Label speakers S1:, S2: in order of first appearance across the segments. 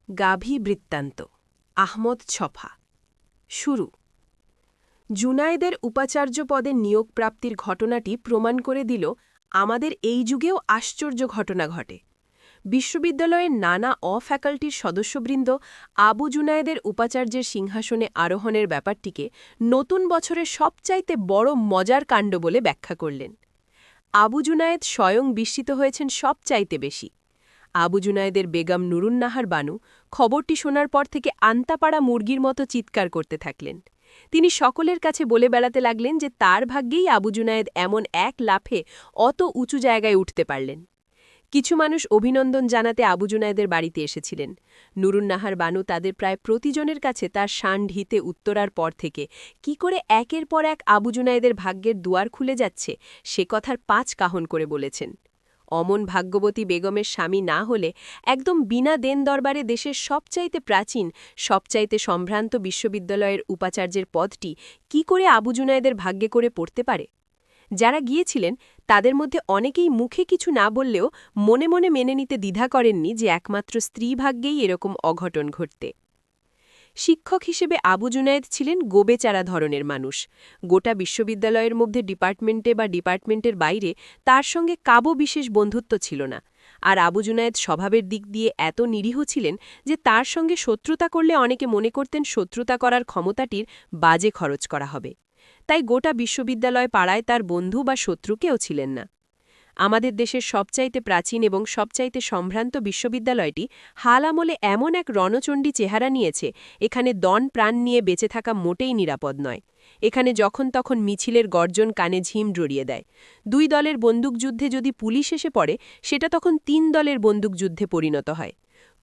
S1: গাভী বৃত্তান্ত আহমদ ছফা শুরু জুনায়েদের উপাচার্য পদে নিয়োগ প্রাপ্তির ঘটনাটি প্রমাণ করে দিল আমাদের এই যুগেও আশ্চর্য ঘটনা ঘটে বিশ্ববিদ্যালয়ের নানা অফ্যাকাল্টির সদস্যবৃন্দ আবু জুনায়েদের উপাচার্যের সিংহাসনে আরোহণের ব্যাপারটিকে নতুন বছরের সবচাইতে বড় মজার কাণ্ড বলে ব্যাখ্যা করলেন আবু জুনায়েদ স্বয়ং বিস্মিত হয়েছেন সবচাইতে বেশি আবু জুনায়েদের বেগম নুরুন্নাহার বানু খবরটি শোনার পর থেকে আন্তাপাড়া মুরগির মতো চিৎকার করতে থাকলেন তিনি সকলের কাছে বলে বেড়াতে লাগলেন যে তার ভাগ্যেই আবু জুনায়েদ এমন এক লাফে অত উঁচু জায়গায় উঠতে পারলেন কিছু মানুষ অভিনন্দন জানাতে আবু জুনায়েদের বাড়িতে এসেছিলেন নুরুন্নাহার বানু তাদের প্রায় প্রতিজনের কাছে তার শান ঢিতে উত্তরার পর থেকে কি করে একের পর এক আবু জুনায়েদের ভাগ্যের দুয়ার খুলে যাচ্ছে সে কথার ৫ কাহন করে বলেছেন অমন ভাগ্যবতী বেগমের স্বামী না হলে একদম বিনা দেন দরবারে দেশের সবচাইতে প্রাচীন সবচাইতে সম্ভ্রান্ত বিশ্ববিদ্যালয়ের উপাচার্যের পদটি কি করে আবু জুনায়েদের ভাগ্যে করে পড়তে পারে যারা গিয়েছিলেন তাদের মধ্যে অনেকেই মুখে কিছু না বললেও মনে মনে মেনে নিতে দ্বিধা করেননি যে একমাত্র স্ত্রী ভাগ্যেই এরকম অঘটন ঘটতে শিক্ষক হিসেবে আবু জুনায়েদ ছিলেন গোবেচারা ধরনের মানুষ গোটা বিশ্ববিদ্যালয়ের মধ্যে ডিপার্টমেন্টে বা ডিপার্টমেন্টের বাইরে তার সঙ্গে কাবো বিশেষ বন্ধুত্ব ছিল না আর আবু জুনায়েদ স্বভাবের দিক দিয়ে এত নিরীহ ছিলেন যে তার সঙ্গে শত্রুতা করলে অনেকে মনে করতেন শত্রুতা করার ক্ষমতাটির বাজে খরচ করা হবে তাই গোটা বিশ্ববিদ্যালয় পাড়ায় তার বন্ধু বা শত্রু কেউ ছিলেন না আমাদের দেশের সবচাইতে প্রাচীন এবং সবচাইতে সম্ভ্রান্ত বিশ্ববিদ্যালয়টি হাল আমলে এমন এক রণচণ্ডী চেহারা নিয়েছে এখানে দন প্রাণ নিয়ে বেঁচে থাকা মোটেই নিরাপদ নয় এখানে যখন তখন মিছিলের গর্জন কানে ঝিম জড়িয়ে দেয় ২ দলের বন্দুকযুদ্ধে যদি পুলিশ এসে পড়ে সেটা তখন ৩ দলের বন্দুকযুদ্ধে পরিণত হয়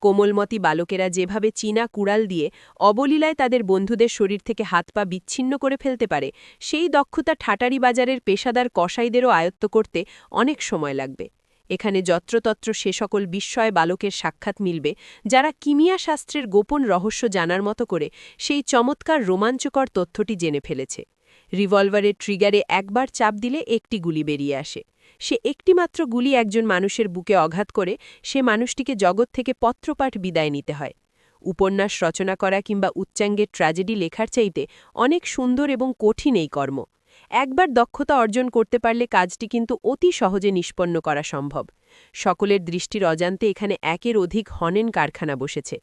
S1: কোমলমতি বালকেরা যেভাবে চীনা কুড়াল দিয়ে অবলীলায় তাদের বন্ধুদের শরীর থেকে হাত পা বিচ্ছিন্ন করে ফেলতে পারে সেই দক্ষতা ঠাটারি বাজারের পেশাদার কসাইদেরও আয়ত্ত করতে অনেক সময় লাগবে এখানে যত্রতত্র সে সকল বিস্ময় বালকের সাক্ষাৎ মিলবে যারা কিমিয়া শাস্ত্রের গোপন রহস্য জানার মতো করে সেই চমৎকার রোমাঞ্চকর তথ্যটি জেনে ফেলেছে রিভলভারের ট্রিগারে একবার চাপ দিলে একটি গুলি বেরিয়ে আসে সে একটিমাত্র গুলি একজন মানুষের বুকে আঘাত করে সে মানুষটিকে জগৎ থেকে পত্রপাঠ বিদায় নিতে হয় উপন্যাস রচনা করা কিংবা উচ্চাঙ্গের ট্র্যাজেডি লেখার চাইতে অনেক সুন্দর এবং কঠিন এই কর্ম একবার দক্ষতা অর্জন করতে পারলে কাজটি কিন্তু অতি সহজে নিষ্পন্ন করা সম্ভব সকলের দৃষ্টির অজান্তে এখানে একের অধিক হনেন কারখানা বসেছে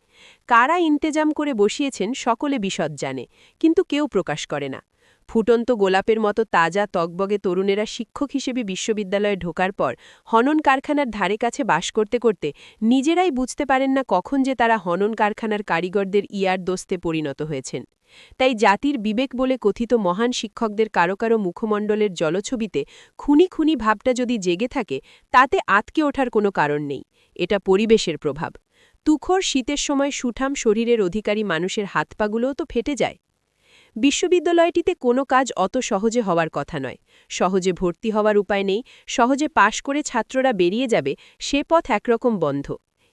S1: কারা ইন্তেজাম করে বসিয়েছেন সকলে বিশদ জানে কিন্তু কেউ প্রকাশ করে না ফুটন্ত গোলাপের মতো তাজা তকবগে তরুণেরা শিক্ষক হিসেবে বিশ্ববিদ্যালয়ে ঢোকার পর হনন কারখানার ধারে কাছে বাস করতে করতে নিজেরাই বুঝতে পারেন না কখন যে তারা হনন কারখানার কারিগরদের ইয়ার দোস্তে পরিণত হয়েছেন তাই জাতির বিবেক বলে কথিত মহান শিক্ষকদের কারো কারো মুখমণ্ডলের জলছবিতে খুনি খুনি ভাবটা যদি জেগে থাকে তাতে আতকে ওঠার কোনো কারণ নেই এটা পরিবেশের প্রভাব তুখর শীতের সময় সুঠাম শরীরের অধিকারী মানুষের হাতপাগুলোও তো ফেটে যায় বিশ্ববিদ্যালয়টিতে কোনো কাজ অত সহজে হওয়ার কথা নয় সহজে ভর্তি হওয়ার উপায় নেই সহজে পাশ করে ছাত্ররা বেরিয়ে যাবে সে পথ একরকম বন্ধ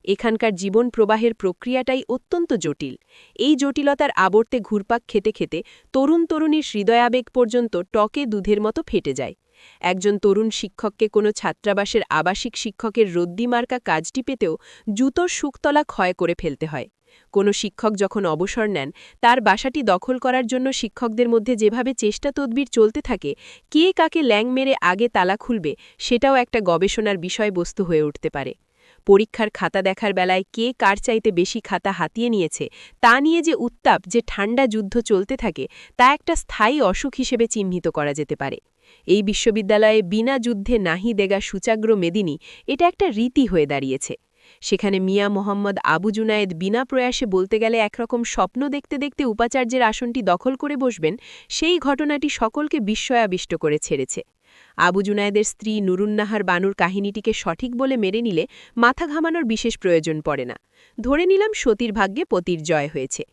S1: এখানকার জীবন প্রবাহের প্রক্রিয়াটাই অত্যন্ত জটিল এই জটিলতার আবর্তে ঘুরপাক খেতে খেতে তরুণ তরুণীর হৃদয়াবেগ পর্যন্ত টকে দুধের মতো ফেটে যায় একজন তরুণ শিক্ষককে কোনো ছাত্রাবাসের আবাসিক শিক্ষকের রদ্দিমার্কা কাজটি পেতেও জুতোর শুকতলা ক্ষয় করে ফেলতে হয় কোনো শিক্ষক যখন অবসর নেন তার বাসাটি দখল করার জন্য শিক্ষকদের মধ্যে যেভাবে চেষ্টা তদবির চলতে থাকে কে কাকে ল্যাং মেরে আগে তালা খুলবে সেটাও একটা গবেষণার বিষয়বস্তু হয়ে উঠতে পারে পরীক্ষার খাতা দেখার বেলায় কে কার চাইতে বেশি খাতা হাতিয়ে নিয়েছে তা নিয়ে যে উত্তাপ যে ঠান্ডা যুদ্ধ চলতে থাকে তা একটা স্থায়ী অসুখ হিসেবে চিহ্নিত করা যেতে পারে এই বিশ্ববিদ্যালয়ে বিনা যুদ্ধে নাহি দেগা সুচাগ্র মেদিনী এটা একটা রীতি হয়ে দাঁড়িয়েছে সেখানে মিয়া মোহাম্মদ আবু জুনায়েদ বিনা প্রয়াসে বলতে গেলে একরকম স্বপ্ন দেখতে দেখতে উপাচার্যের আসনটি দখল করে বসবেন সেই ঘটনাটি সকলকে বিস্ময়াবিষ্ট করে ছেড়েছে আবু জুনায়েদের স্ত্রী নুরুন্নাহার বানুর কাহিনীটিকে সঠিক বলে মেনে নিলে মাথা ঘামানোর বিশেষ প্রয়োজন পড়ে না ধরে নিলাম সতীর ভাগ্যে পতির জয় হয়েছে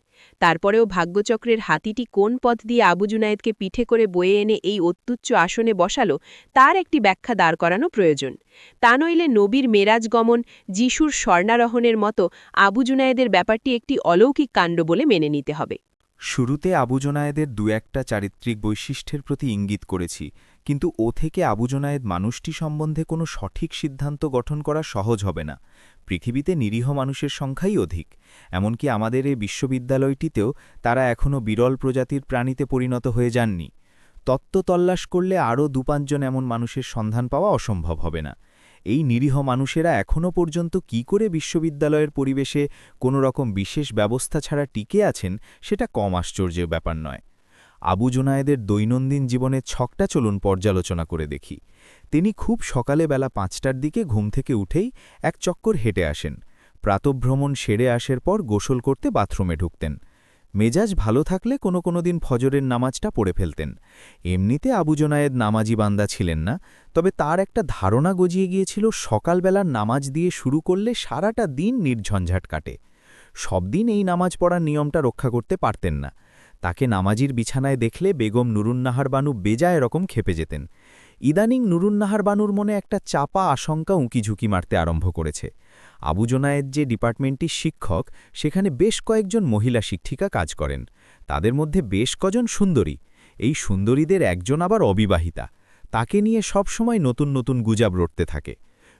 S1: তারপরেও ভাগ্যচক্রের হাতিটি কোন পথ দিয়ে আবু জুনায়েদকে পিঠে করে বয়ে এনে এই অত্যুচ্চ আসনে বসালো তার একটি ব্যাখ্যা দাঁড় করানো প্রয়োজন তা নইলে নবীর মেরাজ গমন যিশুর স্বর্ণারোহণের মতো আবু জুনায়েদের ব্যাপারটি একটি অলৌকিক কাণ্ড বলে মেনে নিতে হবে
S2: শুরুতে আবু জুনায়েদের ২-১টা চারিত্রিক বৈশিষ্ট্যের প্রতি ইঙ্গিত করেছি কিন্তু ও থেকে আবু জুনায়েদ মানুষটি সম্বন্ধে কোনো সঠিক সিদ্ধান্ত গঠন করা সহজ হবে না। পৃথিবীতে নিরীহ মানুষের সংখ্যাই অধিক। এমনকি আমাদের এই বিশ্ববিদ্যালয়টিতেও তারা এখনও বিরল প্রজাতির প্রাণীতে পরিণত হয়ে যাননি। তত্ত্ব তল্লাশ করলে আরও ২-৫ জন এমন মানুষের সন্ধান পাওয়া অসম্ভব হবে না। এই নিরীহ মানুষেরা এখনও পর্যন্ত কি করে বিশ্ববিদ্যালয়ের পরিবেশে কোনো রকম বিশেষ ব্যবস্থা ছাড়া টিকে আছেন, সেটা কম আশ্চর্যের ব্যাপার নয়। আবু জুনায়েদের দৈনন্দিন জীবনের ছকটা চলুন পর্যালোচনা করে দেখি। তিনি খুব সকালে বেলা ৫টার দিকে ঘুম থেকে উঠেই এক চক্কর হেঁটে আসেন। প্রাতঃভ্রমণ সেরে আসার পর গোসল করতে বাথরুমে ঢুকতেন। মেজাজ ভালো থাকলে কোনো দিন ফজরের নামাজটা পড়ে ফেলতেন। এমনিতে আবু জুনায়েদ নামাজি বান্দা ছিলেন না, তবে তার একটা ধারণা গজিয়ে গিয়েছিল সকালবেলার নামাজ দিয়ে শুরু করলে সারাটা দিন নির্ঝঞ্ঝাট কাটে। সব দিন এই নামাজ পড়ার নিয়মটা রক্ষা করতে পারতেন না। তাকে নামাজির বিছানায় দেখলে বেগম নুরুন্নাহার বানু বেজায় রকম খেপে যেতেন। ইদানিং নুরুন্নাহার বানুর মনে একটা চাপা আশঙ্কা উঁকিঝুঁকি মারতে আরম্ভ করেছে। আবু জুনায়েদ যে ডিপার্টমেন্টটির শিক্ষক, সেখানে বেশ কয়েকজন মহিলা শিক্ষিকা কাজ করেন। তাদের মধ্যে বেশ কজন সুন্দরী। এই সুন্দরীদের একজন আবার অবিবাহিতা। তাকে নিয়ে সবসময় নতুন গুজব রটতে থাকে।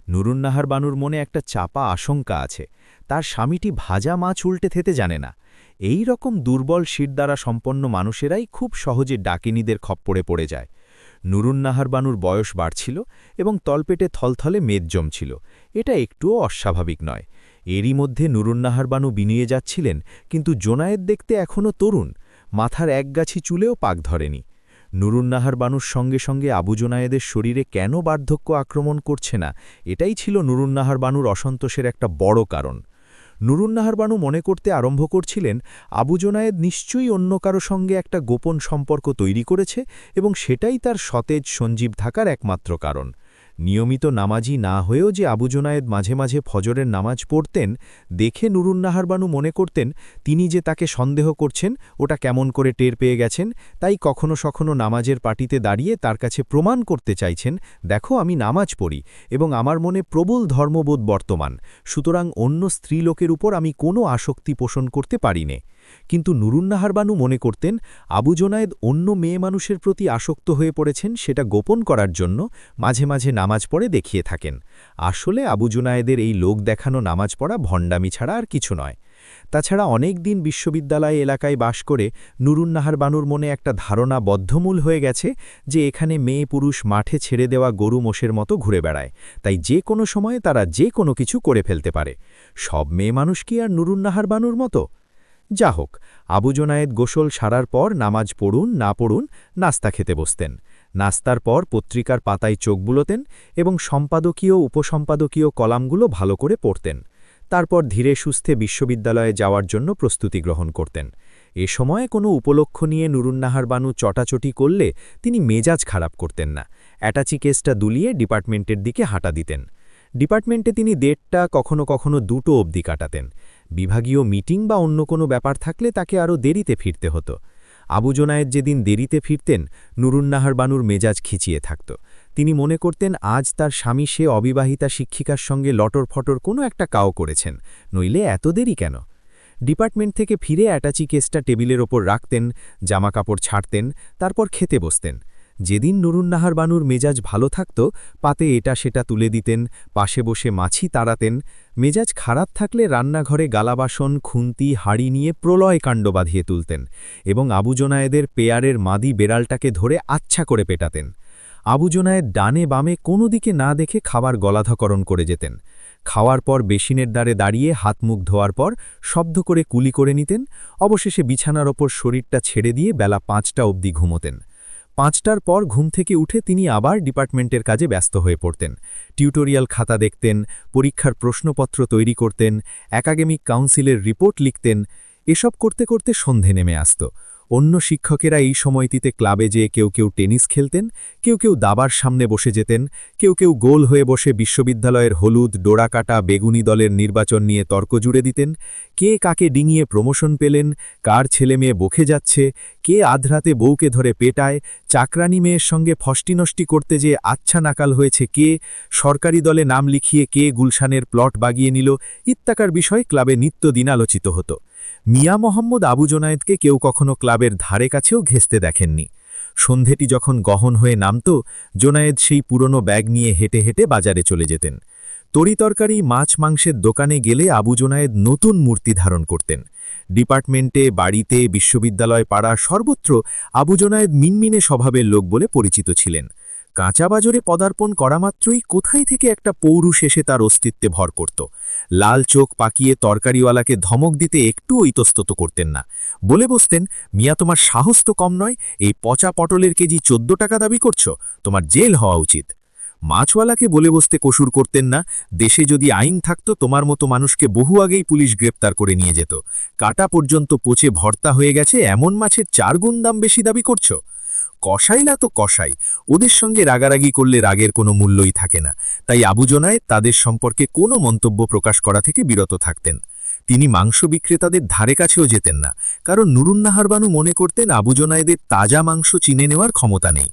S2: নুরুন্নাহার বানুর মনে একটা চাপা আশঙ্কা আছে, তার স্বামীটি ভাজা মাছ উল্টে খেতে জানে না। এই রকম দুর্বল শিরদ্বারা সম্পন্ন মানুষেরাই খুব সহজে ডাকিনীদের খপ্পরে পড়ে যায়। নুরুন্নাহার বানুর বয়স বাড়ছিল এবং তলপেটে থলথলে মেদ জমছিল। এটা একটুও অস্বাভাবিক নয়। এরই মধ্যে নুরুন্নাহার বানু বিনিয়ে যাচ্ছিলেন, কিন্তু জোনায়েদ দেখতে এখনও তরুণ, মাথার একগাছি চুলেও পাক ধরেনি। নুরুন্নাহার বানুর সঙ্গে সঙ্গে আবু জুনায়েদের শরীরে কেন বার্ধক্য আক্রমণ করছে না, এটাই ছিল নুরুন্নাহার বানুর অসন্তোষের একটা বড় কারণ। নুরুন্নাহার বানু মনে করতে আরম্ভ করছিলেন আবু জুনায়েদ নিশ্চয়ই অন্য কারো সঙ্গে একটা গোপন সম্পর্ক তৈরি করেছে এবং সেটাই তার সতেজ সঞ্জীব থাকার একমাত্র কারণ। নিয়মিত নামাজি না হয়েও যে আবু জুনায়েদ মাঝে মাঝে ফজরের নামাজ পড়তেন, দেখে নুরুন্নাহার বানু মনে করতেন তিনি যে তাকে সন্দেহ করছেন ওটা কেমন করে টের পেয়ে গেছেন, তাই কখনো নামাজের পাটিতে দাঁড়িয়ে তার কাছে প্রমাণ করতে চাইছেন, দেখো আমি নামাজ পড়ি এবং আমার মনে প্রবল ধর্মবোধ বর্তমান, সুতরাং অন্য স্ত্রীলোকের উপর আমি কোনো আসক্তি পোষণ করতে পারি নে। কিন্তু নুরুন্নাহার বানু মনে করতেন আবু জুনায়েদ অন্য মেয়ে মানুষের প্রতি আসক্ত হয়ে পড়েছেন, সেটা গোপন করার জন্য মাঝে মাঝে নামাজ পড়ে দেখিয়ে থাকেন। আসলে আবু জুনায়েদের এই লোক দেখানো নামাজ পড়া ভণ্ডামি ছাড়া আর কিছু নয়। তাছাড়া অনেক দিন বিশ্ববিদ্যালয় এলাকায় বাস করে নুরুন্নাহার বানুর মনে একটা ধারণা বদ্ধমূল হয়ে গেছে যে এখানে মেয়ে পুরুষ মাঠে ছেড়ে দেওয়া গরু মোষের মতো ঘুরে বেড়ায়, তাই যে কোনো সময়ে তারা যে কোনো কিছু করে ফেলতে পারে। সব মেয়ে মানুষ কি আর নুরুন্নাহার বানুর মতো? যা হোক, আবু জুনায়েদ গোসল সারার পর নামাজ পড়ুন না পড়ুন নাস্তা খেতে বসতেন। নাস্তার পর পত্রিকার পাতায় চোখ বুলোতেন এবং সম্পাদকীয় উপসম্পাদকীয় কলামগুলো ভালো করে পড়তেন। তারপর ধীরে সুস্থে বিশ্ববিদ্যালয়ে যাওয়ার জন্য প্রস্তুতি গ্রহণ করতেন। এ সময়ে কোনো উপলক্ষ নিয়ে নুরুন্নাহার বানু চটাচটি করলে তিনি মেজাজ খারাপ করতেন না। অ্যাটাচি কেসটা দুলিয়ে ডিপার্টমেন্টের দিকে হাঁটা দিতেন। ডিপার্টমেন্টে তিনি 1:30টা কখনো 2টো অবধি কাটাতেন। বিভাগীয় মিটিং বা অন্য কোনো ব্যাপার থাকলে তাকে আরও দেরিতে ফিরতে হতো। আবু জুনায়েদ যেদিন দেরিতে ফিরতেন, নুরুন্নাহার বানুর মেজাজ খিচিয়ে থাকত। তিনি মনে করতেন আজ তার স্বামী সে অবিবাহিতা শিক্ষিকার সঙ্গে লটর-ফটর কোনো একটা কাও করেছেন, নইলে এত দেরি কেন? ডিপার্টমেন্ট থেকে ফিরে অ্যাটাচি কেসটা টেবিলের ওপর রাখতেন, জামাকাপড় ছাড়তেন, তারপর খেতে বসতেন। যেদিন নুরুন্নাহার বানুর মেজাজ ভালো থাকত, পাতে এটা সেটা তুলে দিতেন, পাশে বসে মাছি তাড়াতেন। মেজাজ খারাপ থাকলে রান্নাঘরে গালাবাসন খুন্তি হাঁড়ি নিয়ে প্রলয় কাণ্ড বাঁধিয়ে তুলতেন এবং আবু জুনায়েদের পেয়ারের মাদি বেড়ালটাকে ধরে আচ্ছা করে পেটাতেন। আবু জুনায়েদ ডানে বামে কোনো দিকে না দেখে খাবার গলাধকরণ করে যেতেন। খাওয়ার পর বেসিনের দ্বারে দাঁড়িয়ে হাত মুখ ধোয়ার পর শব্দ করে কুলি করে নিতেন। অবশেষে বিছানার ওপর শরীরটা ছেড়ে দিয়ে বেলা 5টা অবধি ঘুমোতেন। 5টার পর ঘুম থেকে উঠে তিনি আবার ডিপার্টমেন্টের কাজে ব্যস্ত হয়ে পড়তেন। টিউটোরিয়াল খাতা দেখতেন, পরীক্ষার প্রশ্নপত্র তৈরি করতেন, একাডেমিক কাউন্সিলের রিপোর্ট লিখতেন। এসব করতে করতে সন্ধে নেমে আসত। অন্য শিক্ষকেরা এই সময়টিতে ক্লাবে যেয়ে কেউ টেনিস খেলতেন, কেউ দাবার সামনে বসে যেতেন, কেউ গোল হয়ে বসে বিশ্ববিদ্যালয়ের হলুদ ডোরাকাটা বেগুনি দলের নির্বাচন নিয়ে তর্ক জুড়ে দিতেন। কে কাকে ডিঙিয়ে প্রমোশন পেলেন, কার ছেলেমেয়ে বকে যাচ্ছে, কে আধরাতে বউকে ধরে পেটায়, চাকরানি মেয়ের সঙ্গে ফষ্টিনষ্টি করতে যে আচ্ছা নাকাল হয়েছে কে, সরকারি দলে নাম লিখিয়ে কে গুলশানের প্লট বাগিয়ে নিল, ইত্যাকার বিষয় ক্লাবে নিত্যদিন আলোচিত হতো। মিয়া মোহাম্মদ আবু জুনায়েদকে কেউ কখনো ক্লাবের ধারে কাছেও ঘেঁষতে দেখেননি।
S3: সন্ধেটি যখন গহন হয়ে নামত, জোনায়েদ সেই পুরনো ব্যাগ নিয়ে হেঁটে হেঁটে বাজারে চলে যেতেন। তরিতরকারি মাছ মাংসের দোকানে গেলে আবু জোনায়েদ নতুন মূর্তি ধারণ করতেন। ডিপার্টমেন্টে, বাড়িতে, বিশ্ববিদ্যালয়, পাড়া সর্বত্র আবু জোনায়েদ মিনমিনে স্বভাবের লোক বলে পরিচিত ছিলেন। কাঁচা বাজারে পদার্পণ করা মাত্রই কোথায় থেকে একটা পৌরুষ এসে তার অস্তিত্বে ভর করত। লাল চোখ পাকিয়ে তরকারিওয়ালাকে ধমক দিতে একটুও ইতস্তত করতেন না। বলে বসতেন, মিয়া, তোমার সাহস তো কম নয়, এই পচা পটলের কেজি 14 টাকা দাবি করছো, তোমার জেল হওয়া উচিত। মাছওয়ালাকে বলে বসতে কসুর করতেন না, দেশে যদি আইন থাকতো তোমার মতো মানুষকে বহু আগেই পুলিশ গ্রেপ্তার করে নিয়ে যেত। কাটা পর্যন্ত পচে ভর্তা হয়ে গেছে এমন মাছের 4 গুণ দাম বেশি দাবি করছো। কসাইলা তো কসাই, ওদের সঙ্গে রাগারাগি করলে রাগের কোনো মূল্যই থাকে না। তাই আবু জোনায়েদ তাদের সম্পর্কে কোনো মন্তব্য প্রকাশ করা থেকে বিরত থাকতেন। তিনি মাংস বিক্রেতাদের ধারে কাছেও যেতেন না, কারণ নুরুন্নাহার বানু মনে করতেন আবু জোনায়েদের তাজা মাংস চিনে নেওয়ার ক্ষমতা নেই।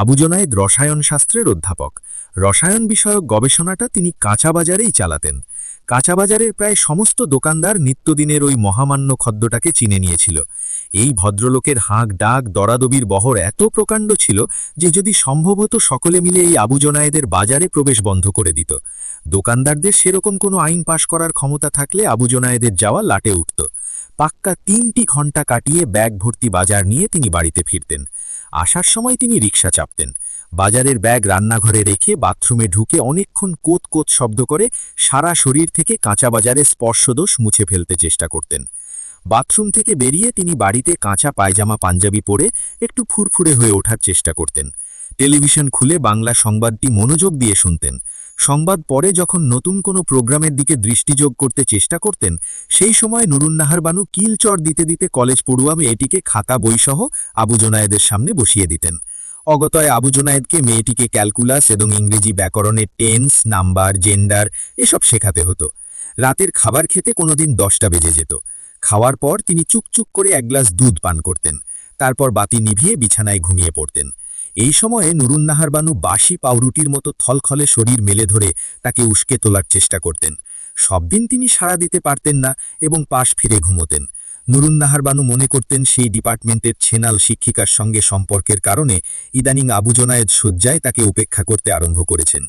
S3: আবু জোনায়েদ রসায়ন শাস্ত্রের অধ্যাপক। রসায়ন বিষয়ক গবেষণাটা তিনি কাঁচা বাজারেই চালাতেন। কাঁচা বাজারের প্রায় সমস্ত দোকানদার নিত্যদিনের ওই মহামান্য খাদ্যটাকে চিনে নিয়েছিল। এই ভদ্রলোকের হাঁক ডাক দরাদবির বহর এত প্রকাণ্ড ছিল যে যদি সম্ভব হতো সকলে মিলে এই আবু জোনায়েদের বাজারে প্রবেশ বন্ধ করে দিত। দোকানদারদের সেরকম কোনো আইন পাশ করার ক্ষমতা থাকলে আবু জোনায়েদের যাওয়া লাটে উঠত। পাক্কা 3টি ঘণ্টা কাটিয়ে ব্যাগ ভর্তি বাজার নিয়ে তিনি বাড়িতে ফিরতেন। আসার সময় তিনি রিকশা চাপতেন। বাজারের ব্যাগ রান্নাঘরে রেখে বাথরুমে ঢুকে অনেকক্ষণ কোত কোত শব্দ করে সারা শরীর থেকে কাঁচা বাজারের স্পর্শদোষ মুছে ফেলতে চেষ্টা করতেন। বাথরুম থেকে বেরিয়ে তিনি বাড়িতে কাঁচা পায়জামা পাঞ্জাবি পরে একটু ফুরফুরে হয়ে ওঠার চেষ্টা করতেন। টেলিভিশন খুলে বাংলা সংবাদটি মনোযোগ দিয়ে শুনতেন। সংবাদ পরে যখন নতুন কোনো প্রোগ্রামের দিকে দৃষ্টিযোগ করতে চেষ্টা করতেন, সেই সময় নুরুন্নাহার বানু কিলচর দিতে দিতে কলেজ পড়ুয়া মেয়েটিকে খাতা বইসহ আবু জোনায়েদের সামনে বসিয়ে দিতেন। অগতয় আবু জোনায়েদকে মেয়েটিকে ক্যালকুলাস এবং ইংরেজি ব্যাকরণের টেন্স, নাম্বার, জেন্ডার এসব শেখাতে হতো। রাতের খাবার খেতে কোনোদিন 10টা বেজে যেত। খাওয়ার পর তিনি চুকচুক করে 1 গ্লাস দুধ পান করতেন। তারপর বাতি নিভিয়ে বিছানায় ঘুমিয়ে পড়তেন। এই সময়ে নুরুন্নাহার বানু বাসি পাউরুটির মতো থলখলে শরীর মেলে ধরে তাকে উস্কে তোলার চেষ্টা করতেন। সব দিন তিনি সাড়া দিতে পারতেন না এবং পাশ ফিরে ঘুমোতেন। নুরুন্নাহার বানু মনে করতেন সেই ডিপার্টমেন্টের ছেনাল শিক্ষিকার সঙ্গে সম্পর্কের কারণে ইদানিং আবু জোনায়েদ শয্যায় তাকে উপেক্ষা করতে আরম্ভ করেছেন।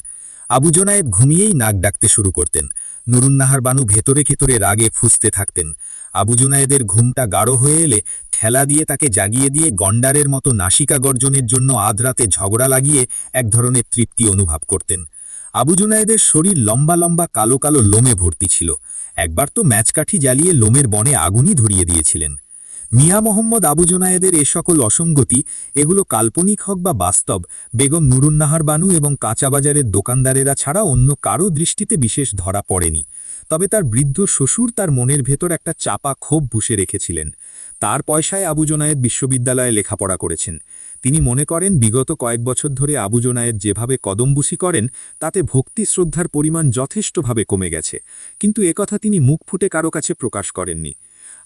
S3: আবু জোনায়েদ ঘুমিয়েই নাক ডাকতে শুরু করতেন। নুরুন্নাহার বানু ভেতরে ভেতরে রাগে ফুঁসতে থাকতেন। আবু জোনায়েদের ঘুমটা গাঢ় হয়ে এলে ঠেলা দিয়ে তাকে জাগিয়ে দিয়ে গন্ডারের মতো নাসিকা গর্জনের জন্য আধরাতে ঝগড়া লাগিয়ে এক ধরনের তৃপ্তি অনুভব করতেন। আবু জোনায়েদের শরীর লম্বা লম্বা কালো কালো লোমে ভর্তি ছিল। একবার তো ম্যাচকাঠি জ্বালিয়ে লোমের বনে আগুনই ধরিয়ে দিয়েছিলেন। মিয়া মোহাম্মদ আবু জোনায়েদের এ সকল অসঙ্গতি, এগুলো কাল্পনিক হোক বা বাস্তব, বেগম নুরুন্নাহার বানু এবং কাঁচাবাজারের দোকানদারেরা ছাড়া অন্য কারও দৃষ্টিতে বিশেষ ধরা পড়েনি। তবে তার বৃদ্ধ শ্বশুর তার মনের ভেতর একটা চাপা ক্ষোভ পুষে রেখেছিলেন। তার পয়সায় আবু জোনায়েদ বিশ্ববিদ্যালয়ে লেখাপড়া করেছেন। তিনি মনে করেন বিগত কয়েক বছর ধরে আবু জোনায়েদ যেভাবে কদমবুসি করেন তাতে ভক্তি শ্রদ্ধার পরিমাণ যথেষ্টভাবে কমে গেছে, কিন্তু একথা তিনি মুখ ফুটে কারো কাছে প্রকাশ করেননি।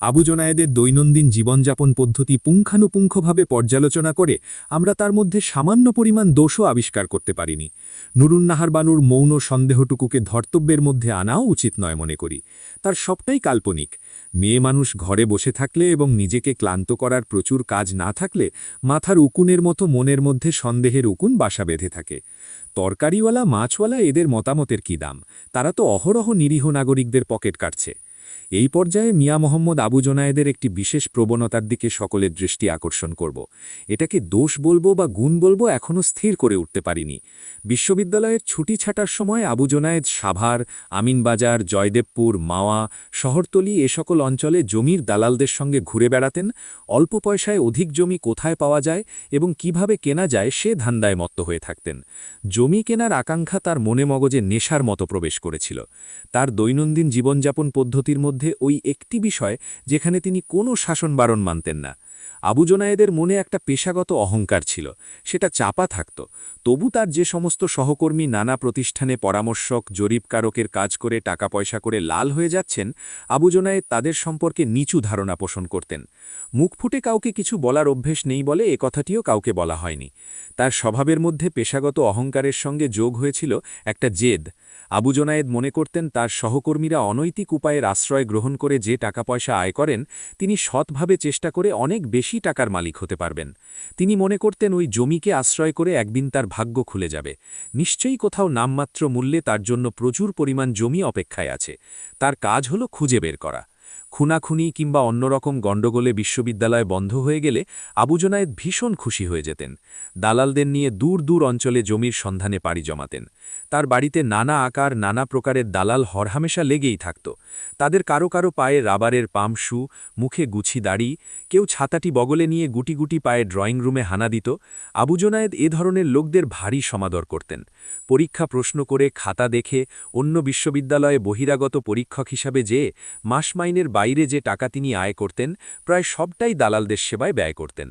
S3: আবু জোনায়েদের দৈনন্দিন জীবনযাপন পদ্ধতি পুঙ্খানুপুঙ্খভাবে পর্যালোচনা করে আমরা তার মধ্যে সামান্য পরিমাণ দোষও আবিষ্কার করতে পারিনি। নুরুন্নাহার বানুর মৌন সন্দেহটুকুকে ধর্তব্যের মধ্যে আনাও উচিত নয় মনে করি। তার সবটাই কাল্পনিক। মেয়ে মানুষ ঘরে বসে থাকলে এবং নিজেকে ক্লান্ত করার প্রচুর কাজ না থাকলে মাথার উকুনের মতো মনের মধ্যে সন্দেহের উকুন বাসা বেঁধে থাকে। তরকারিওয়ালা, মাছওয়ালা, এদের মতামতের কী দাম? তারা তো অহরহ নিরীহ নাগরিকদের পকেট কাটছে। এই পর্যায়ে মিয়া মোহাম্মদ আবু জোনায়েদের একটি বিশেষ প্রবণতার দিকে সকলের দৃষ্টি আকর্ষণ করব। এটাকে দোষ বলবো বা গুণ বলবো এখনও স্থির করে উঠতে পারিনি। বিশ্ববিদ্যালয়ের ছুটি ছাটার সময় আবু জোনায়েদ সাভার, আমিনবাজার, জয়দেবপুর, মাওয়া, শহরতলি এ সকল অঞ্চলে জমির দালালদের সঙ্গে ঘুরে বেড়াতেন। অল্প পয়সায় অধিক জমি কোথায় পাওয়া যায় এবং কিভাবে কেনা যায় সে ধান্দায় মত্ত হয়ে থাকতেন। জমি কেনার আকাঙ্ক্ষা তার মনে মগজে নেশার মতো প্রবেশ করেছিল। তার দৈনন্দিন জীবনযাপন পদ্ধতির মধ্যে ওই একটি বিষয় যেখানে তিনি কোনো শাসন বারণ মানতেন না। আবু জোনায়েদের মনে একটা পেশাগত অহংকার ছিল, সেটা চাপা থাকত। তবু তার যে সমস্ত সহকর্মী নানা প্রতিষ্ঠানে পরামর্শক, জরিপকারকের কাজ করে টাকা পয়সা করে লাল হয়ে যাচ্ছেন, আবু জোনায়েদ তাদের সম্পর্কে নিচু ধারণা পোষণ করতেন। মুখ ফুটে কাউকে কিছু বলার অভ্যেস নেই বলে এ কথাটিও কাউকে বলা হয়নি। তার স্বভাবের মধ্যে পেশাগত অহংকারের সঙ্গে যোগ হয়েছিল একটা জেদ। আবু জোনায়েদ মনে করতেন তার সহকর্মীরা অনৈতিক উপায়ের আশ্রয় গ্রহণ করে যে টাকা পয়সা আয় করেন, তিনি সৎভাবে চেষ্টা করে অনেক বেশি টাকার মালিক হতে পারবেন।
S4: তিনি মনে করতেন ওই জমিকে আশ্রয় করে একদিন তার ভাগ্য খুলে যাবে। নিশ্চয়ই কোথাও নামমাত্র মূল্যে তার জন্য প্রচুর পরিমাণ জমি অপেক্ষায় আছে। তার কাজ হলো খুঁজে বের করা। খুনাখুনি কিংবা অন্যরকম গণ্ডগোলে বিশ্ববিদ্যালয় বন্ধ হয়ে গেলে আবু জুনায়েদ ভীষণ খুশি হয়ে যেতেন। দালালদের নিয়ে দূর দূর অঞ্চলে জমির সন্ধানে পাড়ি জমাতেন। তার বাড়িতে নানা আকার নানা প্রকারের দালাল হরহামেশা লেগেই থাকত। তাদের কারো কারো পায়ে রাবারের পাম্প শু, মুখে গুছি দাড়ি, কেউ ছাতাটি বগলে নিয়ে গুটি গুটি পায়ে ড্রয়িং রুমে হানা দিত। আবু জুনায়েদ এ ধরনের লোকদের ভারী সমাদর করতেন। পরীক্ষা প্রশ্ন করে খাতা দেখে অন্য বিশ্ববিদ্যালয়ে বহিরাগত পরীক্ষক হিসাবে যেয়ে মাস মাইনের বাইরে যে টাকা তিনি আয় করতেন প্রায় সবটাই দালালদের সেবায় ব্যয় করতেন।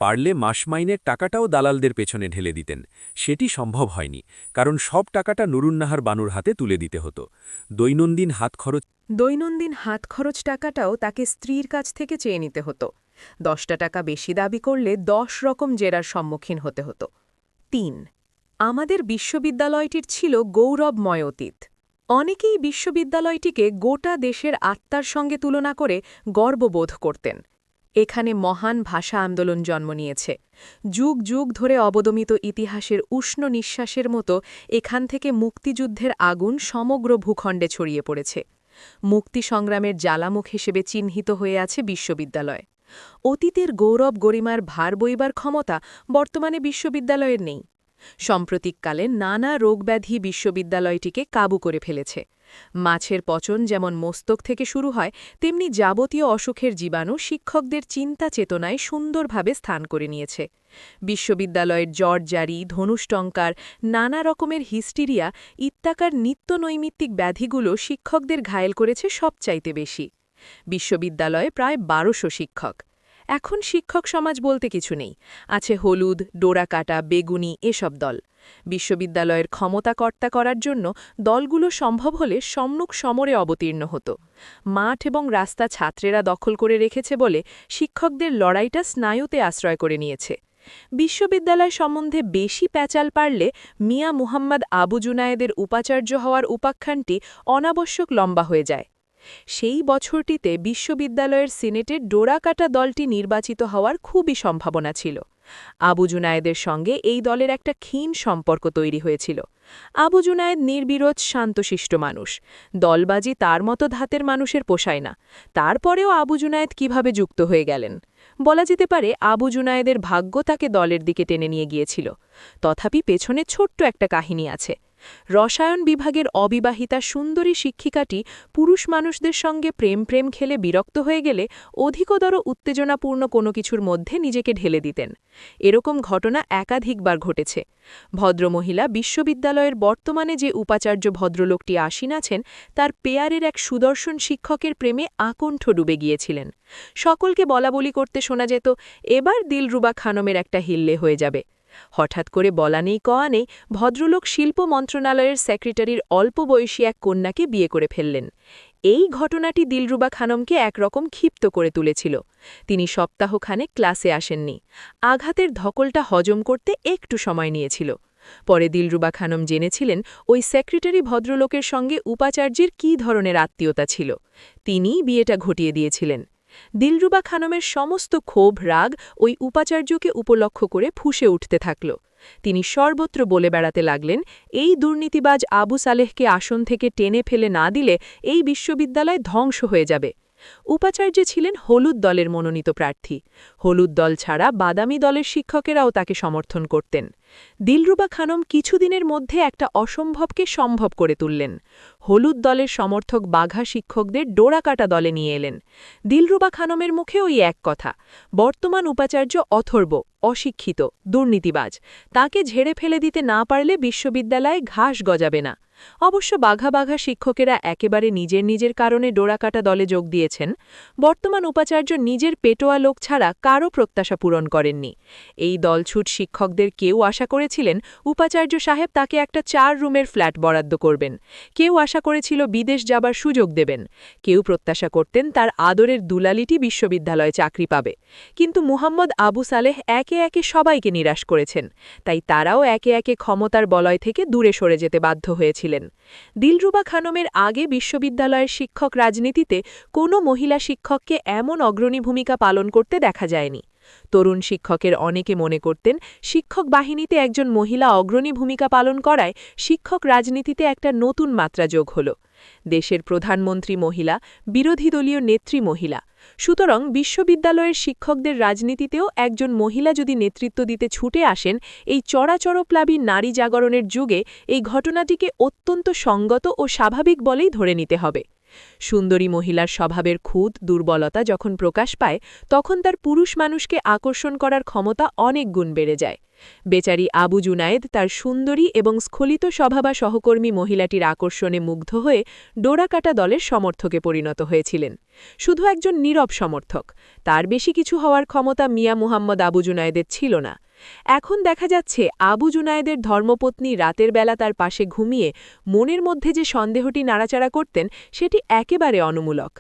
S4: পারলে মাস মাইনের টাকাটাও দালালদের পেছনে ঢেলে দিতেন। সেটি সম্ভব হয়নি, কারণ সব টাকাটা নুরুন্নাহার বানুর হাতে তুলে দিতে হতো।
S1: দৈনন্দিন হাত খরচ টাকাটাও তাকে স্ত্রীর কাছ থেকে চেয়ে নিতে হতো। 10টা টাকা বেশি দাবি করলে 10 রকম জেরার সম্মুখীন হতে হতো। ৩. আমাদের বিশ্ববিদ্যালয়টির ছিল গৌরবময় অতীত। অনেকেই বিশ্ববিদ্যালয়টিকে গোটা দেশের আত্মার সঙ্গে তুলনা করে গর্ববোধ করতেন। এখানে মহান ভাষা আন্দোলন জন্ম নিয়েছে। যুগ যুগ ধরে অবদমিত ইতিহাসের উষ্ণ নিঃশ্বাসের মতো এখান থেকে মুক্তিযুদ্ধের আগুন সমগ্র ভূখণ্ডে ছড়িয়ে পড়েছে। মুক্তি সংগ্রামের জ্বালামুখ হিসেবে চিহ্নিত হয়ে আছে বিশ্ববিদ্যালয়। অতীতের গৌরব গরিমার ভার বইবার ক্ষমতা বর্তমানে বিশ্ববিদ্যালয়ের নেই। সাম্প্রতিককালে নানা রোগব্যাধি বিশ্ববিদ্যালয়টিকে কাবু করে ফেলেছে। মাছের পচন যেমন মস্তক থেকে শুরু হয়, তেমনি যাবতীয় অসুখের জীবাণু শিক্ষকদের চিন্তা চেতনায় সুন্দরভাবে স্থান করে নিয়েছে। বিশ্ববিদ্যালয়ের জটজারি, ধনুষ্টঙ্কার, নানা রকমের হিস্টিরিয়া ইত্যাকার নিত্যনৈমিত্তিক ব্যাধিগুলো শিক্ষকদের ঘায়েল করেছে সবচাইতে বেশি। বিশ্ববিদ্যালয়ে প্রায় 1200 শিক্ষক। এখন শিক্ষক সমাজ বলতে কিছু নেই। আছে হলুদ, ডোরাকাটা, বেগুনি এসব দল। বিশ্ববিদ্যালয়ের ক্ষমতা কর্তা করার জন্য দলগুলো সম্ভব হলে সম্মুখ সমরে অবতীর্ণ হতো। মাঠ এবং রাস্তা ছাত্রেরা দখল করে রেখেছে বলে শিক্ষকদের লড়াইটা স্নায়ুতে আশ্রয় করে নিয়েছে। বিশ্ববিদ্যালয় সম্বন্ধে বেশি প্যাচাল পারলে মিয়া মুহাম্মদ আবু জুনায়েদের উপাচার্য হওয়ার উপাখ্যানটি অনাবশ্যক লম্বা হয়ে যায়। সেই বছরটিতে বিশ্ববিদ্যালয়ের সিনেটের ডোরাকাটা দলটি নির্বাচিত হওয়ার খুবই সম্ভাবনা ছিল। আবু জুনায়েদের সঙ্গে এই দলের একটা ক্ষীণ সম্পর্ক তৈরি হয়েছিল। আবু জুনায়েদ নির্বিরোধ শান্তশিষ্ট মানুষ। দলবাজি তার মতো ধাতের মানুষের পোষায় না। তারপরেও আবু জুনায়েদ কিভাবে যুক্ত হয়ে গেলেন? বলা যেতে পারে আবু জুনায়েদের ভাগ্য তাকে দলের দিকে টেনে নিয়ে গিয়েছিল। তথাপি পেছনে ছোট্ট একটা কাহিনী আছে। রসায়ন বিভাগের অবিবাহিতা সুন্দরী শিক্ষিকাটি পুরুষ মানুষদের সঙ্গে প্রেম খেলে বিরক্ত হয়ে গেলে অধিকতর উত্তেজনাপূর্ণ কোনো কিছুর মধ্যে নিজেকে ঢেলে দিতেন। এরকম ঘটনা একাধিকবার ঘটেছে। ভদ্রমহিলা বিশ্ববিদ্যালয়ের বর্তমানে যে উপাচার্য ভদ্রলোকটি আসীন আছেন, তার পেয়ারের এক সুদর্শন শিক্ষকের প্রেমে আকণ্ঠ ডুবে গিয়েছিলেন। সকলকে বলাবলি করতে শোনা যেত, এবার দিলরুবা খানমের একটা হিল্লে হয়ে যাবে। হঠাৎ করে বলা নেই কওয়া নেই, ভদ্রলোক শিল্প মন্ত্রণালয়ের সেক্রেটারির অল্প বয়সী এক কন্যাকে বিয়ে করে ফেললেন। এই ঘটনাটি দিলরুবা খানমকে একরকম ক্ষিপ্ত করে তুলেছিল। তিনি সপ্তাহখানেক ক্লাসে আসেননি। আঘাতের ধকলটা হজম করতে একটু সময় নিয়েছিল। পরে দিলরুবা খানম জেনেছিলেন ওই সেক্রেটারি ভদ্রলোকের সঙ্গে উপাচার্যের কী ধরনের আত্মীয়তা ছিল। তিনিই বিয়েটা ঘটিয়ে দিয়েছিলেন। দিলরুবা খানমের সমস্ত ক্ষোভ রাগ ওই উপাচার্যকে উপলক্ষ করে ফুঁসে উঠতে থাকল। তিনি সর্বত্র বলে বেড়াতে লাগলেন, এই দুর্নীতিবাজ আবু সালেহকে আসন থেকে টেনে ফেলে না দিলে এই বিশ্ববিদ্যালয় ধ্বংস হয়ে যাবে। উপাচার্য ছিলেন হলুদ দলের মনোনীত প্রার্থী। হলুদ দল ছাড়া বাদামি দলের শিক্ষকেরাও তাকে সমর্থন করতেন। দিলরুবা খানম কিছুদিনের মধ্যে একটা অসম্ভবকে সম্ভব করে তুললেন। হলুদ দলের সমর্থক বাঘা শিক্ষকদের ডোরাকাটা দলে নিয়ে এলেন। দিলরুবা খানমের মুখে ওই এক কথা, বর্তমান উপাচার্য অথর্ব, অশিক্ষিত, দুর্নীতিবাজ। তাকে ঝেড়ে ফেলে দিতে না পারলে বিশ্ববিদ্যালয়ে ঘাস গজাবে না। অবশ্য বাঘা বাঘা শিক্ষকেরা একেবারে নিজের কারণে ডোরাকাটা দলে যোগ দিয়েছেন। বর্তমান উপাচার্য নিজের পেটোয়া লোক ছাড়া কারও প্রত্যাশা পূরণ করেননি। এই দলছুট শিক্ষকদের কেউ আশা করেছিলেন উপাচার্য সাহেব তাকে একটা 4 রুমের ফ্ল্যাট বরাদ্দ করবেন। কেউ আশা করেছিল বিদেশ যাবার সুযোগ দেবেন। কেউ প্রত্যাশা করতেন তার আদরের দুলালিটি বিশ্ববিদ্যালয়ে চাকরি পাবে। কিন্তু মুহাম্মদ আবু সালেহ একে একে সবাইকে নিরাশ করেছেন। তাই তারাও একে একে ক্ষমতার বলয় থেকে দূরে সরে যেতে বাধ্য হয়েছিল। দিলরুবা খানমের আগে বিশ্ববিদ্যালয়ের শিক্ষক রাজনীতিতে কোনো মহিলা শিক্ষককে এমন অগ্রণী ভূমিকা পালন করতে দেখা যায়নি। তরুণ শিক্ষকের অনেকে মনে করতেন শিক্ষক বাহিনীতে একজন মহিলা অগ্রণী ভূমিকা পালন করায় শিক্ষক রাজনীতিতে একটা নতুন মাত্রা যোগ হল। দেশের প্রধানমন্ত্রী মহিলা, বিরোধী দলীয় নেত্রী মহিলা। সুতরাং বিশ্ববিদ্যালয়ের শিক্ষকদের রাজনীতিতেও একজন মহিলা যদি নেতৃত্ব দিতে ছুটে আসেন, এই চড়াচড়প্লাবী নারী জাগরণের যুগে এই ঘটনাটিকে অত্যন্ত সঙ্গত ও স্বাভাবিক বলেই ধরে নিতে হবে। সুন্দরী মহিলার স্বভাবের খুঁত দুর্বলতা যখন প্রকাশ পায়, তখন তার পুরুষ মানুষকে আকর্ষণ করার ক্ষমতা অনেক গুণ বেড়ে যায়। বেচারি আবু জুনায়েদ তার সুন্দরী এবং স্খলিত স্বভাবা সহকর্মী মহিলাটির আকর্ষণে মুগ্ধ হয়ে ডোরাকাটা দলের সমর্থকে পরিণত হয়েছিলেন। শুধু একজন নীরব সমর্থক, তার বেশি কিছু হওয়ার ক্ষমতা মিয়া মুহাম্মদ আবু জুনায়েদের ছিল না। এখন দেখা যাচ্ছে আবু জুনায়েদের ধর্মপত্নী রাতের বেলা তার পাশে ঘুমিয়ে মনের মধ্যে যে সন্দেহটি নাড়াচাড়া করতেন, সেটি একেবারে অনুমূলক।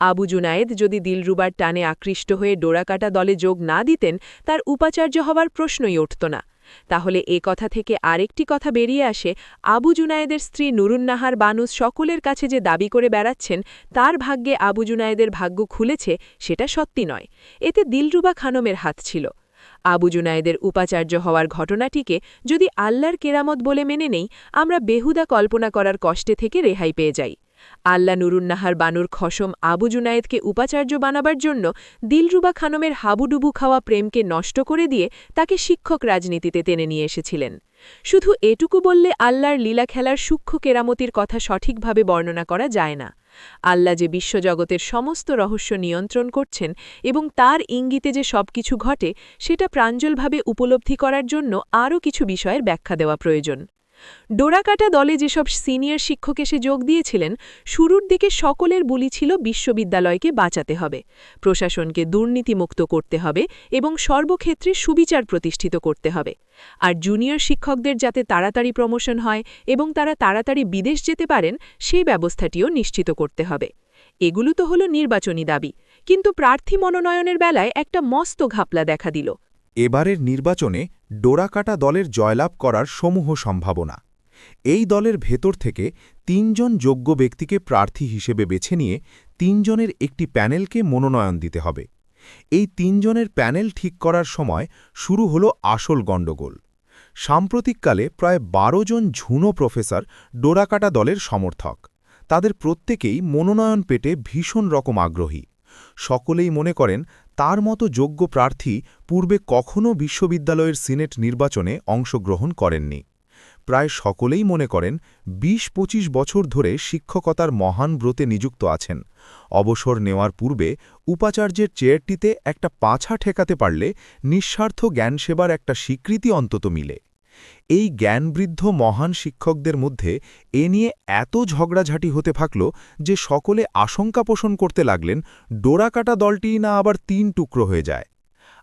S1: আবু জুনায়েদ যদি দিলরুবার টানে আকৃষ্ট হয়ে ডোরাকাটা দলে যোগ না দিতেন, তার উপাচার্য হওয়ার প্রশ্নই উঠত না। তাহলে এ কথা থেকে আরেকটি কথা বেরিয়ে আসে, আবু জুনায়েদের স্ত্রী নুরুন্নাহার বানুস সকলের কাছে যে দাবি করে বেড়াচ্ছেন তার ভাগ্যে আবু জুনায়েদের ভাগ্য খুলেছে, সেটা সত্যি নয়। এতে দিলরুবা খানমের হাত ছিল। আবু জুনায়েদের উপাচার্য হওয়ার ঘটনাটিকে যদি আল্লাহর কেরামত বলে মেনে নেই, আমরা বেহুদা কল্পনা করার কষ্টে থেকে রেহাই পেয়ে যাই। আল্লাহ নুরুন্নাহার বানুর খসম আবু জুনায়েদকে উপাচার্য বানাবার জন্য দিলরুবা খানমের হাবুডুবু খাওয়া প্রেমকে নষ্ট করে দিয়ে তাকে শিক্ষক রাজনীতিতে টেনে নিয়ে এসেছিলেন। শুধু এটুকু বললে আল্লাহর লীলা খেলার সূক্ষ্ম কেরামতির কথা সঠিকভাবে বর্ণনা করা যায় না। আল্লাহ যে বিশ্বজগতের সমস্ত রহস্য নিয়ন্ত্রণ করছেন এবং তার ইঙ্গিতে যে সবকিছু ঘটে, সেটা প্রাঞ্জলভাবে উপলব্ধি করার জন্য আরও কিছু বিষয়ের ব্যাখ্যা দেওয়া প্রয়োজন। ডোরাকাটা দলে যেসব সিনিয়র শিক্ষক এসে যোগ দিয়েছিলেন, শুরুর দিকে সকলের বুলি ছিল বিশ্ববিদ্যালয়কে বাঁচাতে হবে, প্রশাসনকে দুর্নীতিমুক্ত করতে হবে এবং সর্বক্ষেত্রে সুবিচার প্রতিষ্ঠিত করতে হবে। আর জুনিয়র শিক্ষকদের যাতে তাড়াতাড়ি প্রমোশন হয় এবং তারা তাড়াতাড়ি বিদেশ যেতে পারেন, সেই ব্যবস্থাটিও নিশ্চিত করতে হবে। এগুলো তো হলো নির্বাচনী দাবি, কিন্তু প্রার্থী মনোনয়নের বেলায় একটা মস্ত ঘাপলা দেখা দিল।
S5: এবারের নির্বাচনে ডোরাকাটা দলের জয়লাভ করার সমূহ সম্ভাবনা। এই দলের ভেতর থেকে ৩ জন যোগ্য ব্যক্তিকে প্রার্থী হিসেবে বেছে নিয়ে ৩ জনের একটি প্যানেলকে মনোনয়ন দিতে হবে। এই ৩ জনের প্যানেল ঠিক করার সময় শুরু হলো আসল গণ্ডগোল। সাম্প্রতিককালে প্রায় ১২ জন ঝুনো প্রফেসর ডোরাকাটা দলের সমর্থক। তাদের প্রত্যেকেই মনোনয়ন পেতে ভীষণ রকম আগ্রহী। সকলেই মনে করেন তার মতো যোগ্য প্রার্থী পূর্বে কখনও বিশ্ববিদ্যালয়ের সিনেট নির্বাচনে অংশগ্রহণ করেননি। প্রায় সকলেই মনে করেন ২০-২৫ বছর ধরে শিক্ষকতার মহান ব্রতে নিযুক্ত আছেন। অবসর নেওয়ার পূর্বে উপাচার্যের চেয়ারটিতে একটা পাছা ঠেকাতে পারলে নিঃস্বার্থ জ্ঞানসেবার একটা স্বীকৃতি অন্তত মিলে। এই জ্ঞানবৃদ্ধ মহান শিক্ষকদের মধ্যে এ নিয়ে এত ঝগড়াঝাটি হতে থাকল যে সকলে আশঙ্কা পোষণ করতে লাগলেন ডোরাকাটা দলটি না আবার ৩ টুকরো হয়ে যায়।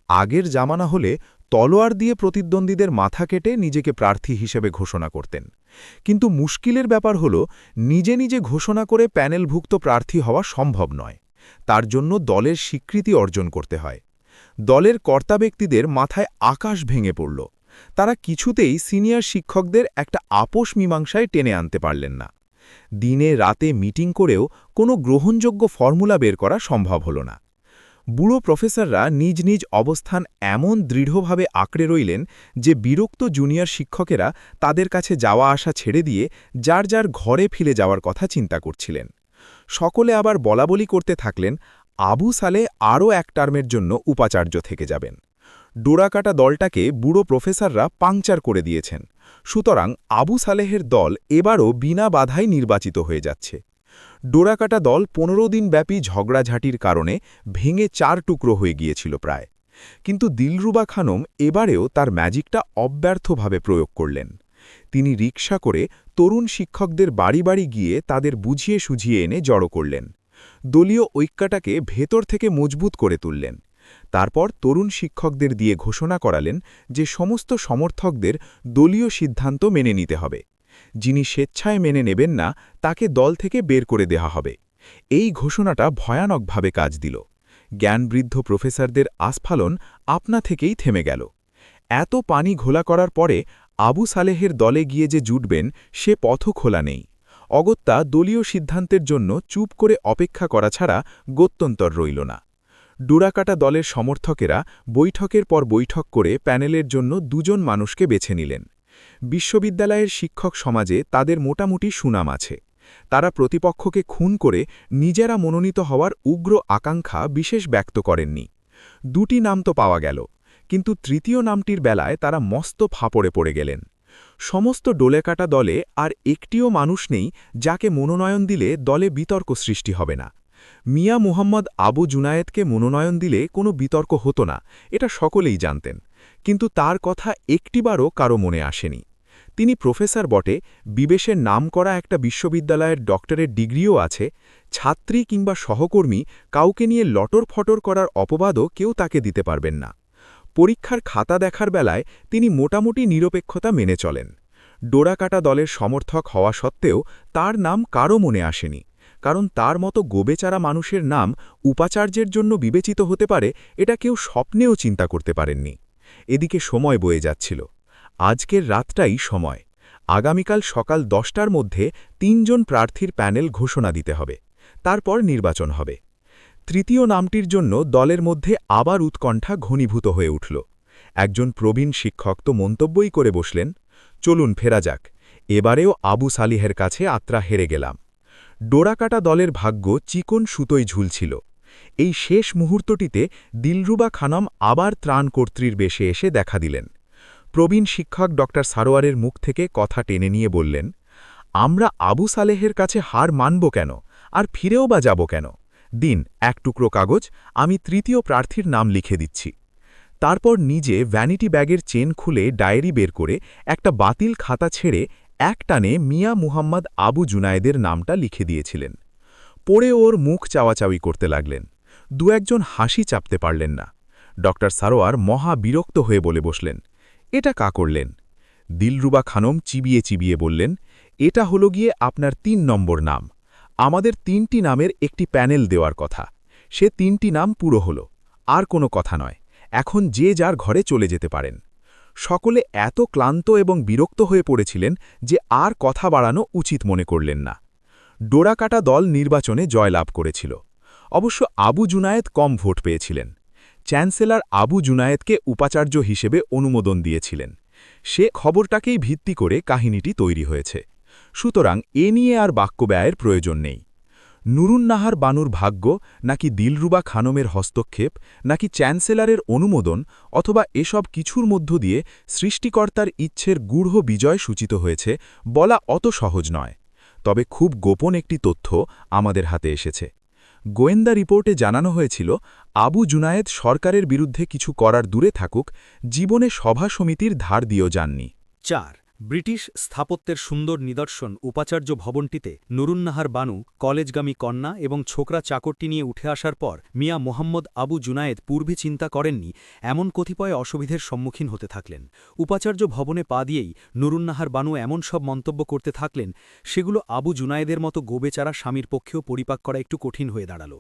S5: আগের জামানা হলে তলোয়ার দিয়ে প্রতিদ্বন্দ্বীদের মাথা কেটে নিজেকে প্রার্থী হিসেবে ঘোষণা করতেন, কিন্তু মুশকিলের ব্যাপার হল নিজে নিজে ঘোষণা করে প্যানেলভুক্ত প্রার্থী হওয়া সম্ভব নয়। তার জন্য দলের স্বীকৃতি অর্জন করতে হয়। দলের কর্তা ব্যক্তিদের মাথায় আকাশ ভেঙে পড়ল। তারা কিছুতেই সিনিয়র শিক্ষকদের একটা আপোষ মীমাংসায় টেনে আনতে পারলেন না। দিনে রাতে মিটিং করেও কোনো গ্রহণযোগ্য ফর্মুলা বের করা সম্ভব হল না। বুড়ো প্রফেসররা নিজ নিজ অবস্থান এমন দৃঢ়ভাবে আঁকড়ে রইলেন যে বিরক্ত জুনিয়র শিক্ষকেরা তাদের কাছে যাওয়া আসা ছেড়ে দিয়ে যার যার ঘরে ফিরে যাওয়ার কথা চিন্তা করছিলেন। সকলে আবার বলাবলি করতে থাকলেন আবু সালে আরও এক টার্মের জন্য উপাচার্য থেকে যাবেন। ডোরাকাটা দলটাকে বুড়ো প্রফেসররা পাংচার করে দিয়েছেন, সুতরাং আবু সালেহের দল এবারও বিনা বাধায় নির্বাচিত হয়ে যাচ্ছে। ডোরাকাটা দল ১৫ দিন ব্যাপী ঝগড়াঝাটির কারণে ভেঙে ৪ টুকরো হয়ে গিয়েছিল প্রায়। কিন্তু দিলরুবা খানম এবারেও তার ম্যাজিকটা অব্যর্থভাবে প্রয়োগ করলেন। তিনি রিকশা করে তরুণ শিক্ষকদের বাড়ি বাড়ি গিয়ে তাদের বুঝিয়ে সুঝিয়ে এনে জড়ো করলেন। দলীয় ঐক্যটাকে ভেতর থেকে মজবুত করে তুললেন। তারপর তরুণ শিক্ষকদের দিয়ে ঘোষণা করালেন যে সমস্ত সমর্থকদের দলীয় সিদ্ধান্ত মেনে নিতে হবে। যিনি স্বেচ্ছায় মেনে নেবেন না তাকে দল থেকে বের করে দেওয়া হবে। এই ঘোষণাটা ভয়ানকভাবে কাজ দিল। জ্ঞানবৃদ্ধ প্রফেসরদের আস্ফালন আপনা থেকেই থেমে গেল। এত পানি ঘোলা করার পরে আবু সালেহের দলে গিয়ে যে জুটবেন সে পথও খোলা নেই। অগত্যা দলীয় সিদ্ধান্তের জন্য চুপ করে অপেক্ষা করা ছাড়া গত্যন্তর রইল না। ডোরাকাটা দলের সমর্থকেরা বৈঠকের পর বৈঠক করে প্যানেলের জন্য 2 জন মানুষকে বেছে নিলেন। বিশ্ববিদ্যালয়ের শিক্ষক সমাজে তাদের মোটামুটি সুনাম আছে। তারা প্রতিপক্ষকে খুন করে নিজেরা মনোনীত হওয়ার উগ্র আকাঙ্ক্ষা বিশেষ ব্যক্ত করেননি। 2টি নাম তো পাওয়া গেল, কিন্তু তৃতীয় নামটির বেলায় তারা মস্ত ফাঁপড়ে পড়ে গেলেন। সমস্ত ডোলেকাটা দলে আর একটিও মানুষ নেই যাকে মনোনয়ন দিলে দলে বিতর্ক সৃষ্টি হবে না। মিয়া মুহাম্মদ আবু জুনায়েদকে মনোনয়ন দিলে কোনো বিতর্ক হতো না, এটা সকলেই জানতেন, কিন্তু তার কথা একটিবারও কারো মনে আসেনি। তিনি প্রফেসর বটে, বিবেশের নাম করা একটা বিশ্ববিদ্যালয়ের ডক্টরের ডিগ্রিও আছে, ছাত্রী কিংবা সহকর্মী কাউকে নিয়ে লটর-ফটর করার অপবাদও কেউ তাকে দিতে পারবেন না। পরীক্ষার খাতা দেখার বেলায় তিনি মোটামুটি নিরপেক্ষতা মেনে চলেন। ডোরাকাটা দলের সমর্থক হওয়া সত্ত্বেও তার নাম কারও মনে আসেনি, কারণ তার মতো গোবেচারা মানুষের নাম উপাচার্যের জন্য বিবেচিত হতে পারে এটা কেউ স্বপ্নেও চিন্তা করতে পারেননি। এদিকে সময় বয়ে যাচ্ছিল। আজকের রাতটাই সময়। আগামীকাল সকাল 10টার মধ্যে 3 জন প্রার্থীর প্যানেল ঘোষণা দিতে হবে, তারপর নির্বাচন হবে। তৃতীয় নামটির জন্য দলের মধ্যে আবার উৎকণ্ঠা ঘনীভূত হয়ে উঠল। একজন প্রবীণ শিক্ষক তো মন্তব্যই করে বসলেন, চলুন ফেরা যাক, এবারেও আবু সালিহের কাছে আত্রা হেরে গেলাম। ডোরাকাটা দলের ভাগ্য চিকন সুতোয় ঝুলছিল। এই শেষ মুহূর্তটিতে দিলরুবা খানম আবার ত্রাণকর্ত্রীর বেশে এসে দেখা দিলেন। প্রবীণ শিক্ষক ড সারোয়ারের মুখ থেকে কথা টেনে নিয়ে বললেন, আমরা আবু সালেহের কাছে হার মানব কেন, আর ফিরেও বা যাব কেন? দিন 1 টুকরো কাগজ, আমি তৃতীয় প্রার্থীর নাম লিখে দিচ্ছি। তারপর নিজে ভ্যানিটি ব্যাগের চেন খুলে ডায়েরি বের করে একটা বাতিল খাতা ছেড়ে একটানে মিয়া মুহাম্মদ আবু জুনায়েদের নামটা লিখে দিয়েছিলেন। পড়ে ওর মুখ চাওয়াচাওয়ি করতে লাগলেন। 2-1 জন হাসি চাপতে পারলেন না। ড সারোয়ার মহা বিরক্ত হয়ে বলে বসলেন, এটা কা করলেন? দিলরুবা খানম চিবিয়ে চিবিয়ে বললেন, এটা হলো গিয়ে আপনার 3 নম্বর নাম। আমাদের 3টি নামের একটি প্যানেল দেওয়ার কথা, সে 3টি নাম পুরো হলো, আর কোনো কথা নয়, এখন যে যার ঘরে চলে যেতে পারেন। সকলে এত ক্লান্ত এবং বিরক্ত হয়ে পড়েছিলেন যে আর কথা বাড়ানো উচিত মনে করলেন না। ডোরাকাটা দল নির্বাচনে জয়লাভ করেছিল, অবশ্য আবু জুনায়েদ কম ভোট পেয়েছিলেন। চ্যান্সেলর আবু জুনায়েদকে উপাচার্য হিসেবে অনুমোদন দিয়েছিলেন। সে খবরটাকেই ভিত্তি করে কাহিনীটি তৈরি হয়েছে, সুতরাং এ নিয়ে আর বাক্যব্যয়ের প্রয়োজন নেই। নুরুন্নাহার বানুর ভাগ্য, নাকি দিলরুবা খানমের হস্তক্ষেপ, নাকি চ্যান্সেলরের অনুমোদন, অথবা এসব কিছুর মধ্য দিয়ে সৃষ্টিকর্তার ইচ্ছের গূঢ় বিজয় সূচিত হয়েছে বলা অত সহজ নয়। তবে খুব গোপন একটি তথ্য আমাদের হাতে এসেছে। গোয়েন্দা রিপোর্টে জানানো হয়েছিল আবু জুনায়েদ সরকারের বিরুদ্ধে কিছু করার দূরে থাকুক, জীবনে সভা সমিতির ধার দিয়েও যাননি।
S6: 4 ব্রিটিশ স্থাপত্যের সুন্দর নিদর্শন উপাচার্য ভবনটিতে নুরুন্নাহার বানু কলেজগামী কন্যা এবং ছোকরা চাকরটি নিয়ে উঠে আসার পর মিয়া মোহাম্মদ আবু জুনায়েদ পূর্বে চিন্তা করেননি এমন কতিপয় অসুবিধের সম্মুখীন হতে থাকলেন। উপাচার্য ভবনে পা দিয়েই নুরুন্নাহার বানু এমন সব মন্তব্য করতে থাকলেন, সেগুলো আবু জুনায়েদের মতো গোবেচারা স্বামীর পক্ষেও পরিপাক করা একটু কঠিন হয়ে দাঁড়াল।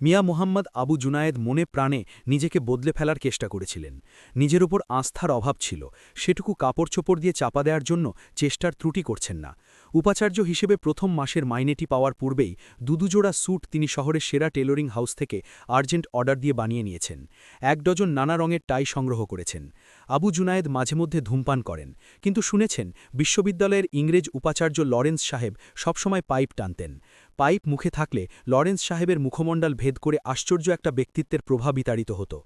S6: মিয়া মোহাম্মদ আবু জুনায়েদ মনে প্রাণে নিজেকে বদলে ফেলার চেষ্টা করেছিলেন। নিজের উপর আস্থার অভাব ছিল, সেটুকু কাপড় চোপড় দিয়ে চাপা দেওয়ার জন্য চেষ্টার ত্রুটি করছেন না। উপাচার্য হিসেবে প্রথম মাসের মাইনেটি পাওয়ার পূর্বেই 2 জোড়া স্যুট তিনি শহরের সেরা টেলরিং হাউস থেকে আর্জেন্ট অর্ডার দিয়ে বানিয়ে নিয়েছেন। 1 ডজন নানা রঙের টাই সংগ্রহ করেছেন। আবু জুনায়েদ মাঝে মধ্যে ধূমপান করেন, কিন্তু শুনেছেন বিশ্ববিদ্যালয়ের ইংরেজ উপাচার্য লরেন্স সাহেব সবসময় পাইপ টানতেন। পাইপ মুখে থাকলে লরেন্স সাহেবের মুখমণ্ডল ভেদ করে আশ্চর্য একটা ব্যক্তিত্বের প্রভাব বিতাড়িত হতো।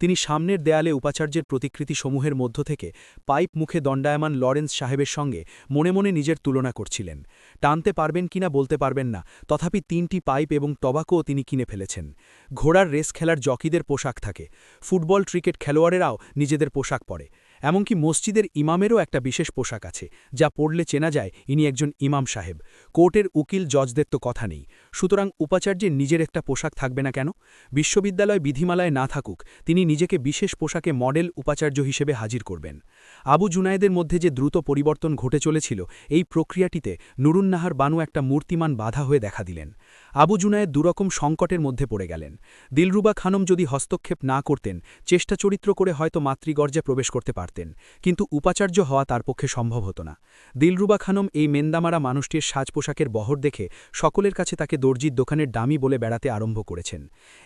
S6: তিনি সামনের দেয়ালে উপাচার্যের প্রতিকৃতিসমূহের মধ্য থেকে পাইপ মুখে দণ্ডায়মান লরেন্স সাহেবের সঙ্গে মনে মনে নিজের তুলনা করছিলেন। টানতে পারবেন কিনা বলতে পারবেন না, তথাপি 3টি পাইপ এবং টবাকোও তিনি কিনে ফেলেছেন। ঘোড়ার রেস খেলার জকিদের পোশাক থাকে, ফুটবল ক্রিকেট খেলোয়াড়েরাও নিজেদের পোশাক পরে, এমনকি মসজিদের ইমামেরও একটা বিশেষ পোশাক আছে, যা পড়লে চেনা যায় ইনি একজন ইমাম সাহেব। কোর্টের উকিল জজদের তো কথা নেই, সুতরাং উপাচার্যের নিজের একটা পোশাক থাকবে না কেন? বিশ্ববিদ্যালয় বিধিমালায় না থাকুক, তিনি নিজেকে বিশেষ পোশাকে মডেল উপাচার্য হিসেবে হাজির করবেন। আবু জুনায়েদের মধ্যে যে দ্রুত পরিবর্তন ঘটে চলেছিল, এই প্রক্রিয়াটিতে নুরুন্নাহার বানু একটা মূর্তিমান বাধা হয়ে দেখা দিলেন। আবু জুনায়েদ দুরকম সংকটের মধ্যে পড়ে গেলেন। দিলরুবা খানম যদি হস্তক্ষেপ না করতেন, চেষ্টা চরিত্র করে হয়তো মাতৃগর্জে প্রবেশ করতে পারতেন, কিন্তু উপাচার্য হওয়া তার পক্ষে সম্ভব হতো না। দিলরুবা খানম এই মেন্দামারা মানুষটির সাজ পোশাকের বহর দেখে সকলের কাছে তাকে দর্জির দোকানের দামি বলে বেড়াতে আরম্ভ করেছেন।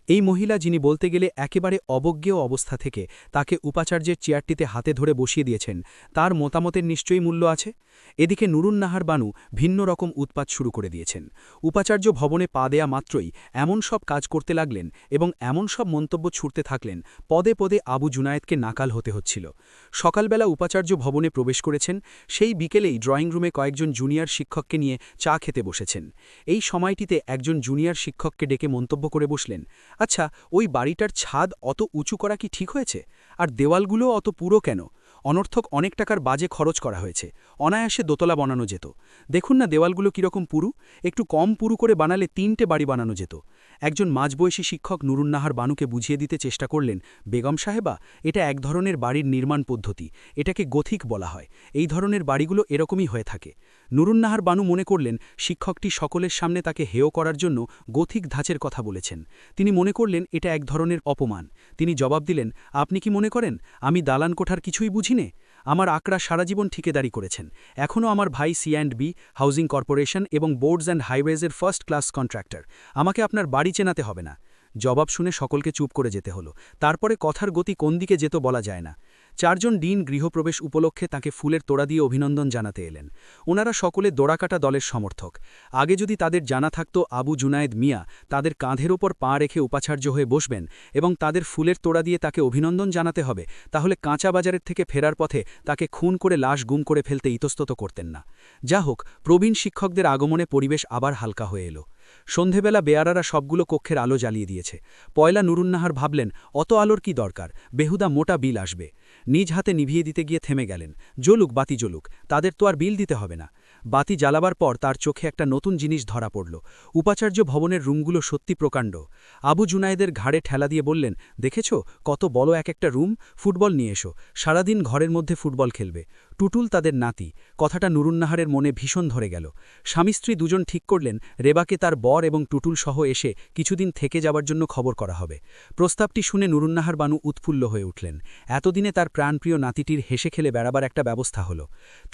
S6: এই মহিলা, যিনি বলতে গেলে একেবারে অবজ্ঞেয় অবস্থা থেকে তাকে উপাচার্যের চেয়ারটিতে হাতে ধরে বসিয়ে দিয়েছেন, তার মতামতের নিশ্চয়ই মূল্য আছে। এদিকে নুরুন্নাহার বানু ভিন্ন রকম উৎপাত শুরু করে দিয়েছেন। উপাচার্য ভবনে পা দেয়া মাত্রই এমন সব কাজ করতে লাগলেন এবং এমন সব মন্তব্য ছুটতে থাকলেন, পদে পদে আবু জুনায়েদকে নাকাল হতে হচ্ছিল। সকালবেলা উপাচার্য ভবনে প্রবেশ করেছেন, সেই বিকেলেই ড্রয়িং রুমে কয়েকজন জুনিয়র শিক্ষককে নিয়ে চা খেতে বসেছেন। এই সময়টিতে একজন জুনিয়র শিক্ষককে ডেকে মন্তব্য করে বসলেন, আচ্ছা, ওই বাড়িটার ছাদ অত উঁচু করা কি ঠিক হয়েছে? আর দেওয়ালগুলো অত পুরো কেন? অনর্থক অনেক টাকার বাজে খরচ করা হয়েছে, অনায়াসে দোতলা বানানো যেত। দেখুন না দেওয়ালগুলো কীরকম পুরু, একটু কম পুরু করে বানালে 3টে বাড়ি বানানো যেত। একজন মাঝবয়সী শিক্ষক নুরুন্নাহার বানুকে বুঝিয়ে দিতে চেষ্টা করলেন, বেগম সাহেবা, এটা এক ধরনের বাড়ির নির্মাণ পদ্ধতি, এটাকে গথিক বলা হয়। এই ধরনের বাড়িগুলো এরকমই হয়ে থাকে। নুরুন্নাহার বানু মনে করলেন শিক্ষকটি সকলের সামনে তাকে হেয় করার জন্য গথিক ধাঁচের কথা বলেছেন। তিনি মনে করলেন এটা এক ধরনের অপমান। তিনি জবাব দিলেন, আপনি কি মনে করেন আমি দালান কোঠার কিছুই বুঝিনে? আমার আকরা সারা জীবন ঠিকাদারি করেছেন। এখনও আমার ভাই C&B হাউজিং কর্পোরেশন এবং বোর্ডস অ্যান্ড হাইওয়েজের ফার্স্ট ক্লাস কন্ট্রাক্টর। আমাকে আপনার বাড়ি চেনাতে হবে না। জবাব শুনে সকলকে চুপ করে যেতে হলো। তারপরে কথার গতি কোন দিকে যেত বলা যায় না। 4 জন ডিন গৃহপ্রবেশ উপলক্ষে তাকে ফুলের তোড়া দিয়ে অভিনন্দন জানাতে এলেন। ওনারা সকলে দোড়াকাটা দলের সমর্থক। আগে যদি তাদের জানা থাকত আবু জুনায়েদ মিয়া তাদের কাঁধের ওপর পা রেখে উপাচার্য হয়ে বসবেন এবং তাদের ফুলের তোড়া দিয়ে তাকে অভিনন্দন জানাতে হবে, তাহলে কাঁচা বাজারের থেকে ফেরার পথে তাকে খুন করে লাশ গুম করে ফেলতে ইতস্তত করতেন না। যা হোক, প্রবীণ শিক্ষকদের আগমনে পরিবেশ আবার হালকা হয়ে এলো। সন্ধেবেলা বেয়ারারা সবগুলো কক্ষের আলো জ্বালিয়ে দিয়েছে। পয়লা নুরুন্নাহার ভাবলেন, অত আলোর কি দরকার, বেহুদা মোটা বিল আসবে। নিজ হাতে নিভিয়ে দিতে গিয়ে থেমে গেলেন। জ্বলুক বাতি জ্বলুক, তাদের তো আর বিল দিতে হবে না। বাতি জ্বালাবার পর তার চোখে একটা নতুন জিনিস ধরা পড়ল। উপাচার্য ভবনের রুমগুলো সত্যি প্রকাণ্ড। আবু জুনায়েদের ঘাড়ে ঠেলা দিয়ে বললেন, দেখেছ কত বড় এক একটা রুম? ফুটবল নিয়ে এসো, সারাদিন ঘরের মধ্যে ফুটবল খেলবে। টুটুল তাদের নাতি। কথাটা নুরুন্নাহারের মনে ভীষণ ধরে গেল। স্বামী স্ত্রী দুজন ঠিক করলেন রেবাকে তার বর এবং টুটুল সহ এসে কিছুদিন থেকে যাবার জন্য খবর করা হবে। প্রস্তাবটি শুনে নুরুন্নাহার বানু উৎফুল্ল হয়ে উঠলেন। এতদিনে তার প্রাণপ্রিয় নাতিটির হেসে খেলে বেড়াবার একটা ব্যবস্থা হলো।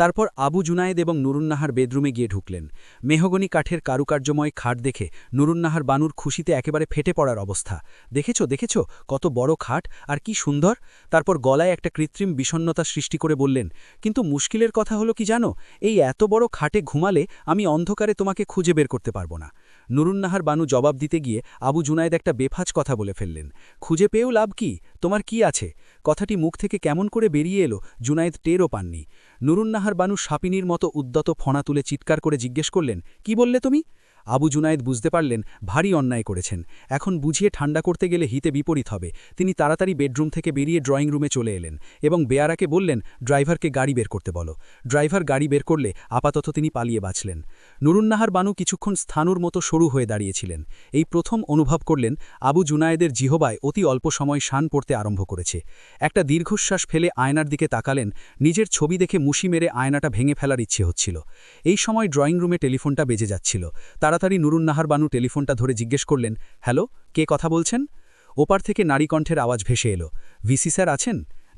S6: তারপর আবু জুনায়েদ এবং নুরুন্নাহার বেডরুমে গিয়ে ঢুকলেন। মেহগনি কাঠের কারুকার্যময় খাট দেখে নুরুন্নাহার বানুর খুশিতে একেবারে ফেটে পড়ার অবস্থা। দেখেছ কত বড় খাট, আর কি সুন্দর। তারপর গলায় একটা কৃত্রিম বিষণ্ণতা সৃষ্টি করে বললেন, কিন্তু মুশকিলের কথা হলো কি জানো, এই এত বড় খাটে ঘুমালে আমি অন্ধকারে তোমাকে খুঁজে বের করতে পারবো না। নুরুন্নাহার বানু জবাব দিতে গিয়ে আবু জুনায়েদ একটা বেফাজ কথা বলে ফেললেন, খুঁজে পেয়েও লাভ কি, তোমার কি আছে? কথাটি মুখ থেকে কেমন করে বেরিয়ে এলো জুনায়েদ টেরও পাননি। নুরুন্নাহার বানু সাপিনীর মতো উদ্যত ফণা তুলে চিৎকার করে জিজ্ঞেস করলেন, কি বললে তুমি? আবু জুনায়েদ বুঝতে পারলেন ভারী অন্যায় করেছেন। এখন বুঝিয়ে ঠান্ডা করতে গেলে হিতে বিপরীত হবে। তিনি তাড়াতাড়ি বেডরুম থেকে বেরিয়ে ড্রয়িং রুমে চলে এলেন এবং বেয়ারাকে বললেন, ড্রাইভারকে গাড়ি বের করতে বলো। ড্রাইভার গাড়ি বের করলে আপাতত তিনি পালিয়ে বাঁচলেন। নুরুন্নাহার বানু কিছুক্ষণ স্থানুর মতো সরু হয়ে দাঁড়িয়েছিলেন। এই প্রথম অনুভব করলেন আবু জুনায়েদের জিহবায় অতি অল্প সময় শান পড়তে আরম্ভ করেছে। একটা দীর্ঘশ্বাস ফেলে আয়নার দিকে তাকালেন। নিজের ছবি দেখে মুশি মেরে আয়নাটা ভেঙে ফেলার ইচ্ছে হচ্ছিল। এই সময় ড্রয়িং রুমে টেলিফোনটা বেজে যাচ্ছিল। তাড়াতাড়ি নুরুন্নাহার বানু টেলিফোনটা ধরে জিজ্ঞেস করলেন, হ্যালো, কে কথা বলছেন? ওপার থেকে নারী কণ্ঠের আওয়াজ ভেসে এলো, ভিসি স্যার আছেন?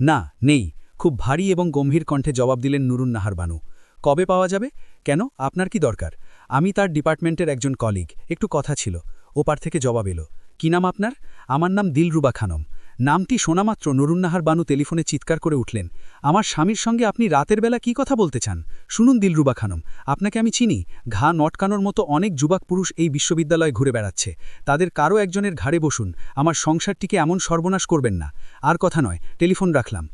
S6: না, নেই। খুব ভারী এবং গম্ভীর কণ্ঠে জবাব দিলেন নুরুন্নাহার বানু। কবে পাওয়া যাবে? কেন, আপনার কি দরকার? আমি তার ডিপার্টমেন্টের একজন কলিগ, একটু কথা ছিল। ওপার থেকে জবাব এলো, কি নাম আপনার? আমার নাম দিলরুবা খানম। নামটি শোনামাত্র নুরুন্নাহার বানু টেলিফোনে চিৎকার করে উঠলেন, আমার স্বামীর সঙ্গে আপনি রাতের বেলা কি কথা বলতে চান? শুনুন দিলরুবা খানম, আপনাকে আমি চিনি। ঘা নটকানোর মতো অনেক যুবক পুরুষ এই বিশ্ববিদ্যালয়ে ঘুরে বেড়াচ্ছে। তাদের কারো একজনের ঘাড়ে বসুন, আমার সংসারটিকে এমন সর্বনাশ করবেন না। আর কথা নয়, টেলিফোন রাখলাম।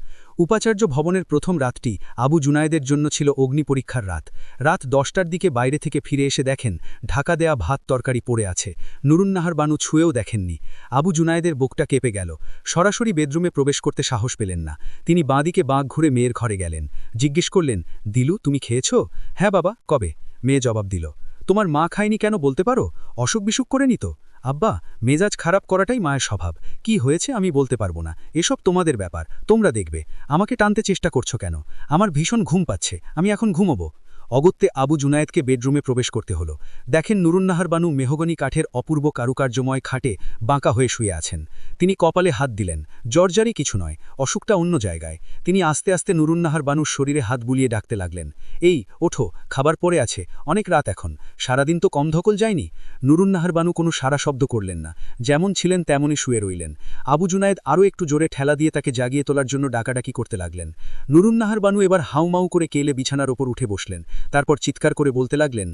S6: উপাচার্য ভবনের প্রথম রাতটি আবু জুনায়েদের জন্য ছিল অগ্নি পরীক্ষার রাত। রাত 10টার দিকে বাইরে থেকে ফিরে এসে দেখেন ঢাকা দেয়া ভাত তরকারি পড়ে আছে। নুরুন্নাহার বানু ছুঁয়েও দেখেননি। আবু জুনায়েদের বুকটা কেঁপে গেল। সরাসরি বেডরুমে প্রবেশ করতে সাহস পেলেন না। তিনি বাঁদিকে বাঁক ঘুরে মেয়ের ঘরে গেলেন। জিজ্ঞেস করলেন, দিলু, তুমি খেয়েছ? হ্যাঁ বাবা, কবে? মেয়ে জবাব দিল, তোমার মা খায়নি কেন বলতে পারো? অসুখ বিসুখ করে নিত? আব্বা, মেজাজ খারাপ করাটাই মায়ের স্বভাব। কি হয়েছে আমি বলতে পারবো না, এসব তোমাদের ব্যাপার, তোমরা দেখবে। আমাকে টানতে চেষ্টা করছো কেন? আমার ভীষণ ঘুম পাচ্ছে, আমি এখন ঘুমোবো। অগত্যে আবু জুনায়েদকে বেডরুমে প্রবেশ করতে হলো। দেখেন নুরুন্নাহার বানু মেহগনি কাঠের অপূর্ব কারুকার্যময় খাটে বাঁকা হয়ে শুয়ে আছেন। তিনি কপালে হাত দিলেন। জর্জারি কিছু নয়, অসুখটা অন্য জায়গায়। তিনি আস্তে আস্তে নুরুন্নাহার বানুর শরীরে হাত বুলিয়ে ডাকতে লাগলেন, এই ওঠো, খাবার পড়ে আছে, অনেক রাত এখন, সারাদিন তো কম ধকল যায়নি। নুরুন্নাহার বানু কোনো সারা শব্দ করলেন না, যেমন ছিলেন তেমনই শুয়ে রইলেন। আবু জুনায়েদ আরও একটু জোরে ঠেলা দিয়ে তাকে জাগিয়ে তোলার জন্য ডাকাডাকি করতে লাগলেন। নুরুন্নাহার বানু এবার হাউমাউ করে কেলে বিছানার ওপর উঠে বসলেন। তারপর চিৎকার করে বলতে লাগলেন,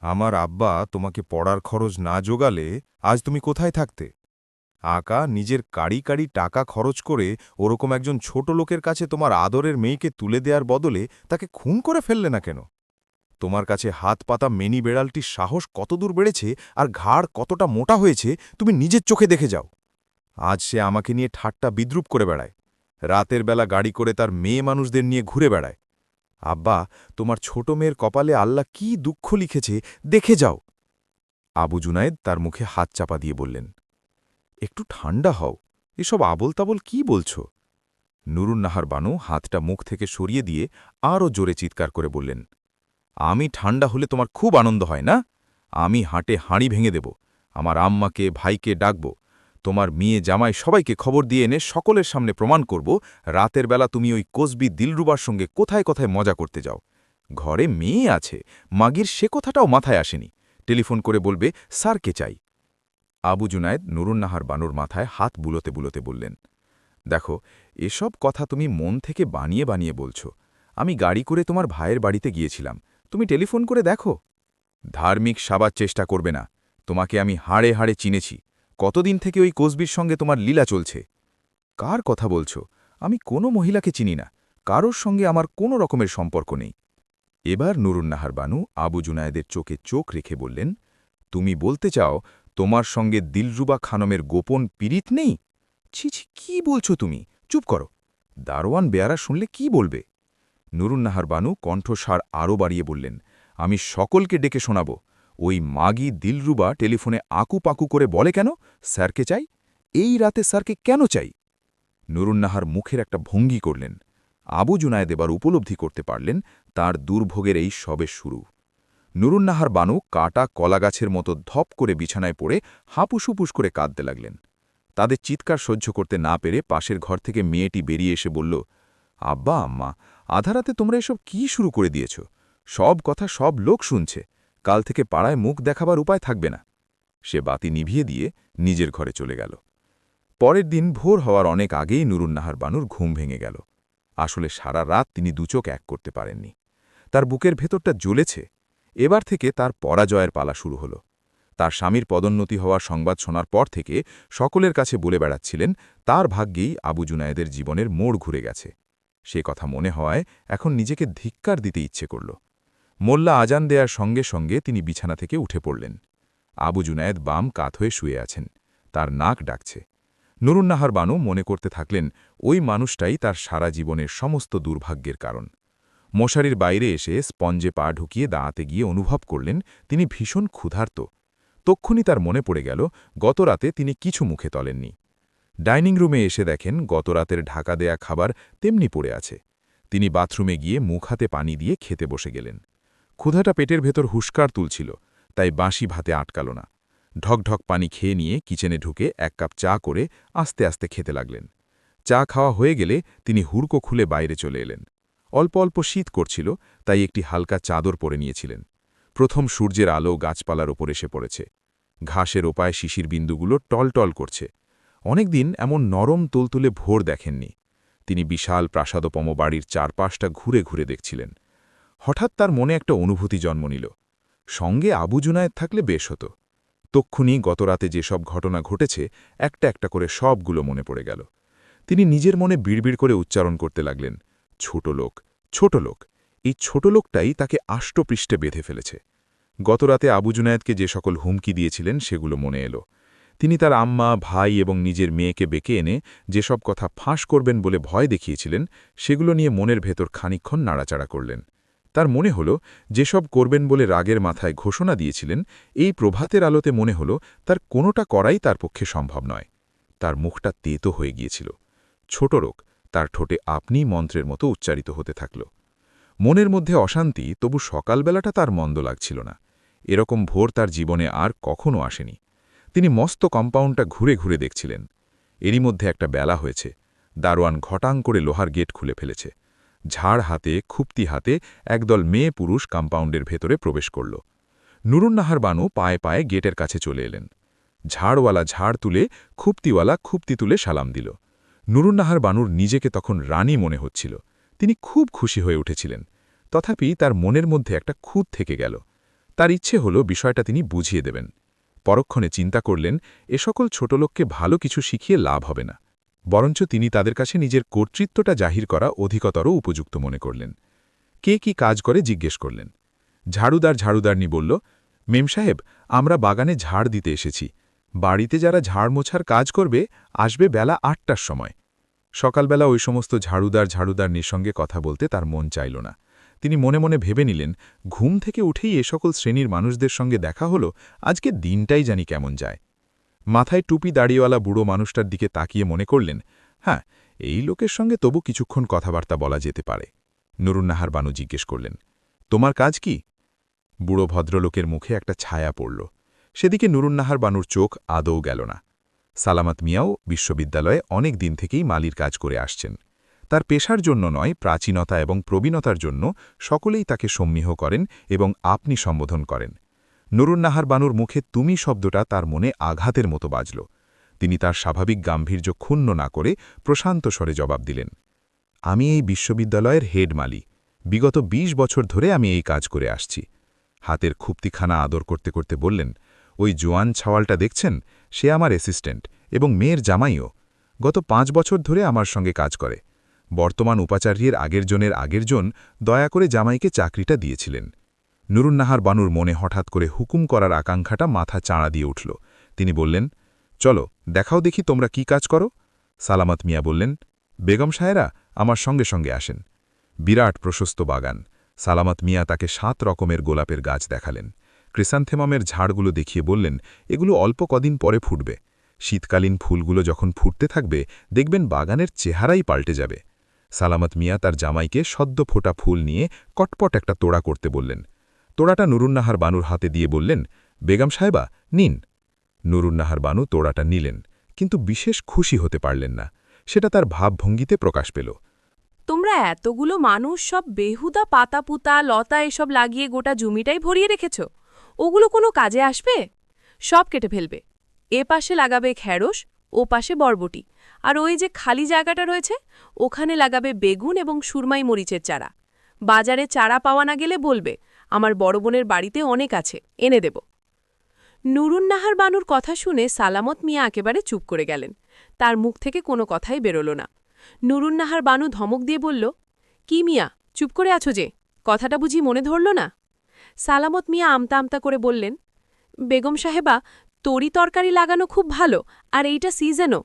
S7: আমার আব্বা তোমাকে পড়ার খরচ না জোগালে আজ তুমি কোথায় থাকতে? আকা নিজের কাড়ি কাড়ি টাকা খরচ করে ওরকম একজন ছোট লোকের কাছে তোমার আদরের মেয়েকে তুলে দেওয়ার বদলে তাকে খুন করে ফেললে না কেন? তোমার কাছে হাত পাতা মেনি বেড়ালটির সাহস কতদূর বেড়েছে আর ঘাড় কতটা মোটা হয়েছে তুমি নিজের চোখে দেখে যাও। আজ সে আমাকে নিয়ে ঠাট্টা বিদ্রুপ করে বেড়ায়, রাতের বেলা গাড়ি করে তার মেয়ে মানুষদের নিয়ে ঘুরে বেড়ায়। আব্বা, তোমার ছোট মেয়ের কপালে আল্লাহ কি দুঃখ লিখেছে দেখে যাও। আবু জুনায়েদ তার মুখে হাত চাপা দিয়ে বললেন, একটু ঠান্ডা হও, এসব আবল তাবল কি বলছ? নুরুন্নাহার বানু হাতটা মুখ থেকে সরিয়ে দিয়ে আরও জোরে চিৎকার করে বললেন, আমি ঠান্ডা হলে তোমার খুব আনন্দ হয় না? আমি হাঁটে হাঁড়ি ভেঙে দেব, আমার আম্মাকে ভাইকে ডাকব, তোমার মেয়ে জামাই সবাইকে খবর দিয়ে এনে সকলের সামনে প্রমাণ করব রাতের বেলা তুমি ওই কসবি দিলরুবার সঙ্গে কোথায় কোথায় মজা করতে যাও। ঘরে মেয়ে আছে, মাগির সে কথাটাও মাথায় আসেনি, টেলিফোন করে বলবে স্যারকে চাই। আবু জুনায়েদ নুরুন্নাহার বানুর মাথায় হাত বুলোতে বুলোতে বললেন, দেখো, এসব কথা তুমি মন থেকে বানিয়ে বানিয়ে বলছ। আমি গাড়ি করে তোমার ভাইয়ের বাড়িতে গিয়েছিলাম, তুমি টেলিফোন করে দেখো। ধার্মিক সাবার চেষ্টা করবে না, তোমাকে আমি হাড়ে হাড়ে চিনেছি। কতদিন থেকে ওই কোসবির সঙ্গে তোমার লীলা চলছে? কার কথা বলছ? আমি কোনো মহিলাকে চিনি না, কারোর সঙ্গে আমার কোনো রকমের সম্পর্ক নেই। এবার নুরুন্নাহার বানু আবু জুনায়েদের চোখে চোখ রেখে বললেন, তুমি বলতে চাও তোমার সঙ্গে দিলরুবা খানমের গোপন পীড়িত নেই? ছি ছি, কি বলছো তুমি? চুপ করো, দারোয়ান বেয়ারা শুনলে কি বলবে? নুরুন্নাহার বানু কণ্ঠস্বর আরও বাড়িয়ে বললেন, আমি সকলকে ডেকে শোনাব। ওই মাগি দিলরুবা টেলিফোনে আকুপাকু করে বলে কেন স্যারকে চাই? এই রাতে স্যারকে কেন চাই? নুরুন্নাহার মুখের একটা ভঙ্গি করলেন। আবু জুনায়েদ এবার উপলব্ধি করতে পারলেন তার দুর্ভোগের এই সবে শুরু। নুরুন্নাহার বানু কাটা কলাগাছের মতো ধপ করে বিছানায় পড়ে হাঁপুসুপুস করে কাঁদতে লাগলেন। তাদের চিৎকার সহ্য করতে না পেরে পাশের ঘর থেকে মেয়েটি বেরিয়ে এসে বলল, আব্বা আম্মা, আধারাতে তোমরা এসব কি শুরু করে দিয়েছ? সব কথা সব লোক শুনছে, কাল থেকে পাড়ায় মুখ দেখাবার উপায় থাকবে না। সে বাতি নিভিয়ে দিয়ে নিজের ঘরে চলে গেল। পরের দিন ভোর হওয়ার অনেক আগেই নুরুন্নাহার বানুর ঘুম ভেঙে গেল। আসলে সারা রাত তিনি দুচোখ এক করতে পারেননি। তার বুকের ভেতরটা জ্বলেছে। এবার থেকে তার পরাজয়ের পালা শুরু হল। তার স্বামীর পদোন্নতি হওয়ার সংবাদ শোনার পর থেকে সকলের কাছে বলে বেড়াচ্ছিলেন তার ভাগ্যেই আবু জুনায়েদের জীবনের মোড় ঘুরে গেছে। সে কথা মনে হওয়ায় এখন নিজেকে ধিক্কার দিতে ইচ্ছে করল। মোল্লা আজান দেয়ার সঙ্গে সঙ্গে তিনি বিছানা থেকে উঠে পড়লেন। আবু জুনায়েদ বাম কাত হয়ে শুয়ে আছেন, তার নাক ডাকছে। নুরুন্নাহার বানু মনে করতে থাকলেন ওই মানুষটাই তার সারা জীবনের সমস্ত দুর্ভাগ্যের কারণ। মশারির বাইরে এসে স্পঞ্জে পা ঢুকিয়ে দাঁড়াতে গিয়ে অনুভব করলেন তিনি ভীষণ ক্ষুধার্ত। তক্ষুনি তার মনে পড়ে গেল গতরাতে তিনি কিছু মুখে তলেননি। ডাইনিং রুমে এসে দেখেন গতরাতের ঢাকা দেয়া খাবার তেমনি পড়ে আছে। তিনি বাথরুমে গিয়ে মুখ হাতে পানি দিয়ে খেতে বসে গেলেন। ক্ষুধাটা পেটের ভেতর হুস্কার তুলছিল, তাই বাঁশি ভাতে আটকাল না। ঢকঢক পানি খেয়ে নিয়ে কিচেনে ঢুকে এক কাপ চা করে আস্তে আস্তে খেতে লাগলেন। চা খাওয়া হয়ে গেলে তিনি হুড়কো খুলে বাইরে চলে এলেন। অল্প অল্প শীত করছিল, তাই একটি হালকা চাদর পরে নিয়েছিলেন। প্রথম সূর্যের আলো গাছপালার ওপর এসে পড়েছে। ঘাসের ওপায় শিশির বিন্দুগুলো টলটল করছে। অনেকদিন এমন নরম তুলতুলে ভোর দেখেননি। তিনি বিশাল প্রাসাদোপম বাড়ির চারপাশটা ঘুরে ঘুরে দেখছিলেন। হঠাৎ তার মনে একটা অনুভূতি জন্ম নিল, সঙ্গে আবু জুনায়েদ থাকলে বেশ হতো। তক্ষুনি গতরাতে যেসব ঘটনা ঘটেছে একটা একটা করে সবগুলো মনে পড়ে গেল। তিনি নিজের মনে বিড়বিড় করে উচ্চারণ করতে লাগলেন, ছোট লোক, ছোট লোক। এই ছোট লোকটাই তাকে আষ্টপৃষ্ঠে বেঁধে ফেলেছে। গতরাতে আবু জুনায়েদকে যে সকল হুমকি দিয়েছিলেন সেগুলো মনে এলো। তিনি তার আম্মা, ভাই এবং নিজের মেয়েকে বেঁকে এনে যেসব কথা ফাঁস করবেন বলে ভয় দেখিয়েছিলেন সেগুলো নিয়ে মনের ভেতর খানিকক্ষণ নাড়াচাড়া করলেন। তার মনে হল যেসব করবেন বলে রাগের মাথায় ঘোষণা দিয়েছিলেন এই প্রভাতের আলোতে মনে হল তার কোনোটা করাই তার পক্ষে সম্ভব নয়। তার মুখটা তেতো হয়ে গিয়েছিল। ছোট লোক, তার ঠোঁটে আপনি মন্ত্রের মতো উচ্চারিত হতে থাকল।
S5: মনের মধ্যে অশান্তি, তবু সকালবেলাটা তার মন্দ লাগছিল না। এরকম ভোর তার জীবনে আর কখনো আসেনি। তিনি মস্ত কম্পাউন্ডটা ঘুরে ঘুরে দেখছিলেন। এরই মধ্যে একটা বেলা হয়েছে। দারোয়ান ঘটাং করে লোহার গেট খুলে ফেলেছে। ঝাড় হাতে, খুপ্তি হাতে একদল মেয়ে পুরুষ কম্পাউন্ডের ভেতরে প্রবেশ করল। নুরুন্নাহার বানু পায়ে পায়ে গেটের কাছে চলে এলেন। ঝাড়ওয়ালা ঝাড় তুলে, খুপ্তিওয়ালা খুপ্তি তুলে সালাম দিল। নুরুন্নাহার বানুর নিজেকে তখন রানী মনে হচ্ছিল। তিনি খুব খুশি হয়ে উঠেছিলেন। তথাপি তার মনের মধ্যে একটা খুঁত থেকে গেল। তার ইচ্ছে হল বিষয়টা তিনি বুঝিয়ে দেবেন। পরক্ষণে চিন্তা করলেন, এ সকল ছোট লোককে ভালো কিছু শিখিয়ে লাভ হবে না, বরঞ্চ তিনি তাদের কাছে নিজের কর্তৃত্বটা জাহির করা অধিকতর উপযুক্ত মনে করলেন। কে কি কাজ করে জিজ্ঞেস করলেন। ঝাড়ুদারনি বলল, মেম সাহেব, আমরা বাগানে ঝাড় দিতে এসেছি। বাড়িতে যারা ঝাড় মোছার কাজ করবে আসবে বেলা ৮টার সময়। সকালবেলা ওই সমস্ত ঝাড়ুদারনির সঙ্গে কথা বলতে তার মন চাইল না। তিনি মনে মনে ভেবে নিলেন, ঘুম থেকে উঠেই এ সকল শ্রেণীর মানুষদের সঙ্গে দেখা হলো, আজকে দিনটাই জানি কেমন যায়। মাথায় টুপি দাড়িওয়ালা বুড়ো মানুষটার দিকে তাকিয়ে মনে করলেন, হ্যাঁ, এই লোকের সঙ্গে তবু কিছুক্ষণ কথাবার্তা বলা যেতে পারে। নুরুন্নাহার বানু জিজ্ঞেস করলেন, তোমার কাজ কি? বুড়ো ভদ্রলোকের মুখে একটা ছায়া পড়ল। সেদিকে নুরুন্নাহার বানুর চোখ আদৌ গেল না। সালামত মিয়াও বিশ্ববিদ্যালয়ে অনেক দিন থেকেই মালির কাজ করে আসছেন। তার পেশার জন্য নয়, প্রাচীনতা এবং প্রবীণতার জন্য সকলেই তাকে সম্মিহ করেন এবং আপনি সম্বোধন করেন। নুরুন্নাহার বানুর মুখে তুমি শব্দটা তার মনে আঘাতের মতো বাজল। তিনি তার স্বাভাবিক গাম্ভীর্য ক্ষুণ্ণ না করে প্রশান্ত স্বরে জবাব দিলেন, আমি এই বিশ্ববিদ্যালয়ের হেড মালি। বিগত ২০ বছর ধরে আমি এই কাজ করে আসছি। হাতের খুপ্তিখানা আদর করতে করতে বললেন, ওই জোয়ান ছাওয়ালটা দেখছেন, সে আমার অ্যাসিস্ট্যান্ট এবং মেয়ের জামাইও। গত ৫ বছর ধরে আমার সঙ্গে কাজ করে। বর্তমান উপাচার্যের আগের জন দয়া করে জামাইকে চাকরিটা দিয়েছিলেন। নুরুন্নাহার বানুর মনে হঠাৎ করে হুকুম করার আকাঙ্ক্ষাটা মাথা চাড়া দিয়ে উঠল। তিনি বললেন, চলো দেখাও দেখি তোমরা কি কাজ করো। সালামত মিয়া বললেন, বেগম সাহেরা, আমার সঙ্গে সঙ্গে আসেন। বিরাট প্রশস্ত বাগান। সালামত মিয়া তাকে ৭ রকমের গোলাপের গাছ দেখালেন। ক্রিসান্থেমামের ঝাড়গুলো দেখিয়ে বললেন, এগুলো অল্প কদিন পরে ফুটবে। শীতকালীন ফুলগুলো যখন ফুটতে থাকবে, দেখবেন বাগানের চেহারাই পাল্টে যাবে। সালামত মিয়া তার জামাইকে সদ্য ফোটা ফুল নিয়ে কটপট একটা তোড়া করতে বললেন। তোড়াটা নুরুন্নাহার বানুর হাতে দিয়ে বললেন, বেগম সাহেবা, নিন। নুরুন্নাহার বানু তোড়াটা নিলেন, কিন্তু বিশেষ খুশি হতে পারলেন না। সেটা তার ভাবভঙ্গিতে প্রকাশ পেল।
S1: তোমরা এতগুলো মানুষ সব বেহুদা পাতাপুতা লতা এসব লাগিয়ে গোটা জমিটাই ভরিয়ে রেখেছ। ওগুলো কোনো কাজে আসবে? সব কেটে ফেলবে। এ পাশে লাগাবে ঢেঁড়স, ও পাশে বরবটি, আর ওই যে খালি জায়গাটা রয়েছে ওখানে লাগাবে বেগুন এবং সুরমাই মরিচের চারা। বাজারে চারা পাওয়া না গেলে বলবে, আমার বড় বোনের বাড়িতে অনেক আছে, এনে দেব। নুরুন্নাহার বানুর কথা শুনে সালামত মিয়া একেবারে চুপ করে গেলেন। তার মুখ থেকে কোনো কথাই বেরোল না। নুরুন্নাহার বানু ধমক দিয়ে বলল, কি মিয়া, চুপ করে আছো যে, কথাটা বুঝি মনে ধরল না? সালামত মিয়া আমতা আমতা করে বললেন, বেগম সাহেবা, তরি তরকারি লাগানো খুব ভালো, আর এইটা সিজনও।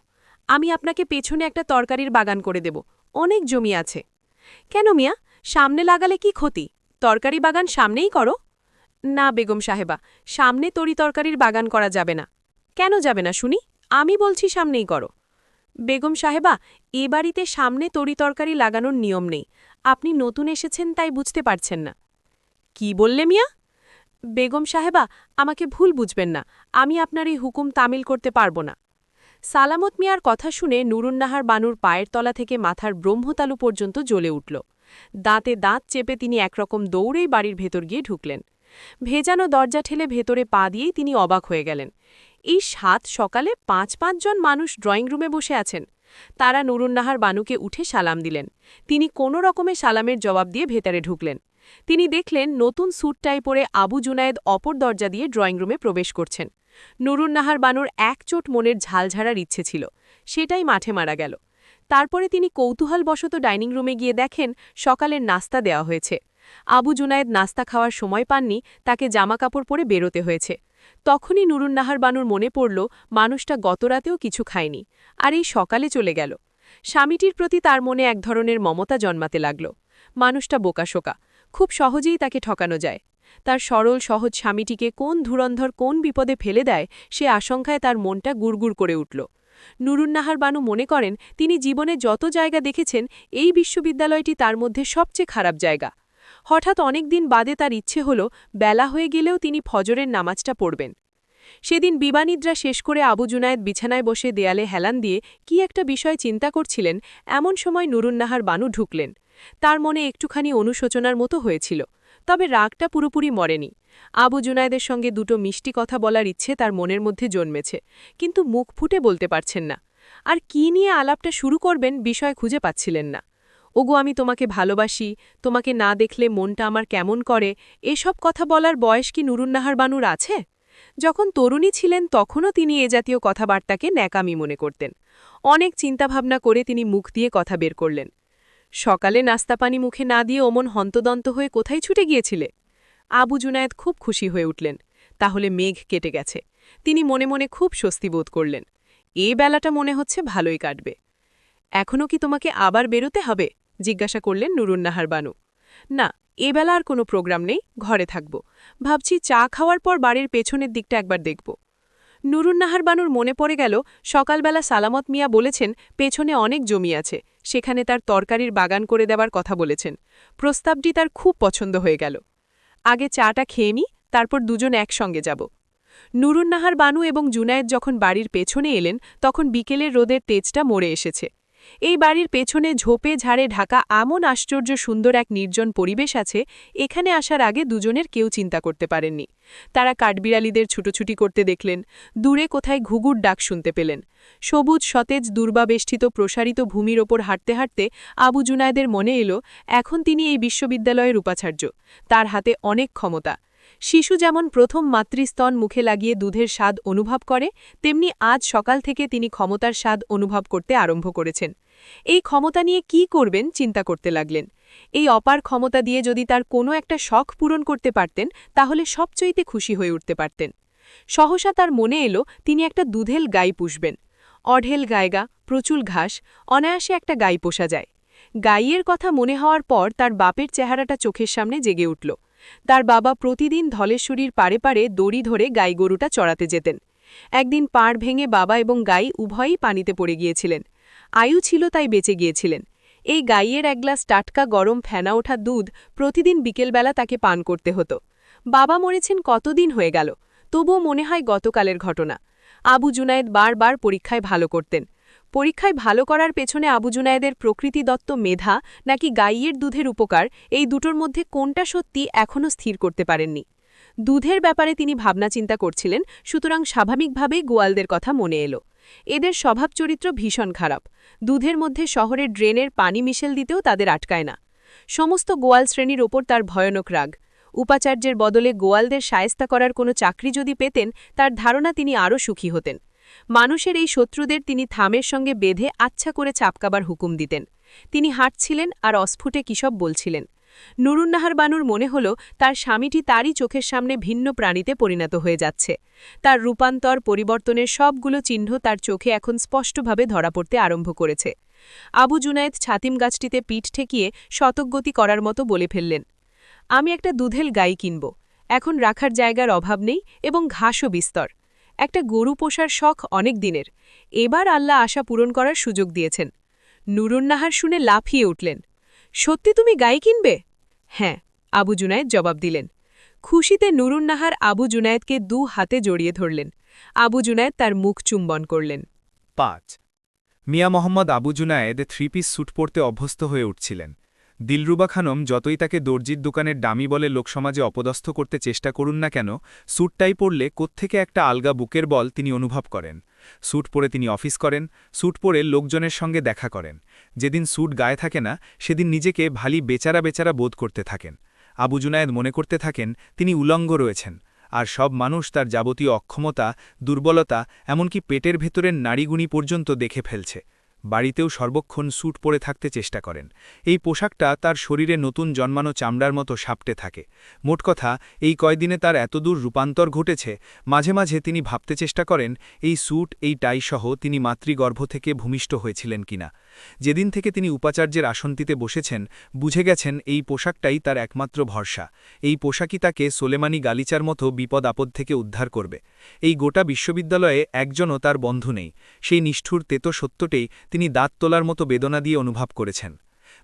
S1: আমি আপনাকে পেছনে একটা তরকারির বাগান করে দেব, অনেক জমি আছে। কেন মিয়া, সামনে লাগালে কি ক্ষতি? তরকারি বাগান সামনেই করো। না বেগম সাহেবা, সামনে তরি তরকারির বাগান করা যাবে না। কেন যাবে না শুনি? আমি বলছি সামনেই করো। বেগম সাহেবা, এ বাড়িতে সামনে তরি তরকারি লাগানোর নিয়ম নেই। আপনি নতুন এসেছেন তাই বুঝতে পারছেন না। কি বললে মিয়া? বেগম সাহেবা, আমাকে ভুল বুঝবেন না, আমি আপনার এই হুকুম তামিল করতে পারব না। সালামত মিয়ার কথা শুনে নুরুন্নাহার বানুর পায়ের তলা থেকে মাথার ব্রহ্মতালু পর্যন্ত জ্বলে উঠল। দাঁতে দাঁত চেপে তিনি একরকম দৌড়েই বাড়ির ভেতর গিয়ে ঢুকলেন। ভেজানো দরজা ঠেলে ভেতরে পা দিয়েই তিনি অবাক হয়ে গেলেন। এই ৭ সকালে ৫ জন মানুষ ড্রয়িং রুমে বসে আছেন। তারা নুরুন্নাহার বানুকে উঠে সালাম দিলেন। তিনি কোনো রকমে সালামের জবাব দিয়ে ভেতরে ঢুকলেন। তিনি দেখলেন নতুন স্যুটটাই পরে আবু জুনায়েদ অপর দরজা দিয়ে ড্রয়িং রুমে প্রবেশ করছেন। নুরুন্নাহার বানুর এক চোট মনের ঝালঝাড়ার ইচ্ছে ছিল, সেটাই মাঠে মারা গেল। তারপরে তিনি কৌতূহলবশত ডাইনিং রুমে গিয়ে দেখেন সকালের নাস্তা দেওয়া হয়েছে। আবু জুনায়েদ নাস্তা খাওয়ার সময় পাননি, তাকে জামাকাপড় পরে বেরোতে হয়েছে। তখনই নুরুন্নাহার বানুর মনে পড়ল মানুষটা গতরাতেও কিছু খায়নি, আর এই সকালে চলে গেল। স্বামীটির প্রতি তার মনে এক ধরনের মমতা জন্মাতে লাগল। মানুষটা বোকাশোকা, খুব সহজেই তাকে ঠকানো যায়। তার সরল সহজ স্বামীটিকে কোন ধুরন্ধর কোন বিপদে ফেলে দেয় সে আশঙ্কায় তার মনটা গুড়গুড় করে উঠল। নুরুন্নাহার বানু মনে করেন তিনি জীবনে যত জায়গা দেখেছেন এই বিশ্ববিদ্যালয়টি তার মধ্যে সবচেয়ে খারাপ জায়গা। হঠাৎ অনেক দিন বাদে তার ইচ্ছে হল বেলা হয়ে গেলেও তিনি ফজরের নামাজটা পড়বেন। সেদিন বিবানিদ্রা শেষ করে আবু জুনায়েদ বিছানায় বসে দেয়ালে হেলান দিয়ে কি একটা বিষয় চিন্তা করছিলেন, এমন সময় নুরুন্নাহার বানু ঢুকলেন। তার মনে একটুখানি অনুশোচনার মতো হয়েছিল, তবে রাগটা পুরোপুরি মরেনি। আবু জুনায়েদের সঙ্গে দুটো মিষ্টি কথা বলার ইচ্ছে তার মনের মধ্যে জন্মেছে, কিন্তু মুখ ফুটে বলতে পারছেন না। আর কি নিয়ে আলাপটা শুরু করবেন বিষয় খুঁজে পাচ্ছিলেন না। ওগো, আমি তোমাকে ভালোবাসি, তোমাকে না দেখলে মনটা আমার কেমন করে, এসব কথা বলার বয়স কি নুরুন্নাহার বানুর আছে? যখন তরুণী ছিলেন তখনও তিনি এ জাতীয় কথাবার্তাকে ন্যাকামি মনে করতেন। অনেক চিন্তাভাবনা করে তিনি মুখ দিয়ে কথা বের করলেন। সকালে নাস্তাপানি মুখে না দিয়ে অমন হন্তদন্ত হয়ে কোথায় ছুটে গিয়েছিলে? আবু জুনায়েদ খুব খুশি হয়ে উঠলেন। তাহলে মেঘ কেটে গেছে। তিনি মনে মনে খুব স্বস্তি বোধ করলেন। এ বেলাটা মনে হচ্ছে ভালোই কাটবে। এখনও কি তোমাকে আবার বেরোতে হবে? জিজ্ঞাসা করলেন নুরুন্নাহার বানু। না, এবেলা আর কোনো প্রোগ্রাম নেই, ঘরে থাকব। ভাবছি চা খাওয়ার পর বাড়ির পেছনের দিকটা একবার দেখব। নুরুন্নাহার বানুর মনে পড়ে গেল সকালবেলা সালামত মিয়া বলেছেন পেছনে অনেক জমি আছে, সেখানে তার তরকারির বাগান করে দেওয়ার কথা বলেছেন। প্রস্তাবটি তার খুব পছন্দ হয়ে গেল। আগে চাটা খেয়ে নি, তারপর দুজন একসঙ্গে যাব। নুরুন্নাহার বানু এবং জুনায়েদ যখন বাড়ির পেছনে এলেন তখন বিকেলের রোদের তেজটা মরে এসেছে। এই বাড়ির পেছনে ঝোপে ঝাড়ে ঢাকা এমন আশ্চর্য সুন্দর এক নির্জন পরিবেশ আছে, এখানে আসার আগে দুজনের কেউ চিন্তা করতে পারেননি। তারা কাঠবিড়ালিদের ছুটোছুটি করতে দেখলেন, দূরে কোথায় ঘুঘুর ডাক শুনতে পেলেন। সবুজ সতেজ দুর্বাবেষ্টিত প্রসারিত ভূমির ওপর হাঁটতে হাঁটতে আবু জুনায়েদের মনে এলো এখন তিনি এই বিশ্ববিদ্যালয়ের উপাচার্য। তার হাতে অনেক ক্ষমতা। শিশু যেমন প্রথম মাতৃস্তন মুখে লাগিয়ে দুধের স্বাদ অনুভব করে, তেমনি আজ সকাল থেকে তিনি ক্ষমতার স্বাদ অনুভব করতে আরম্ভ করেছেন। এই ক্ষমতা নিয়ে কি করবেন চিন্তা করতে লাগলেন। এই অপার ক্ষমতা দিয়ে যদি তার কোনো একটা শখ পূরণ করতে পারতেন তাহলে সবচেয়ে খুশি হয়ে উঠতে পারতেন। সহসা তার মনে এলো তিনি একটা দুধেল গাই পুষবেন। অঢেল গায়গা, প্রচুর ঘাস, অনায়াসে একটা গাই পোষা যায়। গাইয়ের কথা মনে হওয়ার পর তার বাপের চেহারাটা চোখের সামনে জেগে উঠল। তার বাবা প্রতিদিন ধলেশ্বরীর পাড়ে পাড়ে দড়ি ধরে গাই গরুটা চড়াতে যেতেন। একদিন পাড় ভেঙে বাবা এবং গাই উভয়ই পানিতে পড়ে গিয়েছিলেন। আয়ু ছিল তাই বেঁচে গিয়েছিলেন। এই গাইয়ের এক গ্লাস টাটকা গরম ফেনা ওঠা দুধ প্রতিদিন বিকেলবেলা তাকে পান করতে হতো। বাবা মরেছেন কতদিন হয়ে গেল, তবুও মনে হয় গতকালের ঘটনা। আবু জুনায়েদ বারবার পরীক্ষায় ভালো করতেন। পরীক্ষায় ভালো করার পেছনে আবু জুনায়েদের প্রকৃতিদত্ত মেধা নাকি গাইয়ের দুধের উপকার, এই দুটোর মধ্যে কোনটা সত্যি এখনও স্থির করতে পারেননি। দুধের ব্যাপারে তিনি ভাবনা চিন্তা করছিলেন, সুতরাং স্বাভাবিকভাবেই গোয়ালদের কথা মনে এলো। এদের স্বভাব চরিত্র ভীষণ খারাপ। দুধের মধ্যে শহরের ড্রেনের পানি মিশেল দিতেও তাদের আটকায় না। সমস্ত গোয়াল শ্রেণীর ওপর তার ভয়ানক রাগ। উপাচার্যের বদলে গোয়ালদের শায়েস্তা করার কোনো চাকরি যদি পেতেন তার ধারণা তিনি আরও সুখী হতেন। মানুষের এই শত্রুদের তিনি থামের সঙ্গে বেঁধে আচ্ছা করে চাপকাবার হুকুম দিতেন। তিনি হাঁটছিলেন আর অস্ফুটে কিসব বলছিলেন। নুরুন্নাহার বানুর মনে হল তার স্বামীটি তারই চোখের সামনে ভিন্ন প্রাণীতে পরিণত হয়ে যাচ্ছে। তার রূপান্তর পরিবর্তনের সবগুলো চিহ্ন তার চোখে এখন স্পষ্টভাবে ধরা পড়তে আরম্ভ করেছে। আবু জুনায়েদ ছাতিম গাছটিতে পিঠ ঠেকিয়ে শতকগতি করার মতো বলে ফেললেন, আমি একটা দুধেল গাই কিনব। এখন রাখার জায়গার অভাব নেই এবং ঘাসও বিস্তর। একটা গরু পোষার শখ অনেক দিনের, এবার আল্লাহ আশা পূরণ করার সুযোগ দিয়েছেন। নুরুন্নাহার শুনে লাফিয়ে উঠলেন, সত্যি তুমি গাই কিনবে? হ্যাঁ, আবু জুনায়েদ জবাব দিলেন। খুশিতে নুরুন্নাহার আবু জুনায়েদকে দু হাতে জড়িয়ে ধরলেন। আবু জুনায়েদ তার মুখ চুম্বন করলেন।
S8: 5 মিয়া মোহাম্মদ আবু জুনায়েদ 3 পিস স্যুট পরতে অভ্যস্ত হয়ে উঠছিলেন। দিলরুবা খানম যতই তাকে দর্জির দোকানের ডামি বলে লোকসমাজে অপদস্থ করতে চেষ্টা করুন না কেন, স্যুটটাই পরলে কোত্থেকে একটা আলগা বুকের বল তিনি অনুভব করেন। স্যুট পরে তিনি অফিস করেন, স্যুট পরে লোকজনের সঙ্গে দেখা করেন। যেদিন স্যুট গায়ে থাকে না সেদিন নিজেকে ভালি বেচারা বেচারা বোধ করতে থাকেন। আবু জুনায়েদ মনে করতে থাকেন তিনি উলঙ্গ রয়েছেন, আর সব মানুষ তার যাবতীয় অক্ষমতা, দুর্বলতা, এমনকি পেটের ভেতরের নাড়িগুনি পর্যন্ত দেখে ফেলছে। বাড়িতেও সর্বক্ষণ স্যুট পরে থাকতে চেষ্টা করেন। এই পোশাকটা তার শরীরে নতুন জন্মানো চামড়ার মতো সাপটে থাকে। মোট কথা, এই কয়দিনে তার এতদূর রূপান্তর ঘটেছে, মাঝে মাঝে তিনি ভাবতে চেষ্টা করেন এই স্যুট, এই টাই সহ তিনি মাতৃগর্ভ থেকে ভূমিষ্ঠ হয়েছিলেন কিনা। যেদিন থেকে তিনি উপাচার্যের আসনটিতে বসেছেন বুঝে গেছেন এই পোশাকটাই তার একমাত্র ভরসা। এই পোশাকই তাকে সোলেমানি গালিচার মতো বিপদ আপদ থেকে উদ্ধার করবে। এই গোটা বিশ্ববিদ্যালয়ে একজনও তার বন্ধু নেই। সেই নিষ্ঠুর তেতো সত্যটেই তিনি দাঁত তোলার মতো বেদনা দিয়ে অনুভব করেছেন।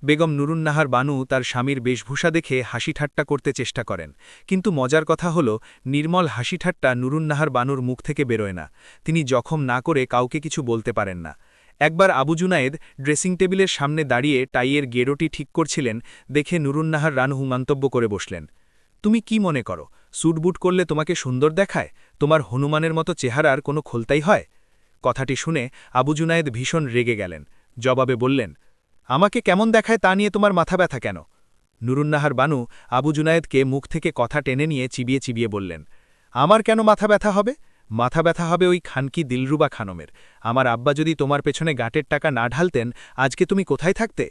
S8: বেগম নুরুন্নাহার বানু তার স্বামীর বেশভূষা দেখে হাসি ঠাট্টা করতে চেষ্টা করেন, কিন্তু মজার কথা হল নির্মল হাসি ঠাট্টা নুরুন্নাহার বানুর মুখ থেকে বেরোয় না। তিনি জখম না করে কাউকে কিছু বলতে পারেন না। একবার আবু জুনায়েদ ড্রেসিং টেবিলের সামনে দাঁড়িয়ে টাইয়ের গেরোটি ঠিক করছিলেন, দেখে নুরুন্নাহার রানহু মন্তব্য করে বসলেন, তুমি কি মনে করো স্যুটবুট করলে তোমাকে সুন্দর দেখায়? তোমার হনুমানের মতো চেহারার কোনো খোলতাই হয়? কথাটি শুনে আবু জুনায়েদ ভীষণ রেগে গেলেন। জবাবে বললেন, আমাকে কেমন দেখায় তা নিয়ে তোমার মাথা ব্যথা কেন? নুরুন্নাহার বানু আবু জুনায়েদকে মুখ থেকে কথা টেনে নিয়ে চিবিয়ে চিবিয়ে বললেন, আমার কেন মাথা ব্যথা হবে? মাথা ব্যথা হবে ওই খানকি দিলরুবা খানমের। আমার আব্বা যদি তোমার পেছনে গাঁটের টাকা না ঢালতেন, আজকে তুমি কোথায় থাকতে?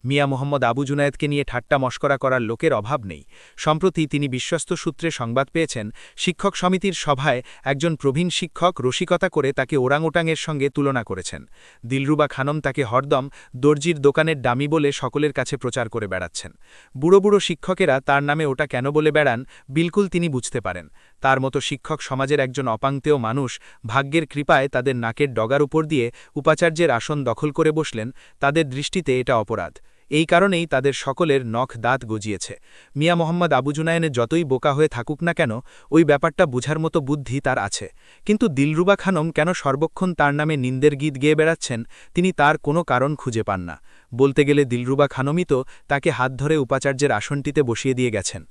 S8: মিয়া মোহাম্মদ আবু জুনায়েদকে নিয়ে ঠাট্টা মশকরা করার লোকের অভাব নেই। সম্প্রতি তিনি বিশ্বস্ত সূত্রে সংবাদ পেয়েছেন, শিক্ষক সমিতির সভায় একজন প্রবীণ শিক্ষক রসিকতা করে তাকে ওরাংওটাংয়ের সঙ্গে তুলনা করেছেন। দিলরুবা খানম তাকে হরদম দর্জির দোকানের ডামি বলে সকলের কাছে প্রচার করে বেড়াচ্ছেন। বুড়ো বুড়ো শিক্ষকেরা তার নামে ওটা কেন বলে বেড়ান, বিলকুল তিনি বুঝতে পারেন। তার মতো শিক্ষক সমাজের একজন অপাংতেয় মানুষ ভাগ্যের কৃপায় তাদের নাকের ডগার উপর দিয়ে উপাচার্যের আসন দখল করে বসলেন, তাদের দৃষ্টিতে এটা অপরাধ। এই কারণেই তাদের সকলের নখ দাঁত গজিয়েছে। মিয়া মোহাম্মদ আবু জুনায়েদ যতই বোকা হয়ে থাকুক না কেন, ওই ব্যাপারটা বুঝার মতো বুদ্ধি তার আছে। কিন্তু দিলরুবা খানম কেন সর্বক্ষণ তার নামে নিন্দের গীত গেয়ে বেড়াচ্ছেন, তিনি তার কোনো কারণ খুঁজে পান না। বলতে গেলে দিলরুবা খানমই তো তাকে হাত ধরে উপাচার্যের আসনটিতে বসিয়ে দিয়ে গেছেন।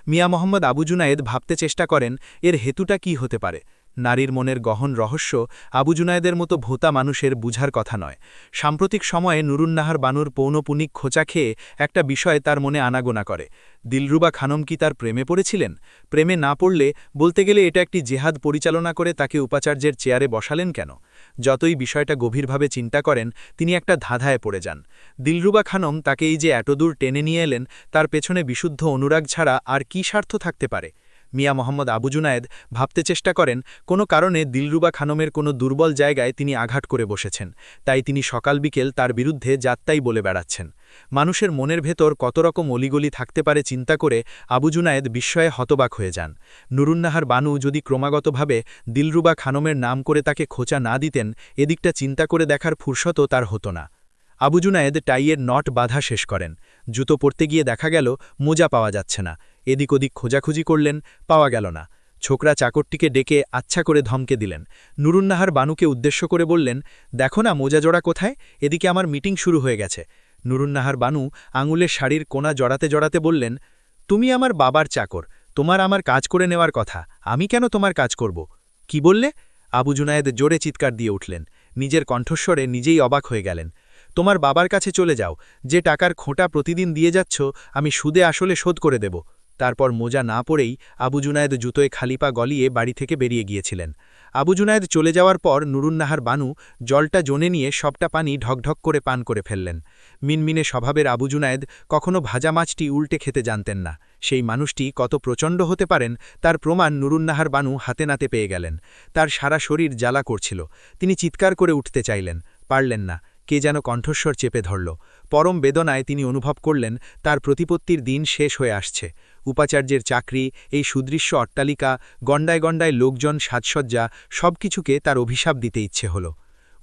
S8: মিয়া মোহাম্মদ আবু জুনায়েদ ভাবতে চেষ্টা করেন এর হেতুটা কি হতে পারে। নারীর মনের গহন রহস্য আবু জুনায়েদের মতো ভোঁতা মানুষের বুঝার কথা নয়। সাম্প্রতিক সময়ে নুরুন্নাহার বানুর পৌনপুনিক খোঁচা খেয়ে একটা বিষয় তার মনে আনাগোনা করে। দিলরুবা খানম কি তার প্রেমে পড়েছিলেন? প্রেমে না পড়লে বলতে গেলে এটা একটি জেহাদ পরিচালনা করে তাকে উপাচার্যের চেয়ারে বসালেন কেন? যতই বিষয়টা গভীরভাবে চিন্তা করেন, তিনি একটা ধাঁধায় পড়ে যান। দিলরুবা খানম তাকে এই যে এতদূর টেনে নিয়ে এলেন, তার পেছনে বিশুদ্ধ অনুরাগ ছাড়া আর কি স্বার্থ থাকতে পারে? মিয়া মোহাম্মদ আবু জুনায়েদ ভাবতে চেষ্টা করেন কোনো কারণে দিলরুবা খানমের কোনো দুর্বল জায়গায় তিনি আঘাত করে বসেছেন, তাই তিনি সকাল বিকেল তার বিরুদ্ধে যাত্রাই বলে বেড়াচ্ছেন। মানুষের মনের ভেতর কত রকম অলিগলি থাকতে পারে চিন্তা করে আবু জুনায়েদ বিস্ময়ে হতবাক হয়ে যান। নুরুন্নাহার বানু যদি ক্রমাগতভাবে দিলরুবা খানমের নাম করে তাকে খোঁচা না দিতেন, এদিকটা চিন্তা করে দেখার ফুরসতও তার হতো না। আবু জুনায়েদ টাইয়ের নট বাঁধা শেষ করেন। জুতো পরতে গিয়ে দেখা গেল মোজা পাওয়া যাচ্ছে না। এদিক ওদিক খোঁজাখুঁজি করলেন, পাওয়া গেল না। ছোকরা চাকরটিকে ডেকে আচ্ছা করে ধমকে দিলেন। নুরুন্নাহার বানুকে উদ্দেশ্য করে বললেন, দেখো না মোজা জোড়া কোথায়, এদিকে আমার মিটিং শুরু হয়ে গেছে। নুরুন্নাহার বানু আঙুলের শাড়ির কোনা জড়াতে জড়াতে বললেন, তুমি আমার বাবার চাকর, তোমার আমার কাজ করে নেওয়ার কথা, আমি কেন তোমার কাজ করব? কি বললে? আবু জুনায়েদ জোরে চিৎকার দিয়ে উঠলেন। নিজের কণ্ঠস্বরে নিজেই অবাক হয়ে গেলেন। তোমার বাবার কাছে চলে যাও, যে টাকার খোঁটা প্রতিদিন দিয়ে যাচ্ছ আমি সুদে আসলে শোধ করে দেব। তারপর মোজা না পড়েই আবু জুনায়েদ জুতোয় খালি পা গলিয়ে বাড়ি থেকে বেরিয়ে গিয়েছিলেন। আবু জুনায়েদ চলে যাওয়ার পর নুরুন্নাহার বানু জলটা জনে নিয়ে সবটা পানি ঢকঢক করে পান করে ফেললেন। মিনমিনে স্বভাবের আবু জুনায়েদ কখনো ভাজা মাছটি উল্টে খেতে জানতেন না। সেই মানুষটি কত প্রচণ্ড হতে পারেন তার প্রমাণ নুরুন্নাহার বানু হাতে নাতে পেয়ে গেলেন। তার সারা শরীর জ্বালা করছিল। তিনি চিৎকার করে উঠতে চাইলেন, পারলেন না। কে যেন কণ্ঠস্বর চেপে ধরল। পরম বেদনায় তিনি অনুভব করলেন তার প্রতিপত্তির দিন শেষ হয়ে আসছে। উপাচার্যের চাকরি, এই সুদৃশ্য অট্টালিকা, গণ্ডায় গণ্ডায় লোকজন, সাজসজ্জা, সবকিছুকে তার অভিশাপ দিতে ইচ্ছে হল।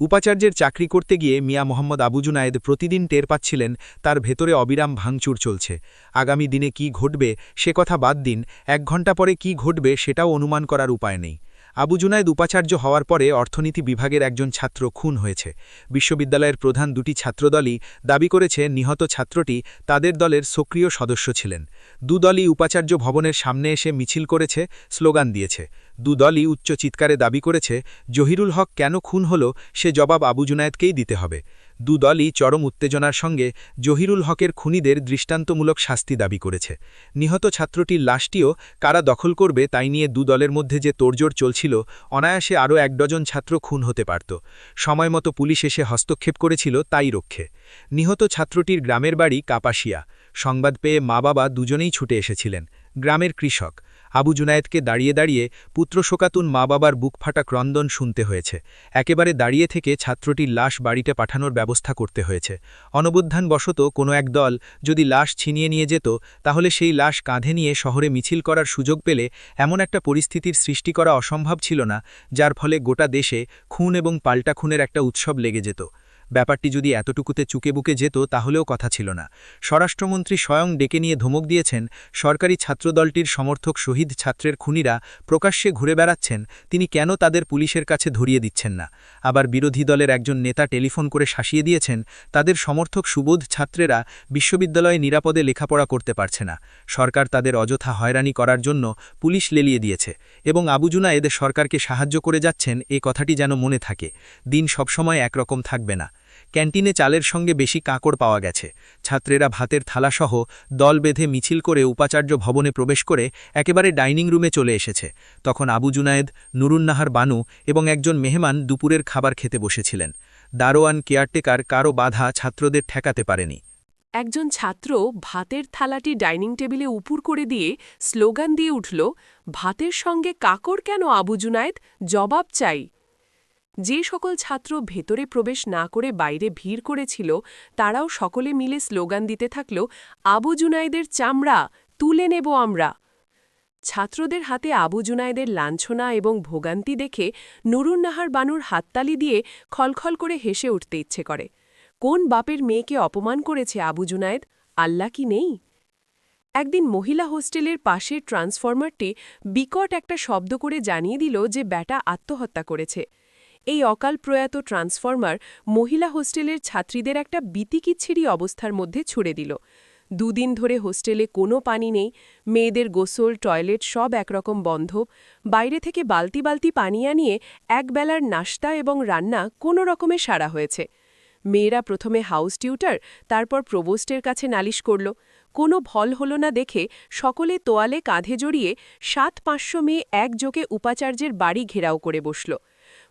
S8: উপাচার্যের চাকরি করতে গিয়ে মিয়া মোহাম্মদ আবু জুনায়েদ প্রতিদিন টের পাচ্ছিলেন তার ভেতরে অবিরাম ভাঙচুর চলছে। আগামী দিনে কি ঘটবে সে কথা বাদ দিন, 1 ঘণ্টা পরে কি ঘটবে সেটাও অনুমান করার উপায় নেই। আবু জুনায়েদ উপাচার্য হওয়ার পরে অর্থনীতি বিভাগের একজন ছাত্র খুন হয়েছে। বিশ্ববিদ্যালয়ের প্রধান 2টি ছাত্রদলই দাবি করেছে নিহত ছাত্রটি তাদের দলের সক্রিয় সদস্য ছিলেন। 2 দলই উপাচার্য ভবনের সামনে এসে মিছিল করেছে, স্লোগান দিয়েছে। 2 দলই উচ্চ চিৎকারে দাবি করেছে জহিরুল হক কেন খুন হল সে জবাব আবু জুনায়েদকেই দিতে হবে। 2 দলই চরম উত্তেজনার সঙ্গে জহিরুল হকের খুনিদের দৃষ্টান্তমূলক শাস্তি দাবি করেছে। নিহত ছাত্রটির লাশটিও কারা দখল করবে তাই নিয়ে 2 দলের মধ্যে যে তোড়জোড় চলছিল, অনায়াসে আরও 1 ডজন ছাত্র খুন হতে পারত। সময়মতো পুলিশ এসে হস্তক্ষেপ করেছিল তাই রক্ষে। নিহত ছাত্রটির গ্রামের বাড়ি কাপাসিয়া। সংবাদ পেয়ে মা বাবা দুজনেই ছুটে এসেছিলেন। গ্রামের কৃষক আবু জুনায়েদকে দাঁড়িয়ে দাঁড়িয়ে পুত্রশোকাতুন মা বাবার বুকফাটা ক্রন্দন শুনতে হয়েছে। একেবারে দাঁড়িয়ে থেকে ছাত্রটির লাশ বাড়িতে পাঠানোর ব্যবস্থা করতে হয়েছে। অনবধানবশত কোনো এক দল যদি লাশ ছিনিয়ে নিয়ে যেত, তাহলে সেই লাশ কাঁধে নিয়ে শহরে মিছিল করার সুযোগ পেলে এমন একটা পরিস্থিতির সৃষ্টি করা অসম্ভব ছিল না, যার ফলে গোটা দেশে খুন এবং পাল্টা খুনের একটা উৎসব লেগে যেত।
S3: ব্যাপারটি যদি এতটুকুতে চুকেবুকে যেত তাহলেও কথা ছিল না। স্বরাষ্ট্রমন্ত্রী স্বয়ং ডেকে নিয়ে ধমক দিয়েছেন, সরকারি ছাত্রদলটির সমর্থক শহীদ ছাত্রের খুনিরা প্রকাশ্যে ঘুরে বেড়াচ্ছেন, তিনি কেন তাদের পুলিশের কাছে ধরিয়ে দিচ্ছেন না। আবার বিরোধী দলের একজন নেতা টেলিফোন করে শাসিয়ে দিয়েছেন, তাদের সমর্থক সুবোধ ছাত্রেরা বিশ্ববিদ্যালয়ে নিরাপদে লেখাপড়া করতে পারছে না, সরকার তাদের অযথা হয়রানি করার জন্য পুলিশ লেলিয়ে দিয়েছে, এবং আবু জুনায়েদ সরকারকে সাহায্য করে যাচ্ছেন, এ কথাটি যেন মনে থাকে। দিন সবসময় একরকম থাকবে না। ক্যান্টিনে চালের সঙ্গে বেশি কাঁকড় পাওয়া গেছে। ছাত্রেরা ভাতের থালাসহ দল বেঁধে মিছিল করে উপাচার্য ভবনে প্রবেশ করে একেবারে ডাইনিং রুমে চলে এসেছে। তখন আবু জুনায়েদ, নুরুন্নাহার বানু এবং একজন মেহমান দুপুরের খাবার খেতে বসেছিলেন। দারোয়ান, কেয়ারটেকার কারও বাধা ছাত্রদের ঠেকাতে পারেনি।
S1: একজন ছাত্র ভাতের থালাটি ডাইনিং টেবিলে উপুর করে দিয়ে স্লোগান দিয়ে উঠল, ভাতের সঙ্গে কাকড় কেন আবু জুনায়েদ, জবাব চাই। যে সকল ছাত্র ভেতরে প্রবেশ না করে বাইরে ভিড় করেছিল তারাও সকলে মিলে স্লোগান দিতে থাকল, আবু জুনায়েদের চামড়া তুলে নেব আমরা। ছাত্রদের হাতে আবু জুনায়েদের লাঞ্ছনা এবং ভোগান্তি দেখে নুরুন্নাহার বানুর হাততালি দিয়ে খলখল করে হেসে উঠতে ইচ্ছে করে। কোন বাপের মেয়েকে অপমান করেছে আবু জুনায়েদ, আল্লাহ কি নেই? একদিন মহিলা হোস্টেলের পাশের ট্রান্সফরমারটি বিকট একটা শব্দ করে জানিয়ে দিল যে ব্যাটা আত্মহত্যা করেছে। এই অকাল প্রয়াত ট্রান্সফরমার মহিলা হোস্টেলের ছাত্রীদের একটা বিতিকিচ্ছিরি অবস্থার মধ্যে ছুড়ে দিল। দুদিন ধরে হোস্টেলে কোনো পানি নেই, মেয়েদের গোসল, টয়লেট সব একরকম বন্ধ। বাইরে থেকে বালতি বালতি পানি আনিয়ে একবেলার নাশতা এবং রান্না কোনো রকমে সারা হয়েছে। মেয়েরা প্রথমে হাউস টিউটার, তারপর প্রবোস্টের কাছে নালিশ করল। কোনো ফল হল না দেখে সকলে তোয়ালে কাঁধে জড়িয়ে ৭-৫০০ মেয়ে একযোগে উপাচার্যের বাড়ি ঘেরাও করে বসল।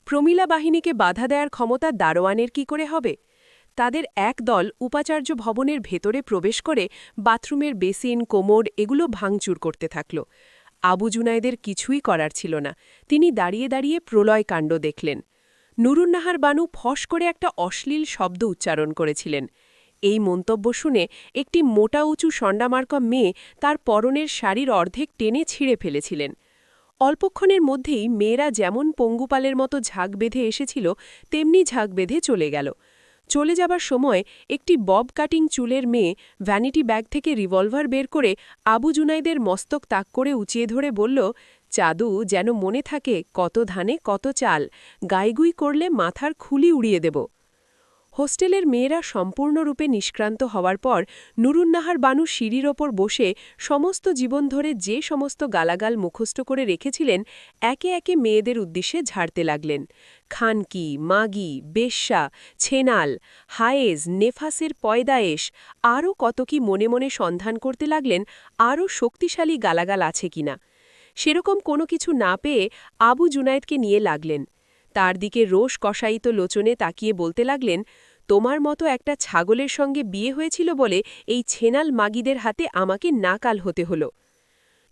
S1: প্রমীলা বাহিনীকে বাধা দেওয়ার ক্ষমতা দারোয়ানের কি করে হবে? তাদের এক দল উপাচার্য ভবনের ভেতরে প্রবেশ করে বাথরুমের বেসিন, কোমোড এগুলো ভাঙচুর করতে থাকল। আবু জুনায়েদের কিছুই করার ছিল না। তিনি দাঁড়িয়ে দাঁড়িয়ে প্রলয় কাণ্ড দেখলেন। নুরুন্নাহার বানু ফস করে একটা অশ্লীল শব্দ উচ্চারণ করেছিলেন। এই মন্তব্য শুনে একটি মোটা উঁচু সন্ডামার্কা মেয়ে তার পরনের শাড়ির অর্ধেক টেনে ছিঁড়ে ফেলেছিলেন। অল্পক্ষণের মধ্যেই মেয়েরা যেমন পঙ্গুপালের মতো ঝাঁক বেঁধে এসেছিল তেমনি ঝাঁক বেঁধে চলে গেল। চলে যাবার সময় একটি বব কাটিং চুলের মেয়ে ভ্যানিটি ব্যাগ থেকে রিভলভার বের করে আবু জুনায়েদের মস্তক তাক করে উঁচিয়ে ধরে বলল, চাদু যেন মনে থাকে, কত ধানে কত চাল, গাইগুই করলে মাথার খুলি উড়িয়ে দেব। হোস্টেলের মেয়েরা সম্পূর্ণরূপে নিষ্ক্রান্ত হওয়ার পর নুরুন্নাহার বানু সিঁড়ির ওপর বসে সমস্ত জীবন ধরে যে সমস্ত গালাগাল মুখস্থ করে রেখেছিলেন একে একে মেয়েদের উদ্দেশ্যে ঝাড়তে লাগলেন। খানকি, মাগি, বেশ্যা, ছেনাল, হায়েজ, নেফাসের পয়দায়েশ, আরও কত কি মনে মনে সন্ধান করতে লাগলেন আরও শক্তিশালী গালাগাল আছে কিনা। সেরকম কোনো কিছু না পেয়ে আবু জুনায়েদকে নিয়ে লাগলেন। তার দিকে রোষ কষায়িত লোচনে তাকিয়ে বলতে লাগলেন, তোমার মতো একটা ছাগলের সঙ্গে বিয়ে হয়েছিল বলে এই ছেনাল মাগিদের হাতে আমাকে নাকাল হতে হল।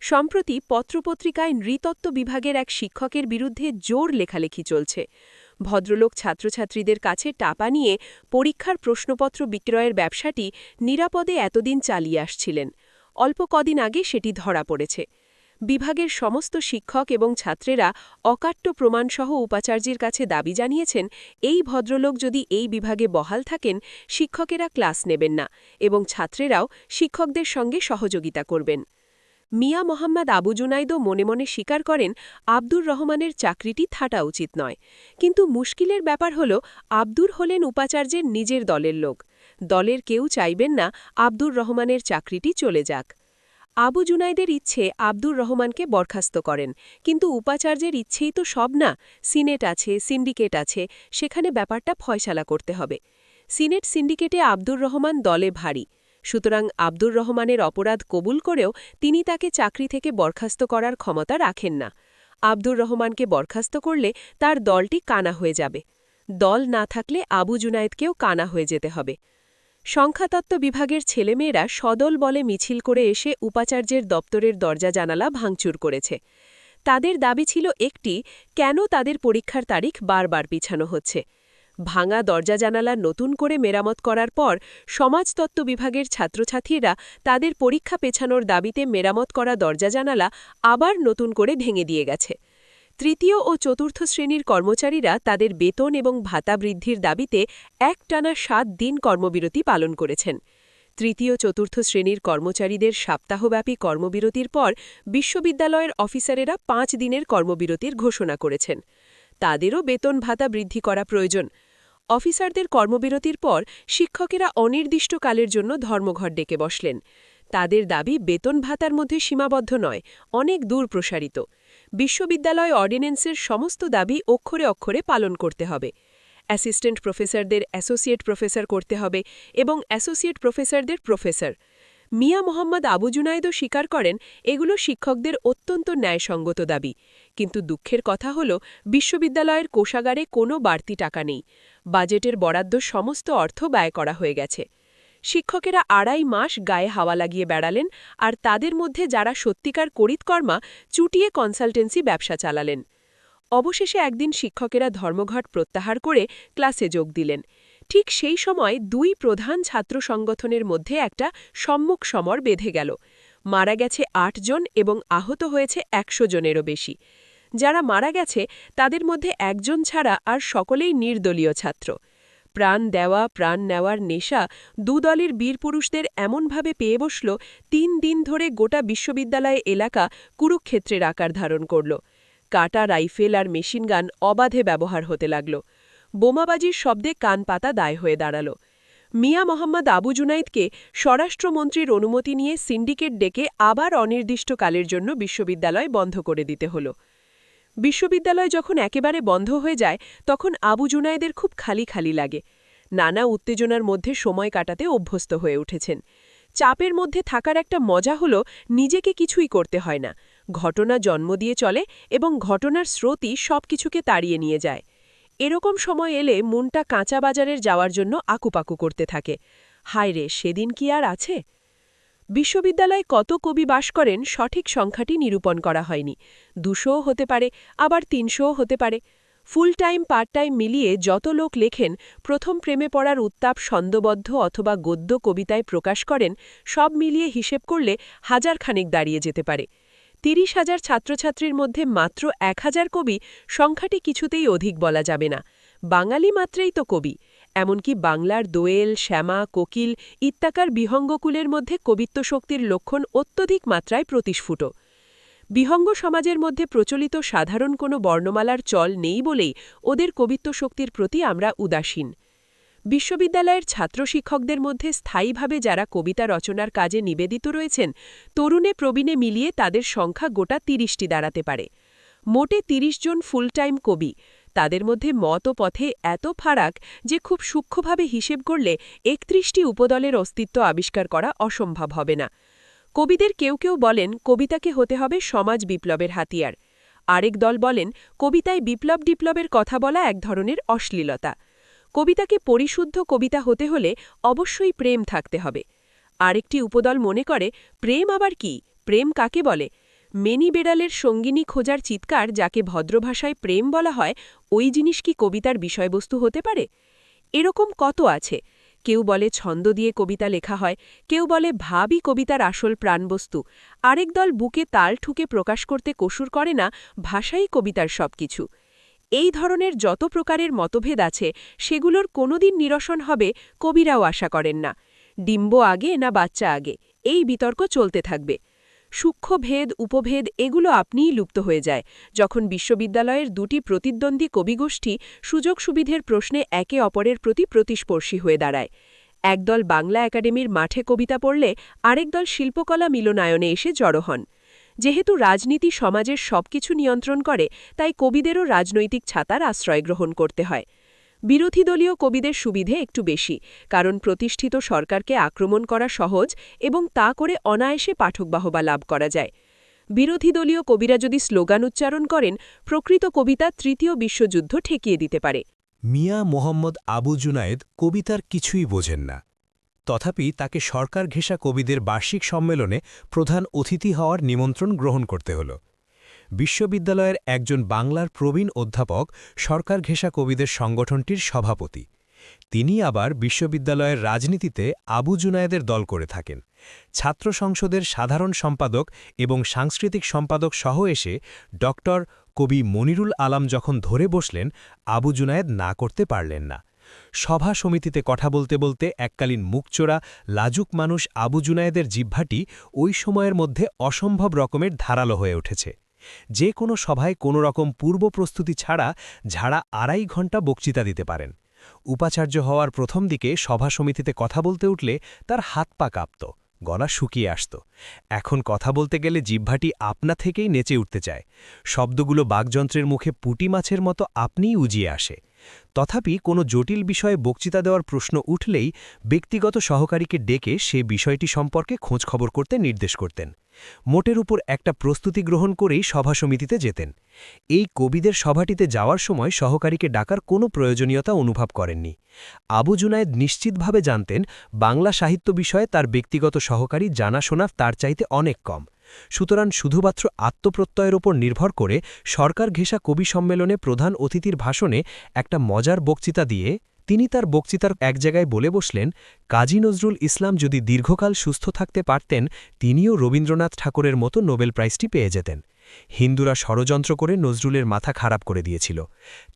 S1: সম্প্রতি পত্রপত্রিকায় নৃতত্ত্ব বিভাগের এক শিক্ষকের বিরুদ্ধে জোর লেখালেখি চলছে। ভদ্রলোক ছাত্রছাত্রীদের কাছে টাকা নিয়ে পরীক্ষার প্রশ্নপত্র বিক্রয়ের ব্যবসাটি নিরাপদে এতদিন চালিয়ে আসছিলেন। অল্প কদিন আগে সেটি ধরা পড়েছে। বিভাগের সমস্ত শিক্ষক এবং ছাত্রেরা অকাট্য প্রমাণসহ উপাচার্যের কাছে দাবি জানিয়েছেন, এই ভদ্রলোক যদি এই বিভাগে বহাল থাকেন শিক্ষকেরা ক্লাস নেবেন না এবং ছাত্রেরাও শিক্ষকদের সঙ্গে সহযোগিতা করবেন। মিয়া মোহাম্মদ আবু জুনায়েদও মনে মনে স্বীকার করেন আব্দুর রহমানের চাকরিটি থাটা উচিত নয়। কিন্তু মুশকিলের ব্যাপার হল আব্দুর হলেন উপাচার্যের নিজের দলের লোক। দলের কেউ চাইবেন না আব্দুর রহমানের চাকরিটি চলে যাক। আবু জুনায়েদের ইচ্ছে আব্দুর রহমানকে বরখাস্ত করেন, কিন্তু উপাচার্যের ইচ্ছেই তো সব না। সিনেট আছে, সিন্ডিকেট আছে, সেখানে ব্যাপারটা ফয়সালা করতে হবে। সিনেট সিন্ডিকেটে আব্দুর রহমান দলে ভারী, সুতরাং আব্দুর রহমানের অপরাধ কবুল করেও তিনি তাকে চাকরি থেকে বরখাস্ত করার ক্ষমতা রাখেন না। আব্দুর রহমানকে বরখাস্ত করলে তার দলটি কানা হয়ে যাবে। দল না থাকলে আবু জুনায়েদকেও কানা হয়ে যেতে হবে। সংখ্যাতত্ত্ব বিভাগের ছেলেমেয়েরা সদল বলে মিছিল করে এসে উপাচার্যের দপ্তরের দরজা জানালা ভাঙচুর করেছে। তাদের দাবি ছিল একটি, কেন তাদের পরীক্ষার তারিখ বারবার পিছানো হচ্ছে। ভাঙা দরজা জানালা নতুন করে মেরামত করার পর সমাজতত্ত্ব বিভাগের ছাত্রছাত্রীরা তাদের পরীক্ষা পেছানোর দাবিতে মেরামত করা দরজা জানালা আবার নতুন করে ভেঙে দিয়ে গেছে। তৃতীয় ও চতুর্থ শ্রেণীর কর্মচারীরা তাদের বেতন এবং ভাতা বৃদ্ধির দাবিতে একটানা 7 দিন কর্মবিরতি পালন করেছেন। তৃতীয় চতুর্থ শ্রেণীর কর্মচারীদের সপ্তাহব্যাপী কর্মবিরতির পর বিশ্ববিদ্যালয়ের অফিসারেরা 5 দিনের কর্মবিরতির ঘোষণা করেছেন। তাদেরও বেতন ভাতা বৃদ্ধি করা প্রয়োজন। অফিসারদের কর্মবিরতির পর শিক্ষকেরা অনির্দিষ্টকালের জন্য ধর্মঘট ডেকে বসলেন। তাদের দাবি বেতন ভাতার মধ্যে সীমাবদ্ধ নয়, অনেক দূর প্রসারিত। বিশ্ববিদ্যালয় অর্ডিন্যান্সের সমস্ত দাবি অক্ষরে অক্ষরে পালন করতে হবে। অ্যাসিস্ট্যান্ট প্রফেসরদের অ্যাসোসিয়েট প্রফেসর করতে হবে এবং অ্যাসোসিয়েট প্রফেসরদের প্রফেসর। মিয়া মোহাম্মদ আবু জুনায়েদও স্বীকার করেন এগুলো শিক্ষকদের অত্যন্ত ন্যায়সঙ্গত দাবি। কিন্তু দুঃখের কথা হল বিশ্ববিদ্যালয়ের কোষাগারে কোনো বাড়তি টাকা নেই। বাজেটের বরাদ্দ সমস্ত অর্থ ব্যয় করা হয়ে গেছে। শিক্ষকেরা 2.5 মাস গায়ে হাওয়া লাগিয়ে বেড়ালেন, আর তাদের মধ্যে যারা সত্যিকার করিতকর্মা চুটিয়ে কনসালটেন্সি ব্যবসা চালালেন। অবশেষে একদিন শিক্ষকেরা ধর্মঘট প্রত্যাহার করে ক্লাসে যোগ দিলেন। ঠিক সেই সময় 2 প্রধান ছাত্র সংগঠনের মধ্যে একটা সম্মুখ সমর বেঁধে গেল। মারা গেছে 8 জন এবং আহত হয়েছে 100 জনেরও বেশি। যারা মারা গেছে তাদের মধ্যে একজন ছাড়া আর সকলেই নির্দলীয় ছাত্র। প্রাণ দেওয়া প্রাণ নেওয়ার নেশা দুদলের বীরপুরুষদের এমনভাবে পেয়ে বসল, 3 দিন ধরে গোটা বিশ্ববিদ্যালয় এলাকা কুরুক্ষেত্রের আকার ধারণ করল। কাটা রাইফেল আর মেশিনগান অবাধে ব্যবহার হতে লাগল। বোমাবাজির শব্দে কান পাতা দায় হয়ে দাঁড়াল। মিয়া মোহাম্মদ আবু জুনাইদকে স্বরাষ্ট্রমন্ত্রীর অনুমতি নিয়ে সিন্ডিকেট ডেকে আবার অনির্দিষ্টকালের জন্য বিশ্ববিদ্যালয় বন্ধ করে দিতে হল। বিশ্ববিদ্যালয় যখন একেবারে বন্ধ হয়ে যায় তখন আবু জুনায়েদের খুব খালি খালি লাগে। নানা উত্তেজনার মধ্যে সময় কাটাতে অভ্যস্ত হয়ে উঠেছেন। চাপের মধ্যে থাকার একটা মজা হল নিজেকে কিছুই করতে হয় না, ঘটনা জন্ম দিয়ে চলে এবং ঘটনার স্রোতই সবকিছুকে তাড়িয়ে নিয়ে যায়। এরকম সময় এলে মনটা কাঁচা বাজারের যাওয়ার জন্য আকুপাকু করতে থাকে। হায় রে, সেদিন কি আর আছে? বিশ্ববিদ্যালয়ে কত কবি বাস করেন সঠিক সংখ্যাটি নিরূপণ করা হয়নি। 200ও হতে পারে, আবার 300ও হতে পারে। ফুল টাইম পার্ট টাইম মিলিয়ে যত লোক লেখেন, প্রথম প্রেমে পড়ার উত্তাপ ছন্দবদ্ধ অথবা গদ্য কবিতায় প্রকাশ করেন, সব মিলিয়ে হিসেব করলে 1000 খানেক দাঁড়িয়ে যেতে পারে। 30,000 ছাত্রছাত্রীর মধ্যে মাত্র 1000 কবি সংখ্যাটি কিছুতেই অধিক বলা যাবে না। বাঙালি মাত্রেই তো কবি। এমনকি বাংলার দোয়েল, শ্যামা, কোকিল ইত্যাকার বিহঙ্গকুলের মধ্যে কবিত্ব শক্তির লক্ষণ অত্যধিক মাত্রায় প্রতিস্ফুট। বিহঙ্গ সমাজের মধ্যে প্রচলিত সাধারণ কোনো বর্ণমালার চল নেই বলেই ওদের কবিত্ব শক্তির প্রতি আমরা উদাসীন। বিশ্ববিদ্যালয়ের ছাত্র শিক্ষকদের মধ্যে স্থায়ীভাবে যারা কবিতা রচনার কাজে নিবেদিত রয়েছেন, তরুণে প্রবীণে মিলিয়ে তাদের সংখ্যা গোটা 30টি দাঁড়াতে পারে। মোটে 30 জন ফুল টাইম কবি। তাদের মধ্যে মত ও পথে এত ফারাক যে খুব সূক্ষ্মভাবে হিসেব করলে 31টি উপদলের অস্তিত্ব আবিষ্কার করা অসম্ভব হবে না। কবিদের কেউ কেউ বলেন কবিতাকে হতে হবে সমাজ বিপ্লবের হাতিয়ার। আরেক দল বলেন কবিতায় বিপ্লবের কথা বলা এক ধরনের অশ্লীলতা। কবিতাকে পরিশুদ্ধ কবিতা হতে হলে অবশ্যই প্রেম থাকতে হবে। আরেকটি উপদল মনে করে প্রেম আবার কি, প্রেম কাকে বলে? মেনি বেড়ালের সঙ্গিনী খোঁজার চিৎকার যাকে ভদ্রভাষায় প্রেম বলা হয়, ওই জিনিস কি কবিতার বিষয়বস্তু হতে পারে? এরকম কত আছে। কেউ বলে ছন্দ দিয়ে কবিতা লেখা হয়, কেউ বলে ভাবই কবিতার আসল প্রাণবস্তু। আরেক দল বুকে তাল ঠুকে প্রকাশ করতে কসুর করে না, ভাষাই কবিতার সবকিছু। এই ধরনের যত প্রকারের মতভেদ আছে সেগুলোর কোনোদিন নিরসন হবে কবিরাও আশা করেন না। ডিম্ব আগে না বাচ্চা আগে, এই বিতর্ক চলতে থাকবে। সূক্ষ্ম ভেদ উপভেদ এগুলো আপনিই লুপ্ত হয়ে যায় যখন বিশ্ববিদ্যালয়ের 2টি প্রতিদ্বন্দ্বী কবিগোষ্ঠী সুযোগ সুবিধের প্রশ্নে একে অপরের প্রতি প্রতিস্পর্শী হয়ে দাঁড়ায়। একদল বাংলা একাডেমির মাঠে কবিতা পড়লে আরেক দল শিল্পকলা মিলনায়নে এসে জড়ো হন। যেহেতু রাজনীতি সমাজের সবকিছু নিয়ন্ত্রণ করে, তাই কবিদেরও রাজনৈতিক ছাতার আশ্রয় গ্রহণ করতে হয়। বিরোধী দলীয় কবিদের সুবিধে একটু বেশি, কারণ প্রতিষ্ঠিত সরকারকে আক্রমণ করা সহজ এবং তা করে অনায়াসে পাঠকবাহবা লাভ করা যায়। বিরোধী দলীয় কবিরা যদি স্লোগান উচ্চারণ করেন, প্রকৃত কবিতা তৃতীয় বিশ্বযুদ্ধ ঠেকিয়ে দিতে পারে।
S9: মিয়া মোহাম্মদ আবু জুনায়েদ কবিতার কিছুই বোঝেন না। তথাপি তাকে সরকার ঘেঁষা কবিদের বার্ষিক সম্মেলনে প্রধান অতিথি হওয়ার নিমন্ত্রণ গ্রহণ করতে হল। বিশ্ববিদ্যালয়ের একজন বাংলার প্রবীণ অধ্যাপক সরকার ঘেঁষা কবিদের সংগঠনটির সভাপতি। তিনি আবার বিশ্ববিদ্যালয়ের রাজনীতিতে আবু জুনায়েদের দল করে থাকেন। ছাত্র সংসদের সাধারণ সম্পাদক এবং সাংস্কৃতিক সম্পাদক সহ এসে ড. কবি মনিরুল আলম যখন ধরে বসলেন, আবু জুনায়েদ না করতে পারলেন না। সভা সমিতিতে কথা বলতে বলতে এককালীন মুখচোরা লাজুক মানুষ আবু জুনায়েদের জিহ্বাটি ওই সময়ের মধ্যে অসম্ভব রকমের ধারালো হয়ে উঠেছে। যে কোনো সভায় কোনো রকম পূর্ব প্রস্তুতি ছাড়া ঝাড়া 2.5 ঘণ্টা বক্তৃতা দিতে পারেন। উপাচার্য হওয়ার প্রথম দিকে সভা সমিতিতে কথা বলতে উঠলে তার হাত পা কাঁপত, গলা শুকিয়ে আসত। এখন কথা বলতে গেলে জিহ্বাটি আপনা থেকেই নেচে উঠতে চায়, শব্দগুলো বাকযন্ত্রের মুখে পুঁটি মাছের মতো আপনিই উজিয়ে আসে। তথাপি কোনো জটিল বিষয়ে বক্তৃতা দেওয়ার প্রশ্ন উঠলেই ব্যক্তিগত সহকারীকে ডেকে সে বিষয়টি সম্পর্কে খোঁজখবর করতে নির্দেশ করতেন। মোটের উপর একটা প্রস্তুতি গ্রহণ করেই সভা সমিতিতে যেতেন। এই কবিদের সভাটিতে যাওয়ার সময় সহকারীকে ডাকার কোনো প্রয়োজনীয়তা অনুভব করেননি। আবু জুনায়েদ নিশ্চিতভাবে জানতেন বাংলা সাহিত্য বিষয়ে তার ব্যক্তিগত সহকারী জানাশোনা তার চাইতে অনেক কম। সুতরাং শুধুমাত্র আত্মপ্রত্যয়ের ওপর নির্ভর করে সরকার ঘেঁষা কবি সম্মেলনে প্রধান অতিথির ভাষণে একটা মজার বক্তৃতা দিয়ে তিনি তার বক্তৃতার এক জায়গায় বলে বসলেন, কাজী নজরুল ইসলাম যদি দীর্ঘকাল সুস্থ থাকতে পারতেন তিনিও রবীন্দ্রনাথ ঠাকুরের মতো নোবেল প্রাইজটি পেয়ে যেতেন। হিন্দুরা ষড়যন্ত্র করে নজরুলের মাথা খারাপ করে দিয়েছিল,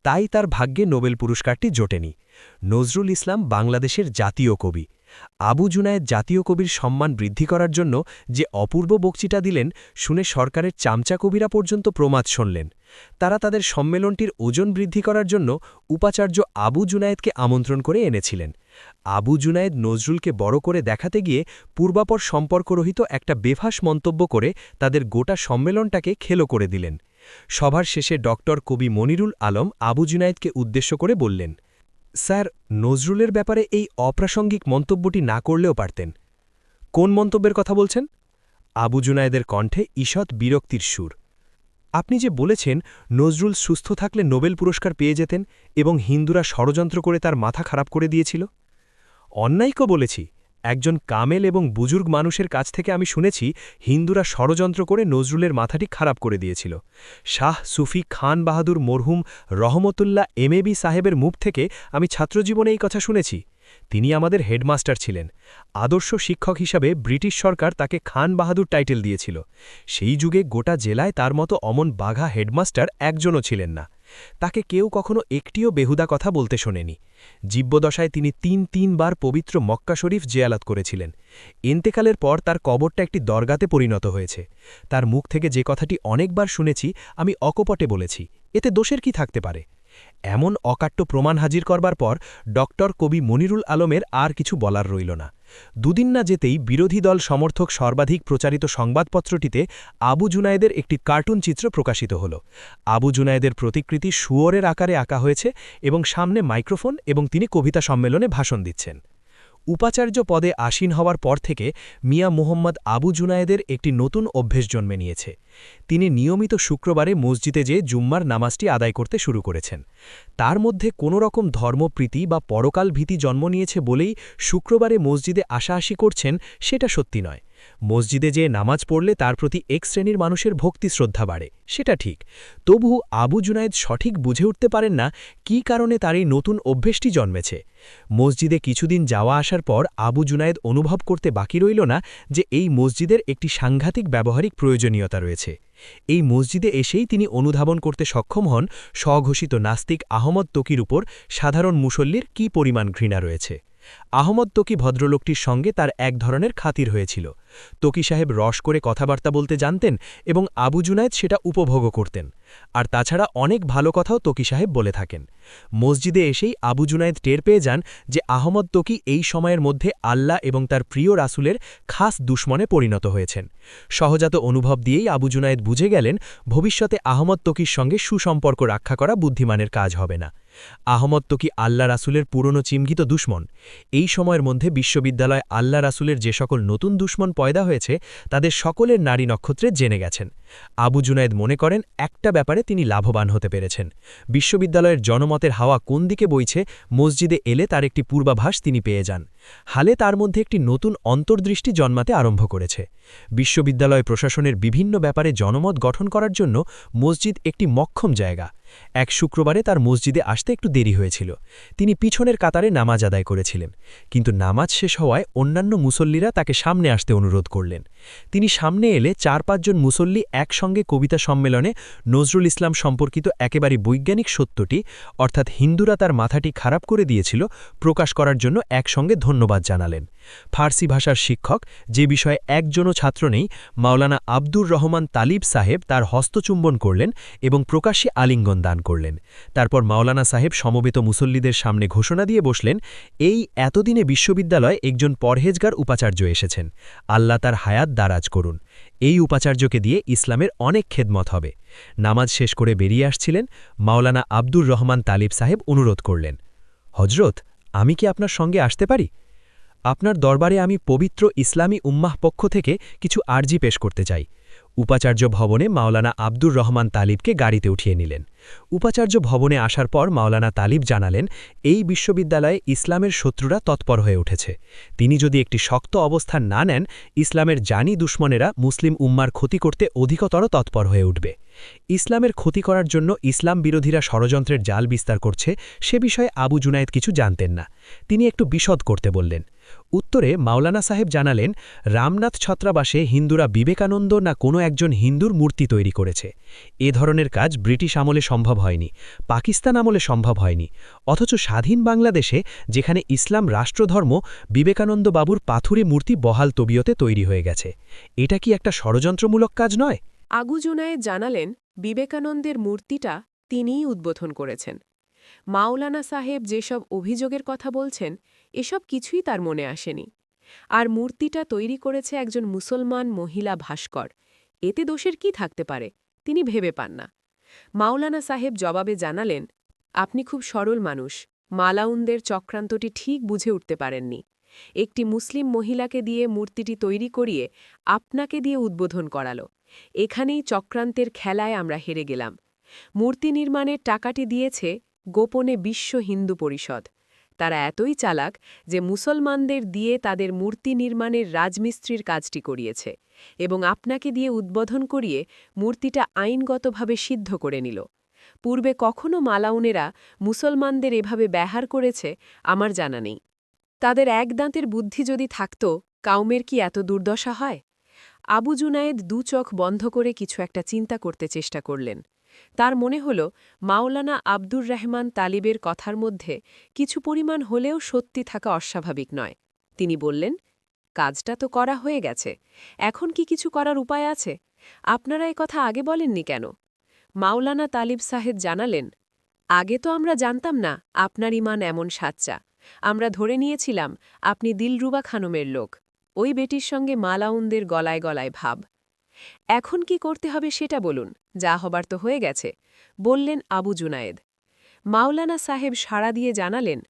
S9: তাই তার ভাগ্যে নোবেল পুরস্কারটি জোটেনি। নজরুল ইসলাম বাংলাদেশের জাতীয় কবি। আবু জুনায়েদ জাতীয় কবির সম্মান বৃদ্ধি করার জন্য যে অপূর্ব বক্তৃতা দিলেন শুনে সরকারের চামচা কবিরা পর্যন্ত প্রমাদ শুনলেন। তারা তাদের সম্মেলনটির ওজন বৃদ্ধি করার জন্য উপাচার্য আবু জুনায়েদকে আমন্ত্রণ করে এনেছিলেন। আবু জুনায়েদ নজরুলকে বড় করে দেখাতে গিয়ে পূর্বাপর সম্পর্করহিত একটা বেফাস মন্তব্য করে তাদের গোটা সম্মেলনটাকে খেলো করে দিলেন। সভার শেষে ডক্টর কবি মনিরুল আলম আবু জুনায়েদকে উদ্দেশ্য করে বললেন, স্যার, নজরুলের ব্যাপারে এই অপ্রাসঙ্গিক মন্তব্যটি না করলেও পারতেন। কোন মন্তব্যের কথা বলছেন? আবু জুনায়েদের কণ্ঠে ঈষৎ বিরক্তির সুর। আপনি যে বলেছেন নজরুল সুস্থ থাকলে নোবেল পুরস্কার পেয়ে যেতেন এবং হিন্দুরা ষড়যন্ত্র করে তার মাথা খারাপ করে দিয়েছিল। অন্যায়কে বলেছি। একজন কামেল এবং বুজুর্গ মানুষের কাছ থেকে আমি শুনেছি হিন্দুরা ষড়যন্ত্র করে নজরুলের মাথাটি খারাপ করে দিয়েছিল। শাহ সুফি খান বাহাদুর মরহুম রহমতুল্লাহ এমএবি সাহেবের মুখ থেকে আমি ছাত্রজীবনে এই কথা শুনেছি। তিনি আমাদের হেডমাস্টার ছিলেন। আদর্শ শিক্ষক হিসাবে ব্রিটিশ সরকার তাকে খান বাহাদুর টাইটেল দিয়েছিল। সেই যুগে গোটা জেলায় তার মতো অমন বাঘা হেডমাস্টার একজনও ছিলেন না। তাকে কেউ কখনো একটিও বেহুদা কথা বলতে শোনেনি। জীব্যদশায় তিনি 3 বার পবিত্র মক্কা শরীফ জিয়ারত করেছিলেন। ইন্তেকালের পর তার কবরটা একটি দরগাতে পরিণত হয়েছে। তার মুখ থেকে যে কথাটি অনেকবার শুনেছি আমি অকপটে বলেছি, এতে দোষের কি থাকতে পারে? এমন অকাট্য প্রমাণ হাজির করবার পর ডক্টর কবি মনিরুল আলমের আর কিছু বলার রইল না। দুদিন না যেতেই বিরোধী দল সমর্থক সর্বাধিক প্রচারিত সংবাদপত্রটিতে আবু জুনায়েদের একটি কার্টুন চিত্র প্রকাশিত হল। আবু জুনায়েদের প্রতিকৃতি শুয়োরের আকারে আঁকা হয়েছে এবং সামনে মাইক্রোফোন এবং তিনি কবিতা সম্মেলনে ভাষণ দিচ্ছেন। উপাচার্য পদে আসীন হওয়ার পর থেকে মিয়া মুহম্মদ আবু জুনায়েদের একটি নতুন অভ্যেস জন্মে নিয়েছে। তিনি নিয়মিত শুক্রবারে মসজিদে যেয়ে জুম্মার নামাজটি আদায় করতে শুরু করেছেন। তার মধ্যে কোনো রকম ধর্মপ্রীতি বা পরকাল ভীতি জন্ম নিয়েছে বলেই শুক্রবারে মসজিদে আসাআসি করছেন সেটা সত্যি নয়। মসজিদে যেয়ে নামাজ পড়লে তার প্রতি এক শ্রেণীর মানুষের ভক্তি শ্রদ্ধা বাড়ে, সেটা ঠিক। তবু আবু জুনায়েদ সঠিক বুঝে উঠতে পারেন না কী কারণে তার এই নতুন অভ্যেসটি জন্মেছে। মসজিদে কিছুদিন যাওয়া আসার পর আবু জুনায়েদ অনুভব করতে বাকি রইল না যে এই মসজিদের একটি সাংঘাতিক ব্যবহারিক প্রয়োজনীয়তা রয়েছে। এই মসজিদে এসেই তিনি অনুধাবন করতে সক্ষম হন স্বঘোষিত নাস্তিক আহমদ তকির উপর সাধারণ মুসল্লির কী পরিমাণ ঘৃণা রয়েছে। আহমদ তকি ভদ্রলোকটির সঙ্গে তার এক ধরনের খাতির হয়েছিল। তকি সাহেব রস করে কথাবার্তা বলতে জানতেন এবং আবু জুনায়েদ সেটা উপভোগও করতেন। আর তাছাড়া অনেক ভালো কথাও তকি সাহেব বলে থাকেন। মসজিদে এসেই আবু জুনায়েদ টের পেয়ে যান যে আহমদ তকি এই সময়ের মধ্যে আল্লাহ এবং তার প্রিয় রাসূলের খাস দুশমনে পরিণত হয়েছেন। সহজাত অনুভব দিয়েই আবু জুনায়েদ বুঝে গেলেন ভবিষ্যতে আহমদ তকির সঙ্গে সুসম্পর্ক রক্ষা করা বুদ্ধিমানের কাজ হবে না। আহমদ তকি আল্লাহ রাসূলের পুরনো চিহ্নিত দুশমন। এই সময়ের মধ্যে বিশ্ববিদ্যালয় আল্লাহ রাসূলের যে সকল নতুন দুশমন পয়দা হয়েছে তাদের সকলের নারী নক্ষত্রে জেনে গেছেন। আবু জুনায়েদ মনে করেন একটা ব্যাপারে তিনি লাভবান হতে পেরেছেন। বিশ্ববিদ্যালয়ের জনমতের হাওয়া কোন দিকে বইছে মসজিদে এলে তার একটি পূর্বাভাস তিনি পেয়ে যান। হালে তার মধ্যে একটি নতুন অন্তর্দৃষ্টি জন্মাতে আরম্ভ করেছে। বিশ্ববিদ্যালয় প্রশাসনের বিভিন্ন ব্যাপারে জনমত গঠন করার জন্য মসজিদ একটি মক্ষম জায়গা। এক শুক্রবারে তার মসজিদে আসতে একটু দেরি হয়েছিল। তিনি পিছনের কাতারে নামাজ আদায় করেছিলেন, কিন্তু নামাজ শেষ হওয়ায় অন্যান্য মুসল্লিরা তাকে সামনে আসতে অনুরোধ করলেন। তিনি সামনে এলে ৪-৫ জন মুসল্লি একসঙ্গে কবিতা সম্মেলনে নজরুল ইসলাম সম্পর্কিত একেবারে বৈজ্ঞানিক সত্যটি, অর্থাৎ হিন্দুরা তার মাথাটি খারাপ করে দিয়েছিল, প্রকাশ করার জন্য একসঙ্গে ধন্যবাদ জানালেন। ফার্সি ভাষার শিক্ষক, যে বিষয়ে একজনও ছাত্র নেই, মাওলানা আব্দুর রহমান তালিব সাহেব তার হস্তচুম্বন করলেন এবং প্রকাশ্যে আলিঙ্গন দান করলেন। তারপর মাওলানা সাহেব সমবেত মুসল্লিদের সামনে ঘোষণা দিয়ে বসলেন, এই এতদিনে বিশ্ববিদ্যালয়ে একজন পরহেজগার উপাচার্য এসেছেন, আল্লাহ তার হায়াত দারাজ করুন। এই উপাচার্যকে দিয়ে ইসলামের অনেক খেদমত হবে। নামাজ শেষ করে বেরিয়ে আসছিলেন, মাওলানা আব্দুর রহমান তালিব সাহেব অনুরোধ করলেন, হজরত, আমি কি আপনার সঙ্গে আসতে পারি? আপনার দরবারে আমি পবিত্র ইসলামী উম্মাহ পক্ষ থেকে কিছু আর্জি পেশ করতে চাই। উপাচার্য ভবনে মাওলানা আব্দুর রহমান তালিবকে গাড়িতে উঠিয়ে নিলেন। উপাচার্য ভবনে আসার পর মাওলানা তালিব জানালেন, এই বিশ্ববিদ্যালয়ে ইসলামের শত্রুরা তৎপর হয়ে উঠেছে। তিনি যদি একটি শক্ত অবস্থান না নেন, ইসলামের জানি দুশ্মনেরা মুসলিম উম্মার ক্ষতি করতে অধিকতর তৎপর হয়ে উঠবে। ইসলামের ক্ষতি করার জন্য ইসলাম বিরোধীরা ষড়যন্ত্রের জাল বিস্তার করছে, সে বিষয়ে আবু জুনায়েদ কিছু জানতেন না। তিনি একটু বিশদ করতে বললেন। উত্তরে মাওলানা সাহেব জানালেন, রামনাথ ছত্রাবাসে হিন্দুরা বিবেকানন্দ না কোনো একজন হিন্দুর মূর্তি তৈরি করেছে। এ ধরনের কাজ ব্রিটিশ আমলে সম্ভব হয়নি, পাকিস্তান আমলে সম্ভব হয়নি, অথচ স্বাধীন বাংলাদেশে, যেখানে ইসলাম রাষ্ট্রধর্ম, বিবেকানন্দ বাবুর পাথুরে মূর্তি বহাল তবিয়তে তৈরি হয়ে গেছে। এটা কি একটা ষড়যন্ত্রমূলক কাজ নয়?
S1: আবু জুনায়েদ জানালেন, বিবেকানন্দের মূর্তিটা তিনিই উদ্বোধন করেছেন। মাওলানা সাহেব যেসব অভিযোগের কথা বলছেন, এসব কিছুই তার মনে আসেনি। আর মূর্তিটা তৈরি করেছে একজন মুসলমান মহিলা ভাস্কর। এতে দোষের কি থাকতে পারে, তিনি ভেবে পান না। মাওলানা সাহেব জবাবে জানালেন, আপনি খুব সরল মানুষ, মালাউনদের চক্রান্তটি ঠিক বুঝে উঠতে পারেননি। একটি মুসলিম মহিলাকে দিয়ে মূর্তিটি তৈরি করিয়ে আপনাকে দিয়ে উদ্বোধন করালো। এখানেই চক্রান্তের খেলায় আমরা হেরে গেলাম। মূর্তি নির্মাণের টাকাটি দিয়েছে গোপনে বিশ্ব হিন্দু পরিষদ। তারা এতই চালাক যে মুসলমানদের দিয়ে তাদের মূর্তি নির্মাণের রাজমিস্ত্রির কাজটি করিয়েছে এবং আপনাকে দিয়ে উদ্বোধন করিয়ে মূর্তিটা আইনগতভাবে সিদ্ধ করে নিল। পূর্বে কখনো মালাউনেরা মুসলমানদের এভাবে ব্যবহার করেছে আমার জানা নেই। তাদের এক দাঁতের বুদ্ধি যদি থাকত, কাউমের কি এত দুর্দশা হয়? আবু জুনায়েদ দু চোখ বন্ধ করে কিছু একটা চিন্তা করতে চেষ্টা করলেন। তার মনে হল মাওলানা আব্দুর রহমান তালিবের কথার মধ্যে কিছু পরিমাণ হলেও সত্যি থাকা অস্বাভাবিক নয়। তিনি বললেন, কাজটা তো করা হয়ে গেছে, এখন কি কিছু করার উপায় আছে? আপনারা এ কথা আগে বলেননি কেন? মাওলানা তালিব সাহেব জানালেন, আগে তো আমরা জানতাম না আপনার ইমান এমন সাচ্চা। আমরা ধরে নিয়েছিলাম আপনি দিলরুবা খানমের লোক। ওই বেটির সঙ্গে মালাউনদের গলায় গলায় ভাব। এখন কি করতে হবে সেটা বলুন, যা হবার তো হয়ে গেছে, বললেন আবু জুনায়েদ। মাওলানা সাহেব সাড়া দিয়ে জানালেন,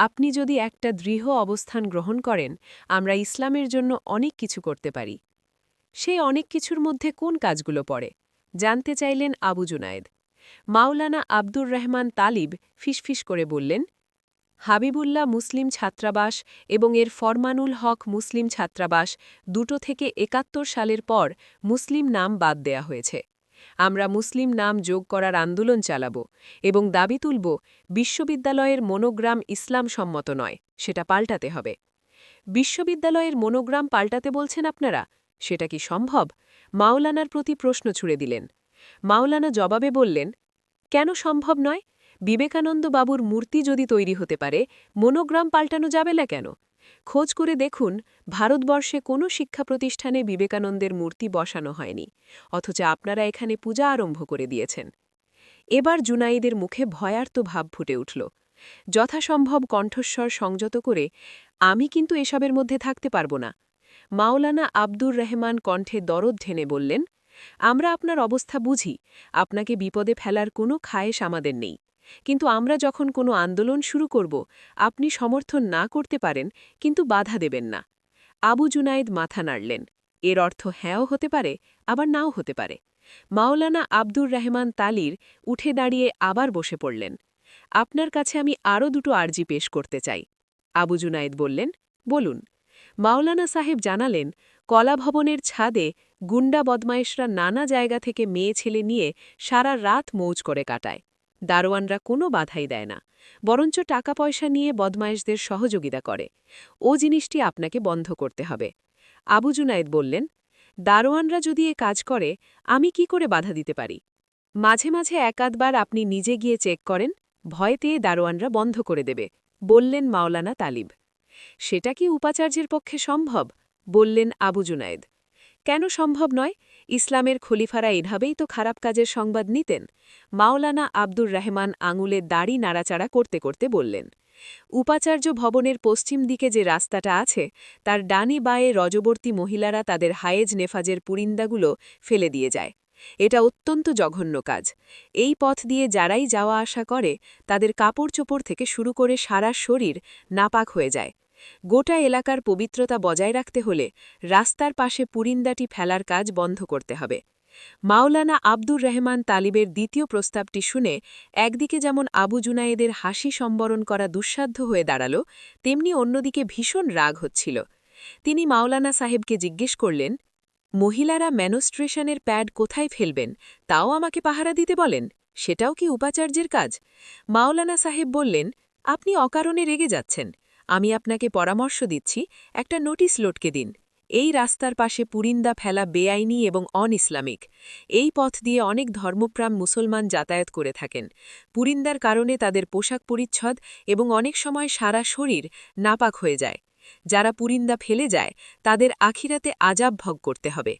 S1: আপনি যদি একটা দৃঢ় অবস্থান গ্রহণ করেন, আমরা ইসলামের জন্য অনেক কিছু করতে পারি। সেই অনেক কিছুর মধ্যে কোন কাজগুলো পড়ে জানতে চাইলেন আবু জুনায়েদ। মাওলানা আব্দুর রহমান তালিব ফিসফিস করে বললেন, হাবিবুল্লাহ মুসলিম ছাত্রাবাস এবং এর ফরমানুল হক মুসলিম ছাত্রাবাস দুটো থেকে ৭১ সালের পর মুসলিম নাম বাদ দেয়া হয়েছে। আমরা মুসলিম নাম যোগ করার আন্দোলন চালাব এবং দাবি তুলব বিশ্ববিদ্যালয়ের মনোগ্রাম ইসলাম সম্মত নয়, সেটা পাল্টাতে হবে। বিশ্ববিদ্যালয়ের মনোগ্রাম পাল্টাতে বলছেন আপনারা, সেটা কি সম্ভব? মাওলানার প্রতি প্রশ্ন ছুড়ে দিলেন। মাওলানা জবাবে বললেন, কেন সম্ভব নয়? বিবেকানন্দ বাবুর মূর্তি যদি তৈরি হতে পারে, মনোগ্রাম পাল্টানো যাবে না কেন? খোঁজ করে দেখুন, ভারতবর্ষে কোনো শিক্ষা প্রতিষ্ঠানে বিবেকানন্দের মূর্তি বসানো হয়নি, অথচ আপনারা এখানে পূজা আরম্ভ করে দিয়েছেন। এবার জুনাইদের মুখে ভয়ার্ত ভাব ফুটে উঠল। যথাসম্ভব কণ্ঠস্বর সংযত করে, আমি কিন্তু এসবের মধ্যে থাকতে পারব না। মাওলানা আব্দুর রহমান কণ্ঠে দরদ ঢেনে বললেন, আমরা আপনার অবস্থা বুঝি, আপনাকে বিপদে ফেলার কোনো খায়েশ আমাদের নেই, কিন্তু আমরা যখন কোনো আন্দোলন শুরু করব, আপনি সমর্থন না করতে পারেন, কিন্তু বাধা দেবেন না। আবু জুনায়েদ মাথা নাড়লেন। এর অর্থ হ্যাঁও হতে পারে, আবার নাও হতে পারে। মাওলানা আব্দুর রহমান তালির উঠে দাঁড়িয়ে আবার বসে পড়লেন। আপনার কাছে আমি আরও দুটো আর্জি পেশ করতে চাই। আবু জুনায়েদ বললেন, বলুন। মাওলানা সাহেব জানালেন, কলাভবনের ছাদে গুন্ডা বদমায়েশরা নানা জায়গা থেকে মেয়ে ছেলে নিয়ে সারা রাত মৌজ করে কাটায়। দারোয়ানরা কোনো বাধাই দেয় না, বরঞ্চ টাকা পয়সা নিয়ে বদমায়েশদের সহযোগিতা করে। ও জিনিসটি আপনাকে বন্ধ করতে হবে। আবু জুনায়েদ বললেন, দারোয়ানরা যদি এ কাজ করে আমি কি করে বাধা দিতে পারি? মাঝে মাঝে একাধবার আপনি নিজে গিয়ে চেক করেন, ভয়তে দারোয়ানরা বন্ধ করে দেবে, বললেন মাওলানা তালিব। সেটা কি উপাচার্যের পক্ষে সম্ভব? বললেন আবু জুনায়েদ। কেন সম্ভব নয়? ইসলামের খলিফারা এভাবেই তো খারাপ কাজের সংবাদ নিতেন। মাওলানা আব্দুর রহমান আঙুলে দাড়ি নাড়াচাড়া করতে করতে বললেন, উপাচার্য ভবনের পশ্চিম দিকে যে রাস্তাটা আছে তার ডানি বায়ে রজবর্তী মহিলারা তাদের হায়েজ নেফাজের পুরিন্দাগুলো ফেলে দিয়ে যায়। এটা অত্যন্ত জঘন্য কাজ। এই পথ দিয়ে যারাই যাওয়া আসা করে তাদের কাপড় চোপড় থেকে শুরু করে সারা শরীর নাপাক হয়ে যায়। গোটা এলাকার পবিত্রতা বজায় রাখতে হলে রাস্তার পাশে পুরিন্দাটি ফেলার কাজ বন্ধ করতে হবে। মাওলানা আব্দুর রহমান তালিবের দ্বিতীয় প্রস্তাবটি শুনে একদিকে যেমন আবু জুনায়েদের হাসি সম্বরণ করা দুঃসাধ্য হয়ে দাঁড়াল, তেমনি অন্যদিকে ভীষণ রাগ হচ্ছিল। তিনি মাওলানা সাহেবকে জিজ্ঞেস করলেন, মহিলারা ম্যানোস্ট্রেশনের প্যাড কোথায় ফেলবেন তাও আমাকে পাহারা দিতে বলেন, সেটাও কি উপাচার্যের কাজ? মাওলানা সাহেব বললেন, আপনি অকারণে রেগে যাচ্ছেন। আমি আপনাকে পরামর্শ দিচ্ছি, একটা নোটিশ লটকে দিন। এই রাস্তার পাশে পুরিন্দা ফেলা বেআইনি এবং অন-ইসলামিক। এই পথ দিয়ে অনেক ধর্মপ্রাণ মুসলমান যাতায়াত করে থাকেন। পুরিন্দার কারণে তাদের পোশাক পরিচ্ছদ এবং অনেক সময় সারা শরীর নাপাক হয়ে যায়। যারা পুরিন্দা ফেলে যায় তাদের আখিরাতে আযাব ভোগ করতে হবে।